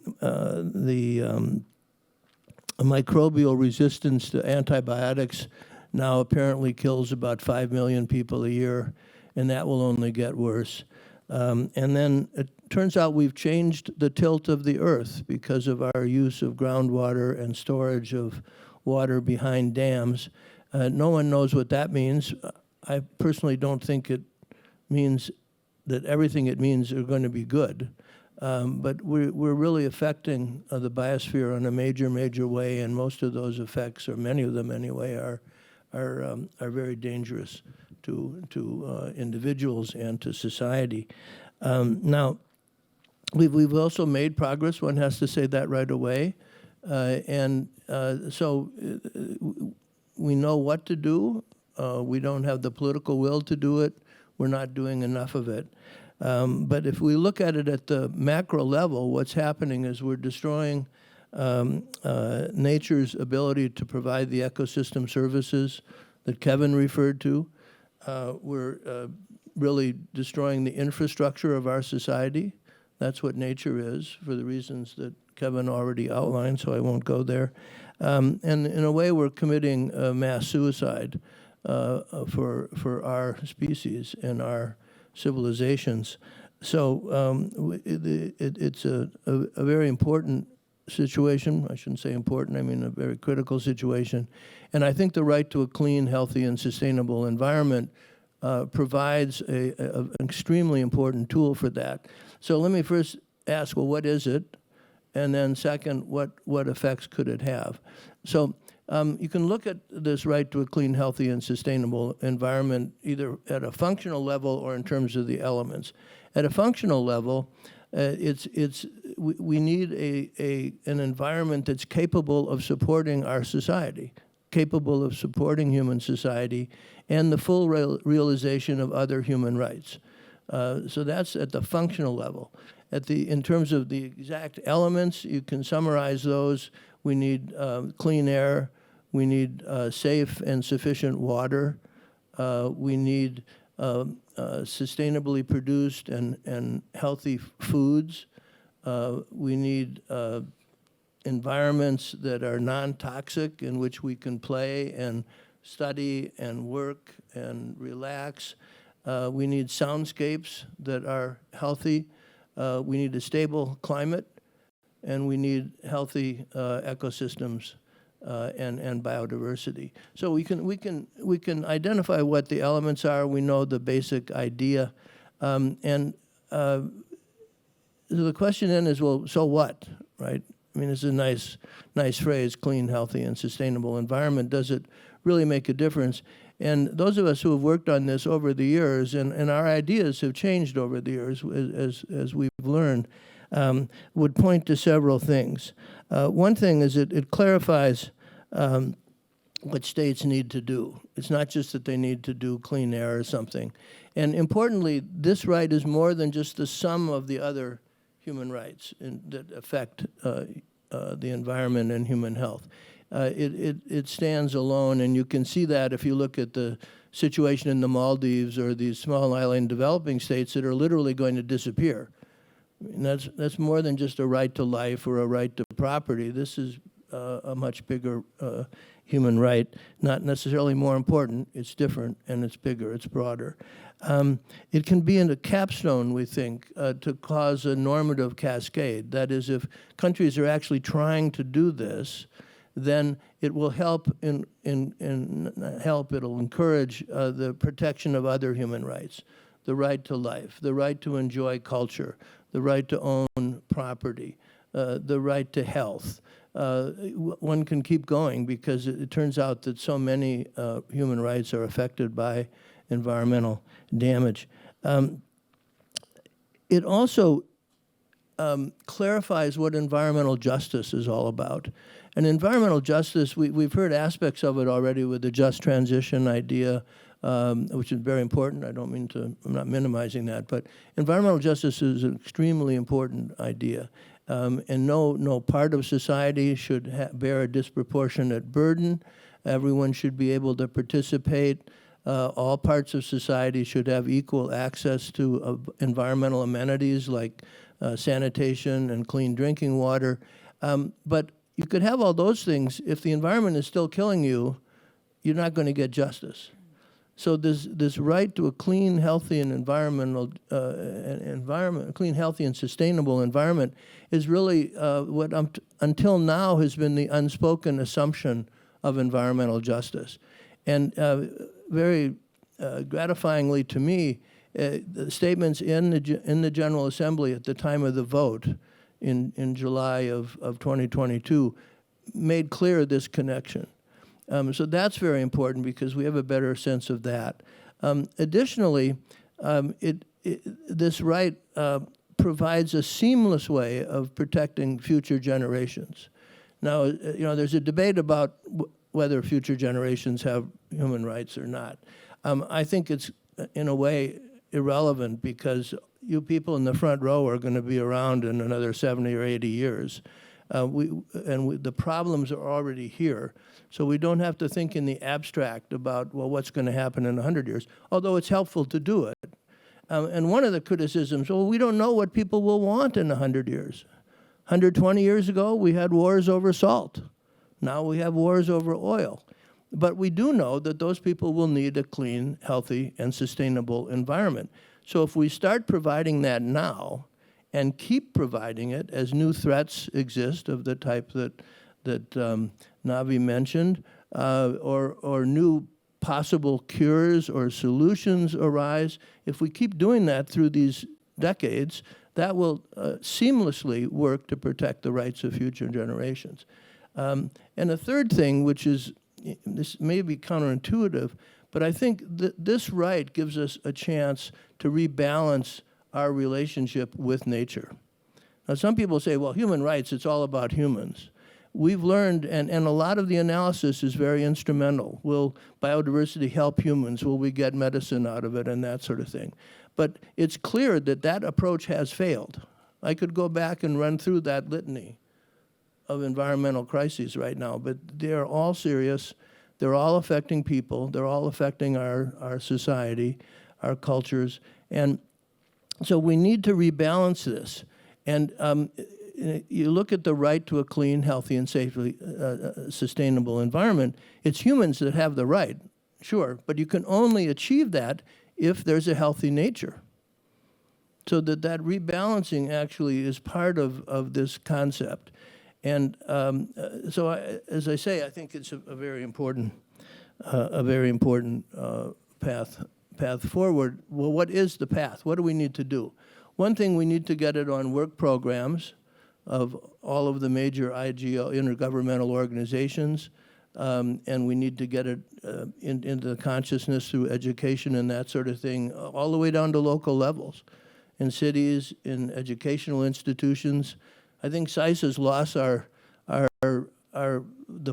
microbial resistance to antibiotics now apparently kills about 5 million people a year, and that will only get worse. And then turns out we've changed the tilt of the earth because of our use of groundwater and storage of water behind dams. No one knows what that means. I personally don't think it means that everything it means are going to be good. But we're really affecting the biosphere in a major way, and most of those effects, or many of them anyway, are very dangerous to individuals and to society. Now, we've also made progress. One has to say that right away, so we know what to do. We don't have the political will to do it. We're not doing enough of it. But if we look at it at the macro level, what's happening is we're destroying nature's ability to provide the ecosystem services that Kevin referred to. We're really destroying the infrastructure of our society. That's what nature is, for the reasons that Kevin already outlined, so I won't go there. And in a way, we're committing mass suicide for our species and our civilizations. So it's a very important situation. I shouldn't say important, I mean a very critical situation. And I think the right to a clean, healthy, and sustainable environment provides an extremely important tool for that. So let me first ask, well, what is it? And then second, what effects could it have? So you can look at this right to a clean, healthy, and sustainable environment either at a functional level or in terms of the elements. At a functional level, we need an environment that's capable of supporting our society, capable of supporting human society, and the full realization of other human rights. So that's at the functional level. In terms of the exact elements, you can summarize those. We need clean air. We need safe and sufficient water. We need sustainably produced and healthy foods. We need environments that are non-toxic in which we can play and study and work and relax. We need soundscapes that are healthy. We need a stable climate, and we need healthy ecosystems and biodiversity. So we can identify what the elements are. We know the basic idea, and so the question then is, well, so what, right? I mean, it's a nice phrase, clean, healthy, and sustainable environment. Does it really make a difference? And those of us who have worked on this over the years, and our ideas have changed over the years as we've learned, would point to several things. One thing is it clarifies what states need to do. It's not just that they need to do clean air or something. And importantly, this right is more than just the sum of the other human rights that affect the environment and human health. It stands alone, and you can see that if you look at the situation in the Maldives or these small island developing states that are literally going to disappear. And that's more than just a right to life or a right to property. This is a much bigger human right, not necessarily more important. It's different, and it's bigger, it's broader. It can be in a capstone, we think, to cause a normative cascade. That is, if countries are actually trying to do this, then it will help it'll encourage the protection of other human rights, the right to life, the right to enjoy culture, the right to own property, the right to health. One can keep going because it turns out that so many human rights are affected by environmental damage. It also clarifies what environmental justice is all about. And environmental justice, we've heard aspects of it already with the just transition idea, which is very important. I'm not minimizing that, but environmental justice is an extremely important idea. And no part of society should bear a disproportionate burden. Everyone should be able to participate. All parts of society should have equal access to environmental amenities like sanitation and clean drinking water. But you could have all those things. If the environment is still killing you, you're not going to get justice. So this right to a clean, healthy, and clean, healthy, and sustainable environment is really what until now has been the unspoken assumption of environmental justice. And very gratifyingly to me, the statements in the General Assembly at the time of the vote in July of 2022 made clear this connection. So that's very important because we have a better sense of that. Additionally, this right provides a seamless way of protecting future generations. Now, there's a debate about whether future generations have human rights or not. I think it's, in a way, irrelevant because you people in the front row are going to be around in another 70 or 80 years. The problems are already here. So we don't have to think in the abstract about, well, what's going to happen in 100 years, although it's helpful to do it. And one of the criticisms, well, we don't know what people will want in 100 years. 120 years ago, we had wars over salt. Now we have wars over oil. But we do know that those people will need a clean, healthy, and sustainable environment. So if we start providing that now and keep providing it as new threats exist of the type that Navi mentioned, or new possible cures or solutions arise, if we keep doing that through these decades, that will seamlessly work to protect the rights of future generations. And a third thing, which is, this may be counterintuitive, but I think that this right gives us a chance to rebalance our relationship with nature. Now, some people say, well, human rights, it's all about humans. We've learned, and a lot of the analysis is very instrumental. Will biodiversity help humans? Will we get medicine out of it and that sort of thing? But it's clear that that approach has failed. I could go back and run through that litany of environmental crises right now, but they're all serious. They're all affecting people. They're all affecting our society, our cultures. And so we need to rebalance this. And you look at the right to a clean, healthy, and safely sustainable environment, it's humans that have the right, sure, but you can only achieve that if there's a healthy nature. So that rebalancing actually is part of this concept. And as I say, I think it's a very important path forward. Well, what is the path? What do we need to do? One thing, we need to get it on work programs of all of the major IGO, intergovernmental organizations, and we need to get it into the consciousness through education and that sort of thing, all the way down to local levels, in cities, in educational institutions. I think SAIS has lost the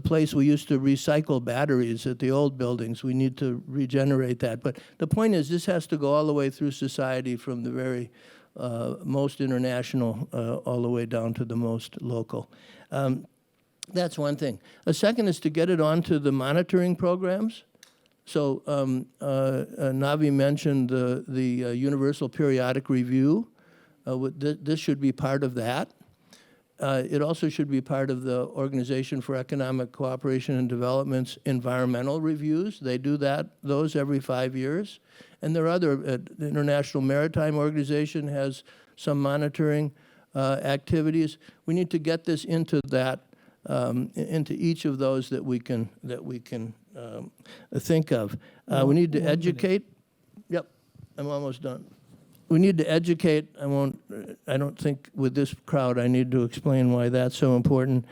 place we used to recycle batteries at the old buildings. We need to regenerate that. But the point is, this has to go all the way through society, from the very most international all the way down to the most local. That's one thing. A second is to get it onto the monitoring programs. So Navi mentioned the Universal Periodic Review. This should be part of that. It also should be part of the Organization for Economic Cooperation and Development's environmental reviews. They do those every 5 years. And there are other, the International Maritime Organization has some monitoring activities. We need to get this into that, into each of those that we can think of. We need to educate. Yep, I'm almost done. We need to educate. I don't think with this crowd I need to explain why that's so important.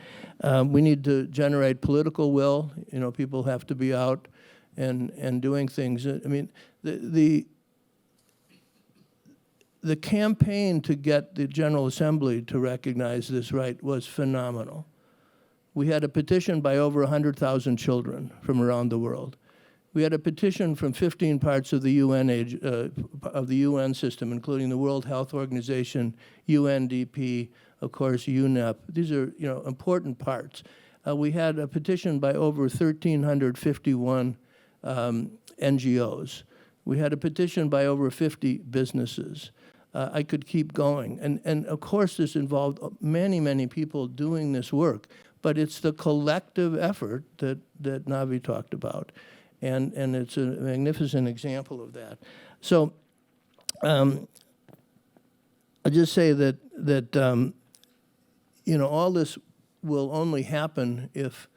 We need to generate political will. You know, people have to be out and doing things. I mean, the campaign to get the General Assembly to recognize this right was phenomenal. We had a petition by over 100,000 children from around the world. We had a petition from 15 parts of the UN system, including the World Health Organization, UNDP, of course, UNEP. These are, important parts. We had a petition by over 1,351 NGOs. We had a petition by over 50 businesses. I could keep going. And of course, this involved many, many people doing this work, but it's the collective effort that Navi talked about. and it's a magnificent example of that. So I'll just say that all this will only happen if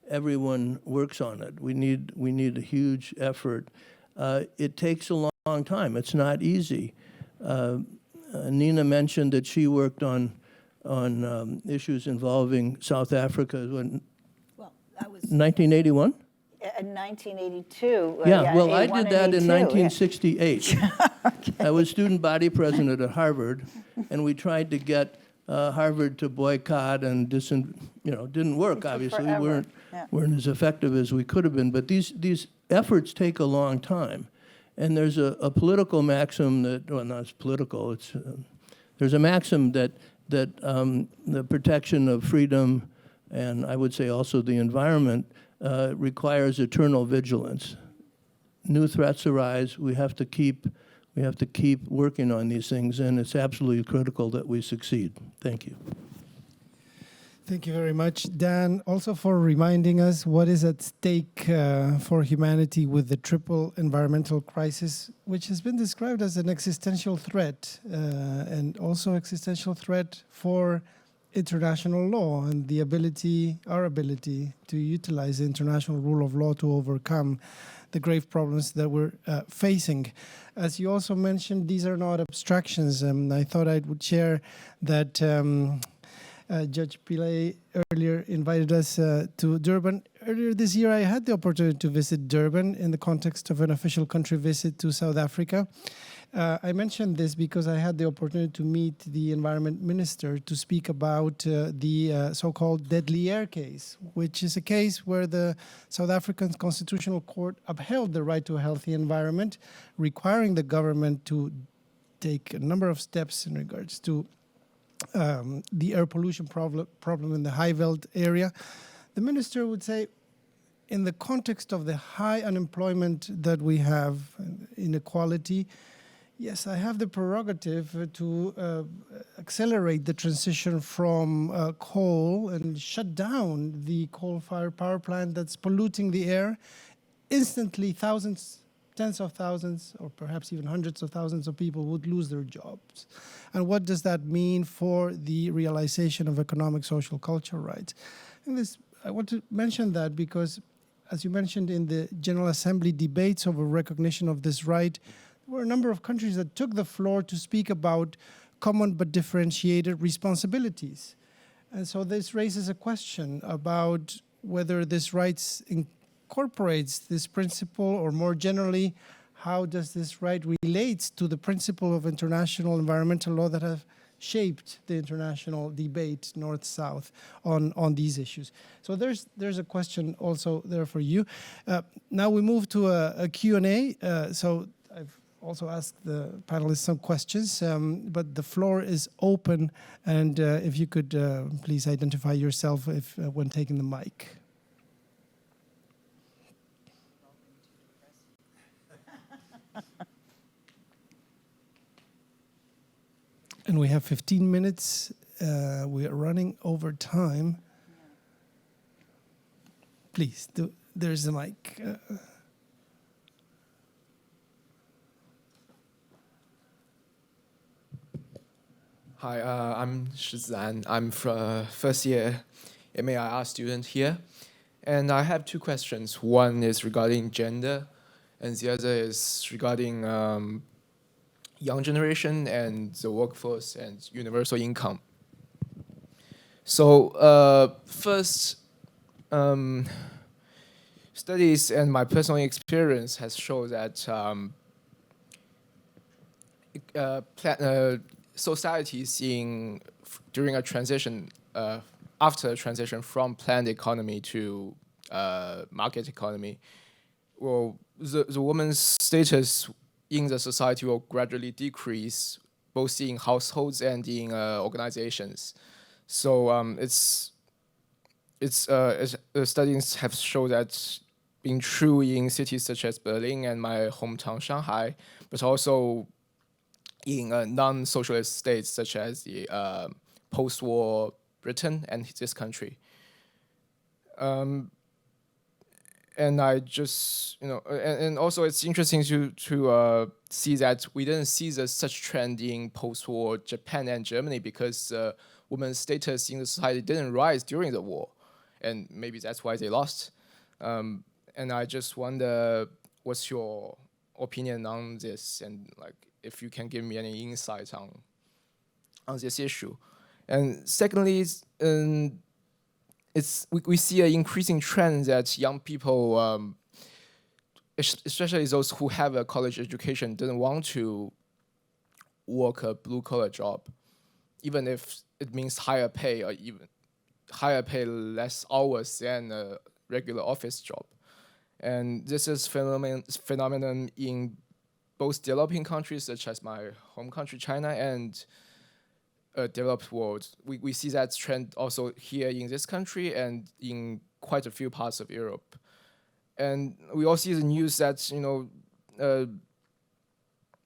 everyone works on it. We need a huge effort. It takes a long time. It's not easy. Nina mentioned that she worked on issues involving South Africa when. Well, that was 1981. In 1982. Yeah, well, I 81 did that and in 82, 1968. Okay. I was student body president at Harvard, and we tried to get Harvard to boycott, and didn't work. Obviously, we forever. weren't as effective as we could have been. But these efforts take a long time, and there's a political maxim that, well, not as political. It's there's a maxim that the protection of freedom, and I would say also the environment, requires eternal vigilance. New threats arise. We have to keep working on these things, and it's absolutely critical that we succeed. Thank you. Thank you very much, Dan, also for reminding us what is at stake for humanity with the triple environmental crisis, which has been described as an existential threat, and also existential threat for international law and our ability to utilize the international rule of law to overcome the grave problems that we're facing. As you also mentioned, these are not abstractions. I thought I would share that Judge Pillay earlier invited us to Durban. Earlier this year, I had the opportunity to visit Durban in the context of an official country visit to South Africa. I mentioned this because I had the opportunity to meet the environment minister to speak about the so-called deadly air case, which is a case where the South African Constitutional Court upheld the right to a healthy environment, requiring the government to take a number of steps in regards to the air pollution problem in the Highveld area. The minister would say, in the context of the high unemployment that we have, inequality, yes, I have the prerogative to accelerate the transition from coal and shut down the coal-fired power plant that's polluting the air. Instantly, thousands, tens of thousands, or perhaps even hundreds of thousands of people would lose their jobs. And what does that mean for the realization of economic, social, cultural rights? And I want to mention that because, as you mentioned in the General Assembly debates over recognition of this right, there were a number of countries that took the floor to speak about common but differentiated responsibilities. And so this raises a question about whether this right incorporates this principle, or more generally, how does this right relate to the principle of international environmental law that have shaped the international debate, North-South, on these issues. So there's a question also there for you. Now we move to a Q&A. So I've also asked the panelists some questions, but the floor is open, and if you could please identify yourself when taking the mic. And we have 15 minutes. We are running over time. Please, there's the mic. Hi, I'm Shizan. I'm first year MAIR student here. And I have two questions. One is regarding gender, and the other is regarding young generation and the workforce and universal income. So first, studies and my personal experience has shown that societies during a transition, after a transition from planned economy to market economy, well, the woman's status in the society will gradually decrease, both in households and in organizations. So studies have shown that being true in cities such as Berlin and my hometown Shanghai, but also in non-socialist states such as the post-war Britain and this country. and I just, and also it's interesting to see that we didn't see such trend in post-war Japan and Germany because women's status in the society didn't rise during the war, and maybe that's why they lost. And I just wonder, what's your opinion on this, and like if you can give me any insight on this issue. And secondly, we see an increasing trend that young people, especially those who have a college education, didn't want to work a blue-collar job, even if it means higher pay or even higher pay, less hours than a regular office job. And this is phenomenon in both developing countries, such as my home country, China, and developed world. We see that trend also here in this country and in quite a few parts of Europe. And we all see the news that,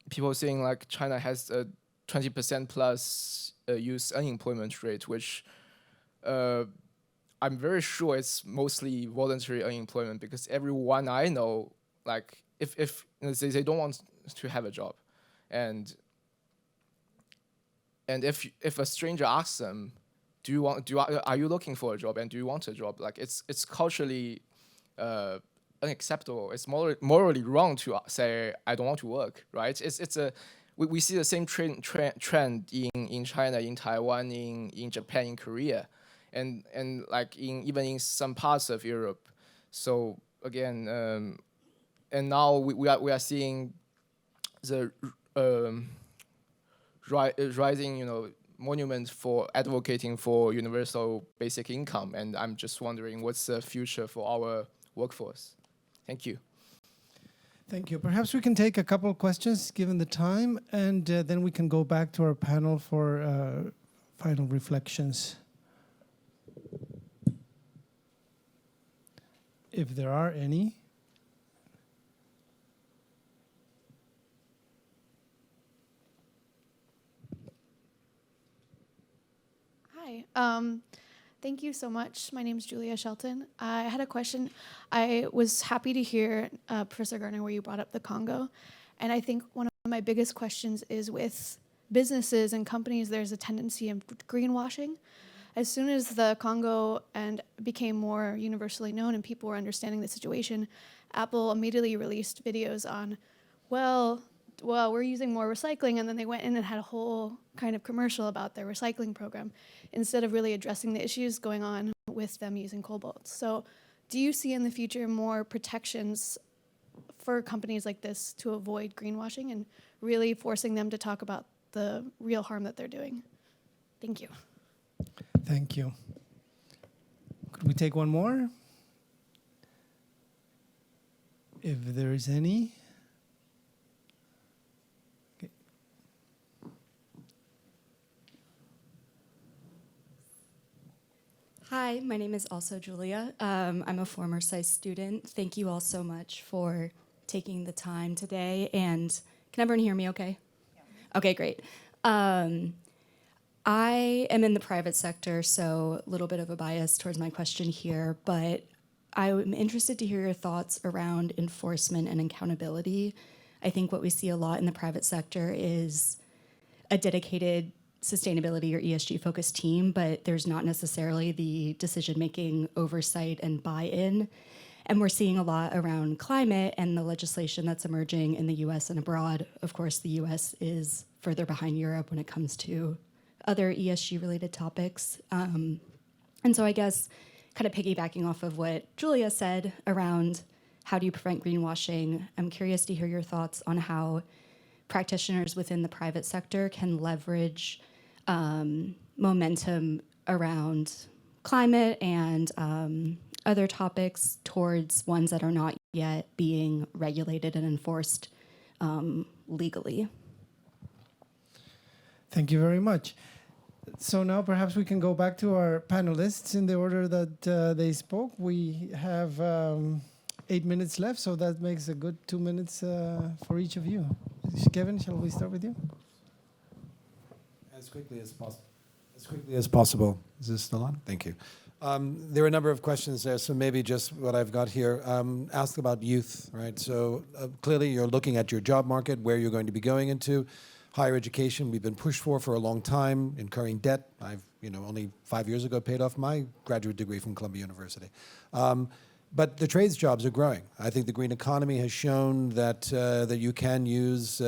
people saying like China has a 20% plus youth unemployment rate, which I'm very sure it's mostly voluntary unemployment, because everyone I know, like if they don't want to have a job, and if a stranger asks them, are you looking for a job and do you want a job, like it's culturally unacceptable. It's morally wrong to say I don't want to work, right? We see the same trend in China, in Taiwan, in Japan, in Korea, and like even in some parts of Europe. So again, and now we are seeing the rising monument for advocating for universal basic income, and I'm just wondering what's the future for our workforce. Thank you. Thank you. Perhaps we can take a couple of questions given the time, and then we can go back to our panel for final reflections. If there are any. Hi. Thank you so much. My name is Julia Shelton. I had a question. I was happy to hear, Professor Gardner, where you brought up the Congo. And I think one of my biggest questions is with businesses and companies, there's a tendency of greenwashing. As soon as the Congo became more universally known and people were understanding the situation, Apple immediately released videos on, well, we're using more recycling, and then they went in and had a whole kind of commercial about their recycling program, instead of really addressing the issues going on with them using cobalt. So do you see in the future more protections for companies like this to avoid greenwashing and really forcing them to talk about the real harm that they're doing? Thank you. Thank you. Could we take one more? If there is any. Okay. Hi, my name is also Julia. I'm a former SAIS student. Thank you all so much for taking the time today. And can everyone hear me okay? Yeah. Okay, great. I am in the private sector, so a little bit of a bias towards my question here, but I'm interested to hear your thoughts around enforcement and accountability. I think what we see a lot in the private sector is a dedicated sustainability or ESG-focused team, but there's not necessarily the decision-making, oversight, and buy-in. And we're seeing a lot around climate and the legislation that's emerging in the US and abroad. Of course, the US is further behind Europe when it comes to other ESG-related topics. And so I guess kind of piggybacking off of what Julia said around how do you prevent greenwashing, I'm curious to hear your thoughts on how practitioners within the private sector can leverage momentum around climate and other topics towards ones that are not yet being regulated and enforced legally. Thank you very much. So now perhaps we can go back to our panelists in the order that they spoke. We have 8 minutes left, so that makes a good 2 minutes for each of you. Kevin, shall we start with you? As quickly as possible. As quickly as possible. Is this still on? Thank you. There are a number of questions there, so maybe just what I've got here. Ask about youth, right? So clearly you're looking at your job market, where you're going to be going into. Higher education, we've been pushed for a long time, incurring debt. I've, only 5 years ago paid off my graduate degree from Columbia University. But the trades jobs are growing. I think the green economy has shown that that you can use,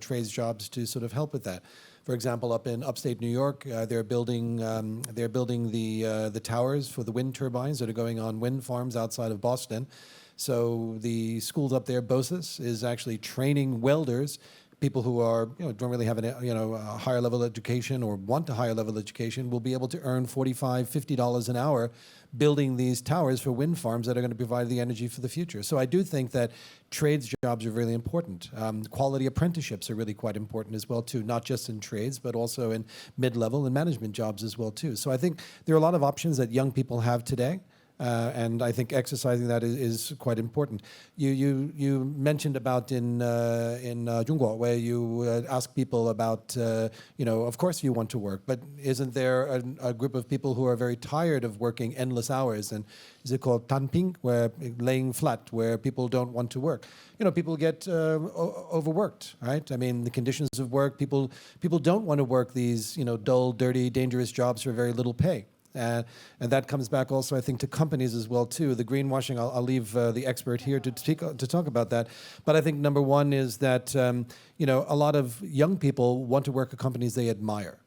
trades jobs to sort of help with that. For example, up in upstate New York, they're building the towers for the wind turbines that are going on wind farms outside of Boston. So the schools up there, BOSIS, is actually training welders, people who are don't really have a higher level education or want a higher level education, will be able to earn $45, $50 an hour building these towers for wind farms that are going to provide the energy for the future. So I do think that trades jobs are really important. Quality apprenticeships are really quite important as well too, not just in trades, but also in mid-level and management jobs as well too. So I think there are a lot of options that young people have today. And I think exercising that is quite important. You mentioned about in Zhongguo, where you ask people about, of course you want to work, but isn't there a group of people who are very tired of working endless hours? And is it called tanping, where laying flat, where people don't want to work? People get overworked, right? I mean, the conditions of work, people don't want to work these, dull, dirty, dangerous jobs for very little pay. And that comes back also, I think, to companies as well too. The greenwashing, I'll leave the expert here to talk about that. But I think number one is that a lot of young people want to work at companies they admire.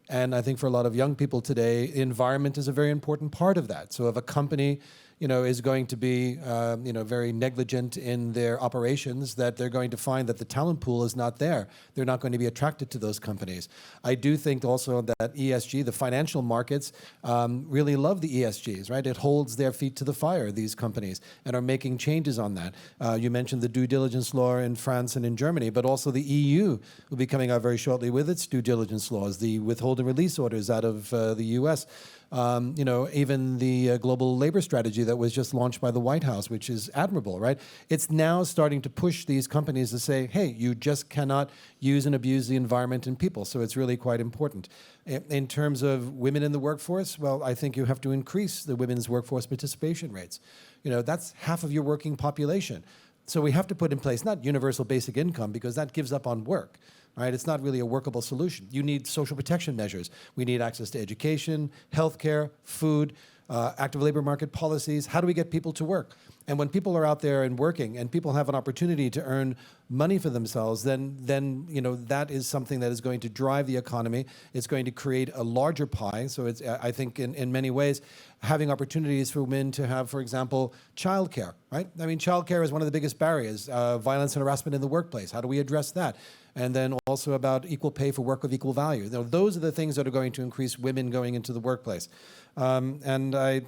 And I think for a lot of young people today, environment is a very important part of that. So if a company is going to be, very negligent in their operations, that they're going to find that the talent pool is not there. They're not going to be attracted to those companies. I do think also that ESG, the financial markets, really love the ESGs, right? It holds their feet to the fire, these companies, and are making changes on that. You mentioned the due diligence law in France and in Germany, but also the EU will be coming out very shortly with its due diligence laws, the withhold and release orders out of the US. Even the global labor strategy that was just launched by the White House, which is admirable, right? It's now starting to push these companies to say, hey, you just cannot use and abuse the environment and people. So it's really quite important. In terms of women in the workforce, well, I think you have to increase the women's workforce participation rates. That's half of your working population. So we have to put in place not universal basic income, because that gives up on work. Right? It's not really a workable solution. You need social protection measures. We need access to education, healthcare, food, active labor market policies. How do we get people to work? And when people are out there and working, and people have an opportunity to earn money for themselves, then that is something that is going to drive the economy. It's going to create a larger pie. So it's, I think, in many ways, having opportunities for women to have, for example, childcare. Right? I mean, childcare is one of the biggest barriers. Violence and harassment in the workplace. How do we address that? And then also about equal pay for work of equal value. Those are the things that are going to increase women going into the workplace. And I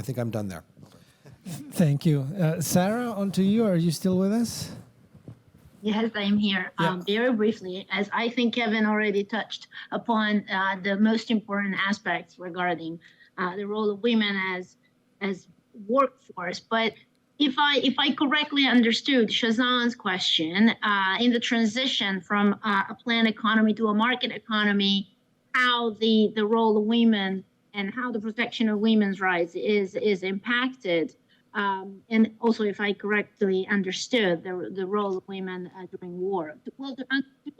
think I'm done there. Thank you. Sarah, on to you. Are you still with us? Yes, I'm here. Yeah. Very briefly, as I think Kevin already touched upon the most important aspects regarding the role of women as workforce. But if I correctly understood Shazan's question, in the transition from a planned economy to a market economy, how the role of women and how the protection of women's rights is impacted, and also if I correctly understood the role of women during war. Well, to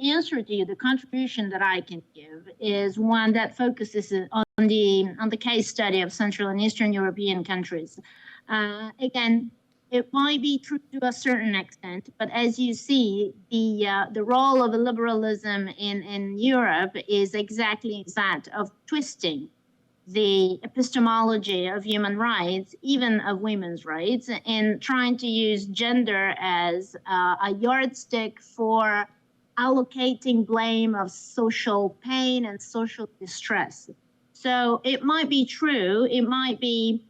answer to you, the contribution that I can give is one that focuses on the case study of Central and Eastern European countries. Again, it might be true to a certain extent, but as you see, the role of liberalism in Europe is exactly that of twisting the epistemology of human rights, even of women's rights, and trying to use gender as a yardstick for allocating blame of social pain and social distress. So it might be true, it might be,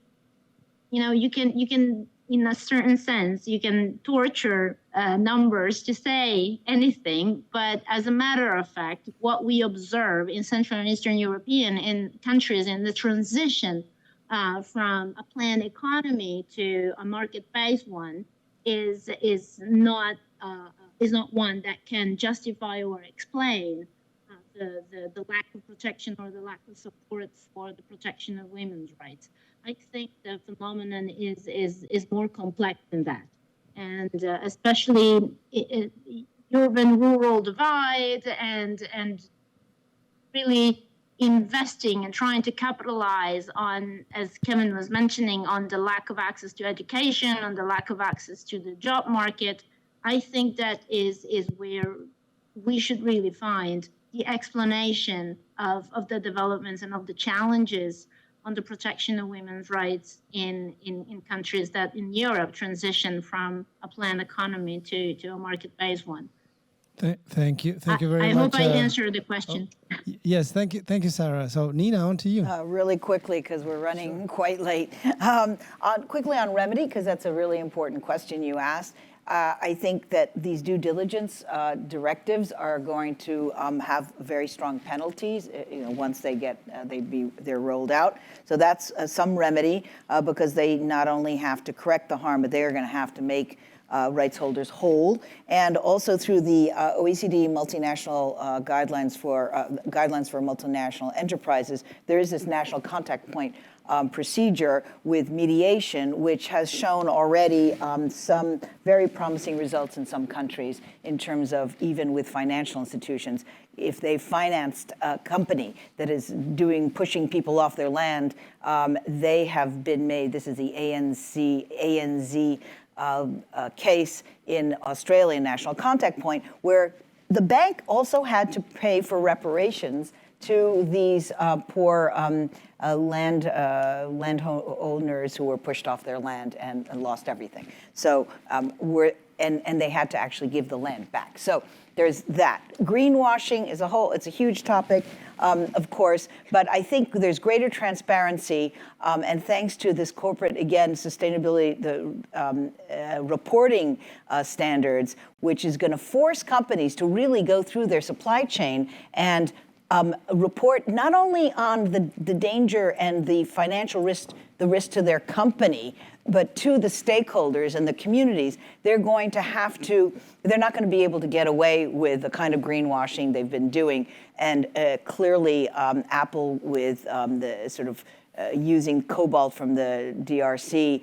you can in a certain sense, you can torture numbers to say anything, but as a matter of fact, what we observe in Central and Eastern European countries in the transition from a planned economy to a market-based one is not one that can justify or explain the lack of protection or the lack of support for the protection of women's rights. I think the phenomenon is more complex than that. And especially urban-rural divide and really investing and trying to capitalize on, as Kevin was mentioning, on the lack of access to education, on the lack of access to the job market. I think that is where we should really find the explanation of the developments and of the challenges on the protection of women's rights in countries that in Europe transition from a planned economy to a market-based one. Thank you very much. I hope I answered the question. Yes, thank you, Sarah. So Nina, on to you. Really quickly, because we're running quite late. Quickly on remedy, because that's a really important question you asked. I think that these due diligence directives are going to have very strong penalties. Once they're rolled out. So that's some remedy because they not only have to correct the harm, but they are going to have to make rights holders whole, and also through the OECD multinational guidelines for multinational enterprises, there is this national contact point procedure with mediation, which has shown already some very promising results in some countries in terms of even with financial institutions. If they financed a company that is pushing people off their land, they have been made. This is the ANZ case in Australia, National Contact Point, where the bank also had to pay for reparations to these poor landowners who were pushed off their land and lost everything. So and they had to actually give the land back. So there's that. Greenwashing is it's a huge topic, of course, but I think there's greater transparency, and thanks to this corporate, again, sustainability, the reporting standards, which is going to force companies to really go through their supply chain and report not only on the danger and the financial risk, the risk to their company, but to the stakeholders and the communities. They're not going to be able to get away with the kind of greenwashing they've been doing. And clearly, Apple with the sort of using cobalt from the DRC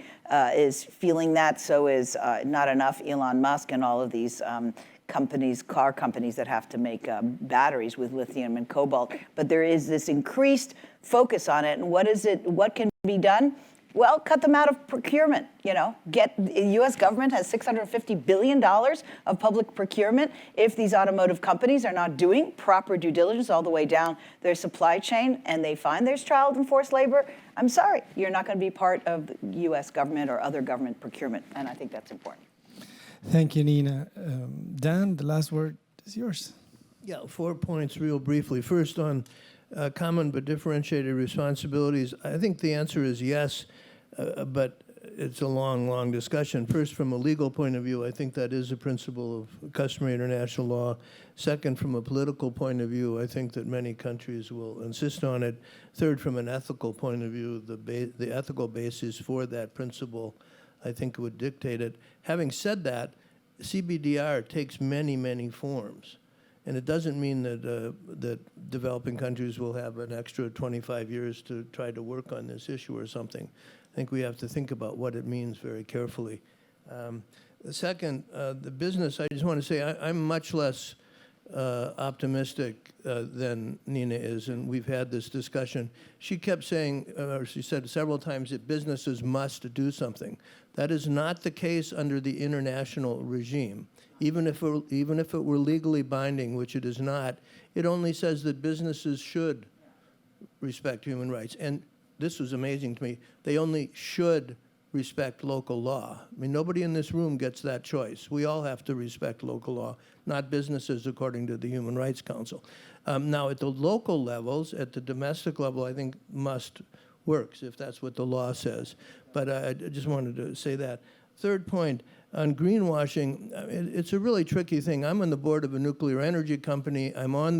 is feeling that. So is not enough Elon Musk and all of these car companies that have to make batteries with lithium and cobalt. But there is this increased focus on it. And what can be done? Well, cut them out of procurement. The U.S. government has $650 billion of public procurement. If these automotive companies are not doing proper due diligence all the way down their supply chain and they find there's child and forced labor, I'm sorry, you're not going to be part of the U.S. government or other government procurement. And I think that's important. Thank you, Nina. Dan, the last word is yours. Yeah, 4 points real briefly. First, on common but differentiated responsibilities, I think the answer is yes, but it's a long, long discussion. First, from a legal point of view, I think that is a principle of customary international law. Second, from a political point of view, I think that many countries will insist on it. Third, from an ethical point of view, the ethical basis for that principle, I think, would dictate it. Having said that, CBDR takes many, many forms. And it doesn't mean that developing countries will have an extra 25 years to try to work on this issue or something. I think we have to think about what it means very carefully. Second, the business, I just want to say I'm much less optimistic than Nina is, and we've had this discussion. She kept saying, or she said several times, that businesses must do something. That is not the case under the international regime. Even if it were legally binding, which it is not, it only says that businesses should respect human rights. And this was amazing to me. They only should respect local law. I mean, nobody in this room gets that choice. We all have to respect local law, not businesses according to the Human Rights Council. Now, at the local levels, at the domestic level, I think must works if that's what the law says. But I just wanted to say that. Third point, on greenwashing, it's a really tricky thing. I'm on the board of a nuclear energy company. I'm on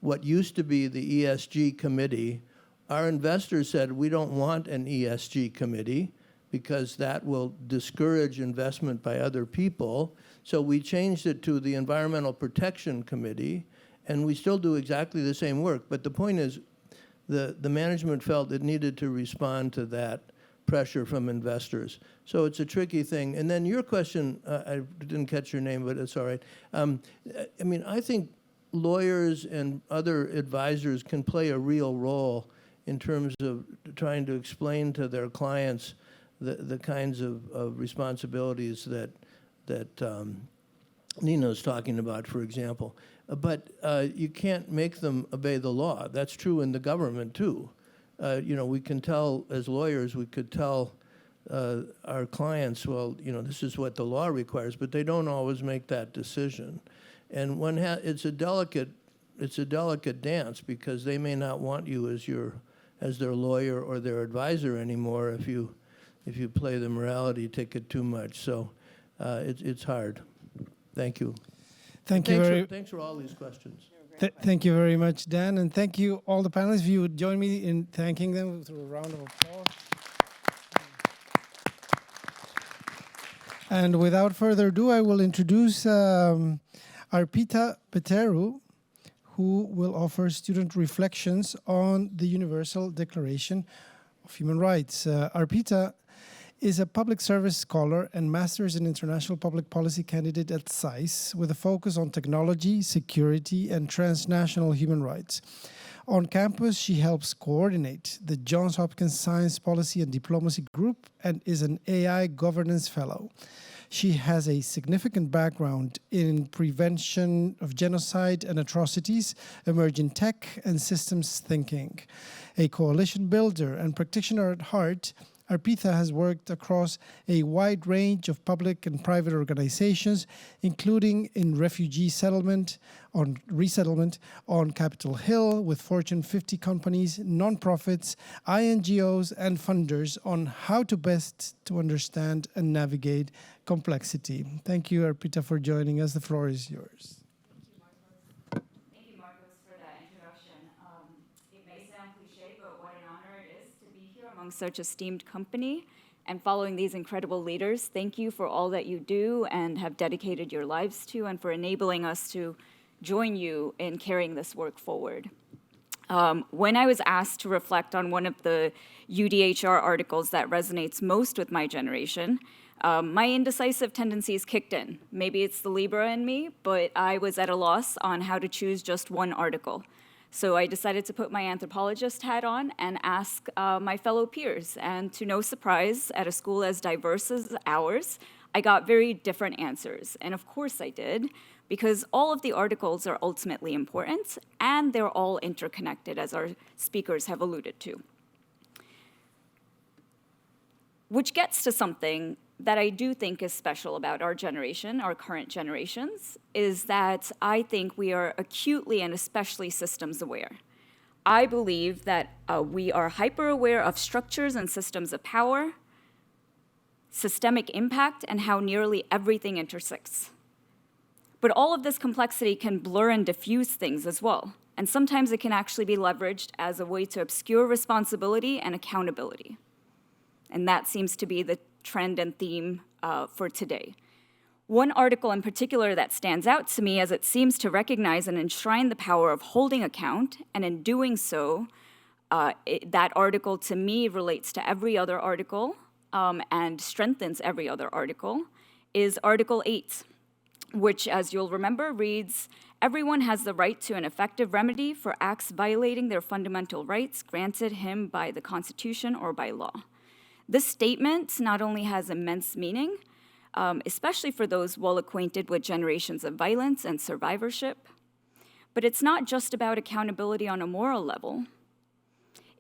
what used to be the ESG committee. Our investors said we don't want an ESG committee because that will discourage investment by other people. So we changed it to the Environmental Protection Committee, and we still do exactly the same work. But the point is, the management felt it needed to respond to that pressure from investors. So it's a tricky thing. And then your question, I didn't catch your name, but it's all right. I mean, I think lawyers and other advisors can play a real role in terms of trying to explain to their clients the kinds of responsibilities that Nina's talking about, for example. But you can't make them obey the law. That's true in the government, too. We can tell, as lawyers, we could tell our clients, well, this is what the law requires, but they don't always make that decision. And it's a delicate dance, because they may not want you as their lawyer or their advisor anymore if you play the morality ticket too much. So it's hard. Thank you. Thanks for all these questions. Thank you very much, Dan, and thank you all the panelists. If you would join me in thanking them through a round of applause. And without further ado, I will introduce Arpita Peteru, who will offer student reflections on the Universal Declaration of Human Rights. Arpita is a public service scholar and Masters in International Public Policy candidate at SAIS with a focus on technology, security, and transnational human rights. On campus, she helps coordinate the Johns Hopkins Science Policy and Diplomacy Group and is an AI Governance Fellow. She has a significant background in prevention of genocide and atrocities, emerging tech, and systems thinking. A coalition builder and practitioner at heart, Arpita has worked across a wide range of public and private organizations, including in refugee resettlement on Capitol Hill with Fortune 50 companies, nonprofits, INGOs, and funders on how to best to understand and navigate complexity. Thank you, Arpita, for joining us. The floor is yours. Such esteemed company and following these incredible leaders. Thank you for all that you do and have dedicated your lives to, and for enabling us to join you in carrying this work forward. When I was asked to reflect on one of the UDHR articles that resonates most with my generation, my indecisive tendencies kicked in. Maybe it's the Libra in me, but I was at a loss on how to choose just one article. So I decided to put my anthropologist hat on and ask my fellow peers. And to no surprise, at a school as diverse as ours, I got very different answers. And of course I did, because all of the articles are ultimately important, and they're all interconnected, as our speakers have alluded to. Which gets to something that I do think is special about our generation, our current generations, is that I think we are acutely and especially systems aware. I believe that we are hyper aware of structures and systems of power, systemic impact, and how nearly everything intersects. But all of this complexity can blur and diffuse things as well. And sometimes it can actually be leveraged as a way to obscure responsibility and accountability. And that seems to be the trend and theme for today. One article in particular that stands out to me, as it seems to recognize and enshrine the power of holding account, and in doing so, that article to me relates to every other article and strengthens every other article, is Article 8, which, as you'll remember, reads, "Everyone has the right to an effective remedy for acts violating their fundamental rights granted him by the Constitution or by law." This statement not only has immense meaning, especially for those well acquainted with generations of violence and survivorship, but it's not just about accountability on a moral level.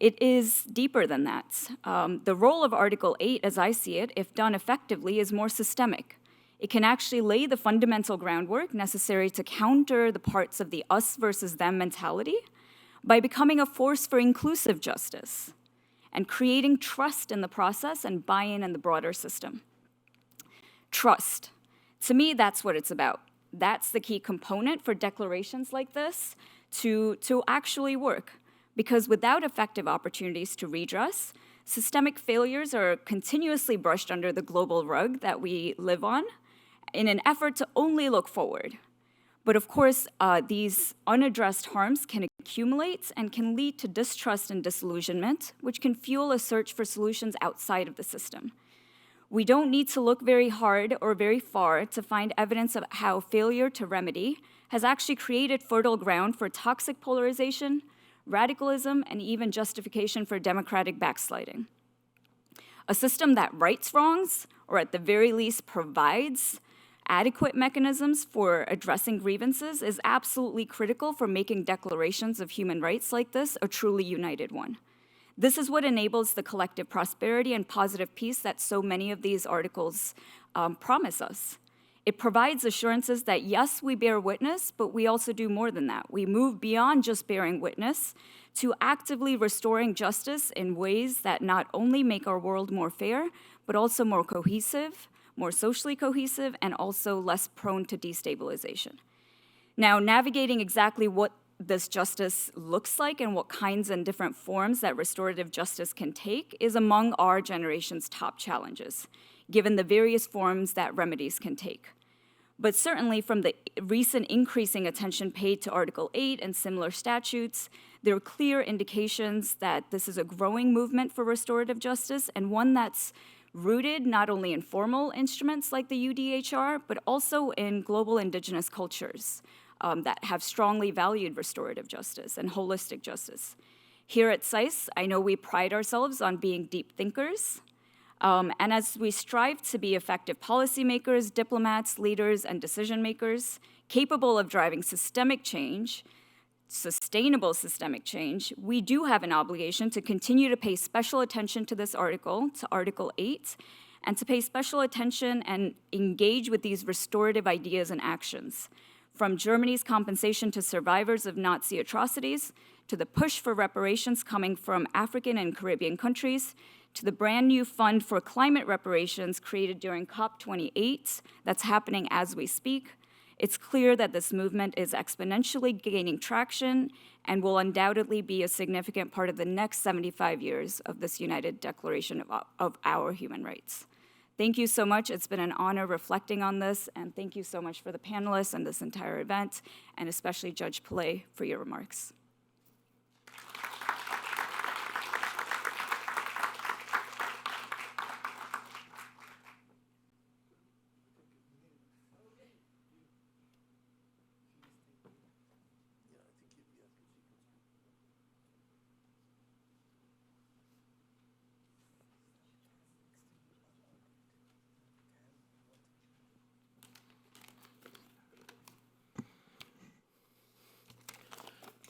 It is deeper than that. The role of Article 8, as I see it, if done effectively, is more systemic. It can actually lay the fundamental groundwork necessary to counter the parts of the us versus them mentality by becoming a force for inclusive justice and creating trust in the process and buy-in in the broader system. Trust. To me, that's what it's about. That's the key component for declarations like this to actually work. Because without effective opportunities to redress, systemic failures are continuously brushed under the global rug that we live on in an effort to only look forward. But of course, these unaddressed harms can accumulate and can lead to distrust and disillusionment, which can fuel a search for solutions outside of the system. We don't need to look very hard or very far to find evidence of how failure to remedy has actually created fertile ground for toxic polarization, radicalism, and even justification for democratic backsliding. A system that rights wrongs, or at the very least provides adequate mechanisms for addressing grievances, is absolutely critical for making declarations of human rights like this a truly united one. This is what enables the collective prosperity and positive peace that so many of these articles promise us. It provides assurances that, yes, we bear witness, but we also do more than that. We move beyond just bearing witness to actively restoring justice in ways that not only make our world more fair, but also more cohesive, more socially cohesive, and also less prone to destabilization. Now, navigating exactly what this justice looks like and what kinds and different forms that restorative justice can take is among our generation's top challenges, given the various forms that remedies can take. But certainly from the recent increasing attention paid to Article 8 and similar statutes, there are clear indications that this is a growing movement for restorative justice, and one that's rooted not only in formal instruments like the UDHR, but also in global indigenous cultures that have strongly valued restorative justice and holistic justice. Here at SAIS, I know we pride ourselves on being deep thinkers, and as we strive to be effective policymakers, diplomats, leaders, and decision makers, capable of driving systemic change, sustainable systemic change, we do have an obligation to continue to pay special attention to this article, to Article 8, and to pay special attention and engage with these restorative ideas and actions. From Germany's compensation to survivors of Nazi atrocities, to the push for reparations coming from African and Caribbean countries, to the brand new fund for climate reparations created during COP28 that's happening as we speak, it's clear that this movement is exponentially gaining traction and will undoubtedly be a significant part of the next 75 years of this United Declaration of our human rights. Thank you so much. It's been an honor reflecting on this, and thank you so much for the panelists and this entire event, and especially Judge Pillay for your remarks.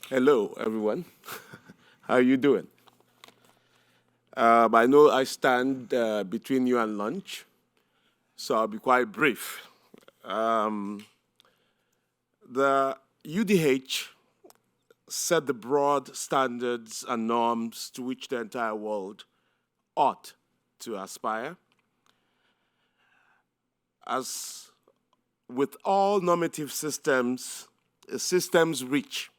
Hello, everyone. How are you doing? I know I stand between you and lunch, so I'll be quite brief. The UDH set the broad standards and norms to which the entire world ought to aspire. As with all normative systems, a system's reach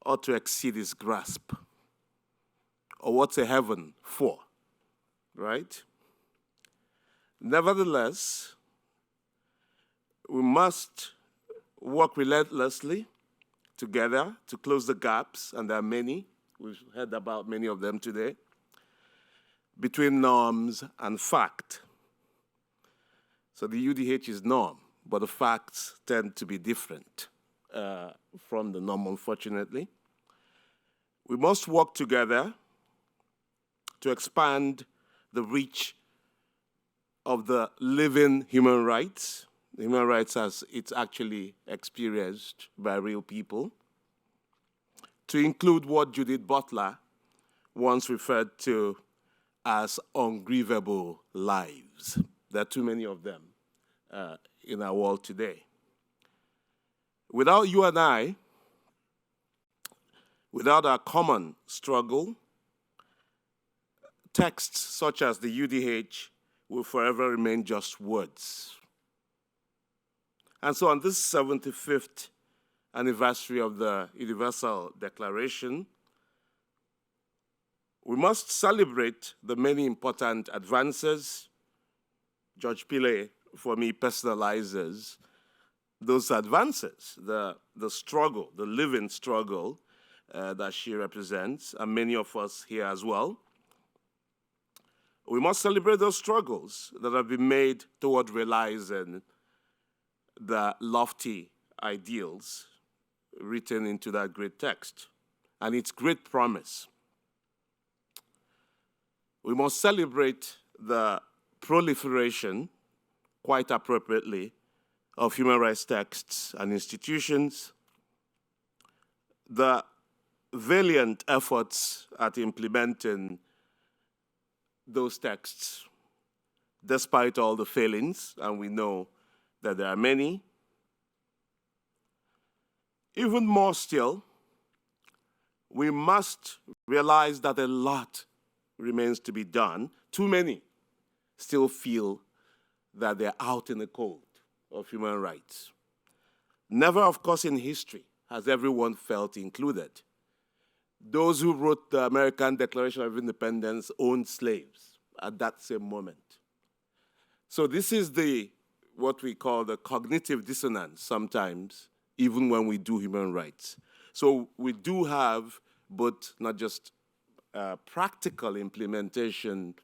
ought to exceed its grasp. Or what's a heaven for, right? Nevertheless, we must work relentlessly together to close the gaps, and there are many, we've heard about many of them today, between norms and fact. So the UDH is norm, but the facts tend to be different from the norm, unfortunately. We must work together to expand the reach of the living human rights as it's actually experienced by real people, to include what Judith Butler once referred to as ungrievable lives. There are too many of them in our world today. Without you and I, without our common struggle, texts such as the UDH will forever remain just words. And so on this 75th anniversary of the Universal Declaration, we must celebrate the many important advances. Judge Pillay, for me, personalizes those advances, the struggle, the living struggle that she represents, and many of us here as well. We must celebrate those struggles that have been made toward realizing the lofty ideals written into that great text and its great promise. We must celebrate the proliferation, quite appropriately, of human rights texts and institutions, the valiant efforts at implementing those texts, despite all the failings, and we know that there are many. Even more still, we must realize that a lot remains to be done. Too many still feel that they're out in the cold of human rights. Never, of course, in history has everyone felt included. Those who wrote the American Declaration of Independence owned slaves at that same moment. So this is what we call the cognitive dissonance sometimes, even when we do human rights. So we do have both not just a practical implementation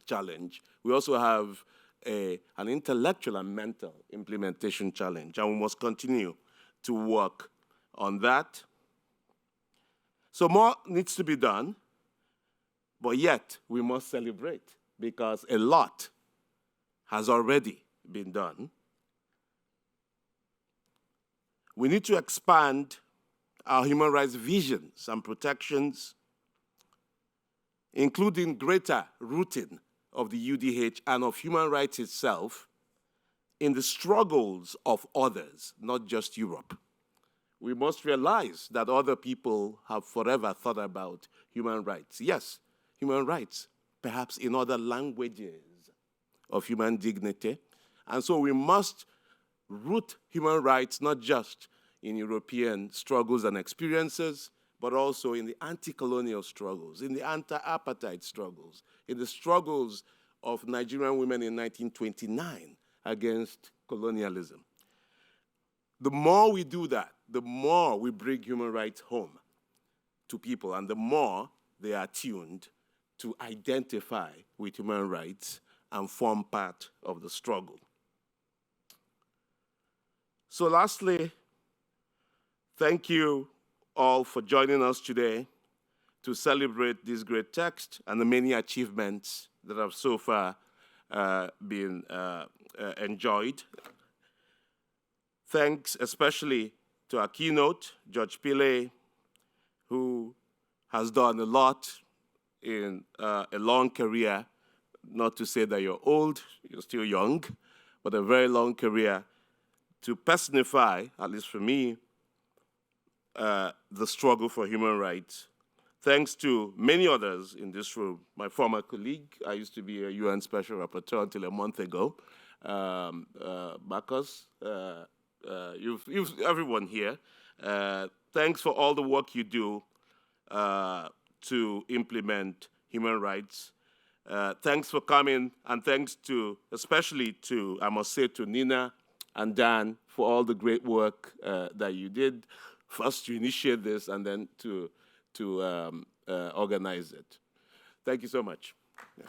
challenge, we also have an intellectual and mental implementation challenge, and we must continue to work on that. So more needs to be done, but yet we must celebrate because a lot has already been done. We need to expand our human rights visions and protections, including greater rooting of the UDH and of human rights itself in the struggles of others, not just Europe. We must realize that other people have forever thought about human rights. Yes, human rights, perhaps in other languages of human dignity. And so we must root human rights not just in European struggles and experiences, but also in the anti-colonial struggles, in the anti-apartheid struggles, in the struggles of Nigerian women in 1929 against colonialism. The more we do that, the more we bring human rights home to people, and the more they are tuned to identify with human rights and form part of the struggle. So lastly, thank you all for joining us today to celebrate this great text and the many achievements that have so far been enjoyed. Thanks especially to our keynote, Judge Pillay, who has done a lot in a long career, not to say that you're old, you're still young, but a very long career to personify, at least for me, the struggle for human rights. Thanks to many others in this room, my former colleague, I used to be a UN Special Rapporteur until a month ago, Marcos, everyone here. Thanks for all the work you do to implement human rights. Thanks for coming, and thanks to, especially to, I must say, to Nina and Dan for all the great work that you did. First to initiate this and then to organize it. Thank you so much. Yeah.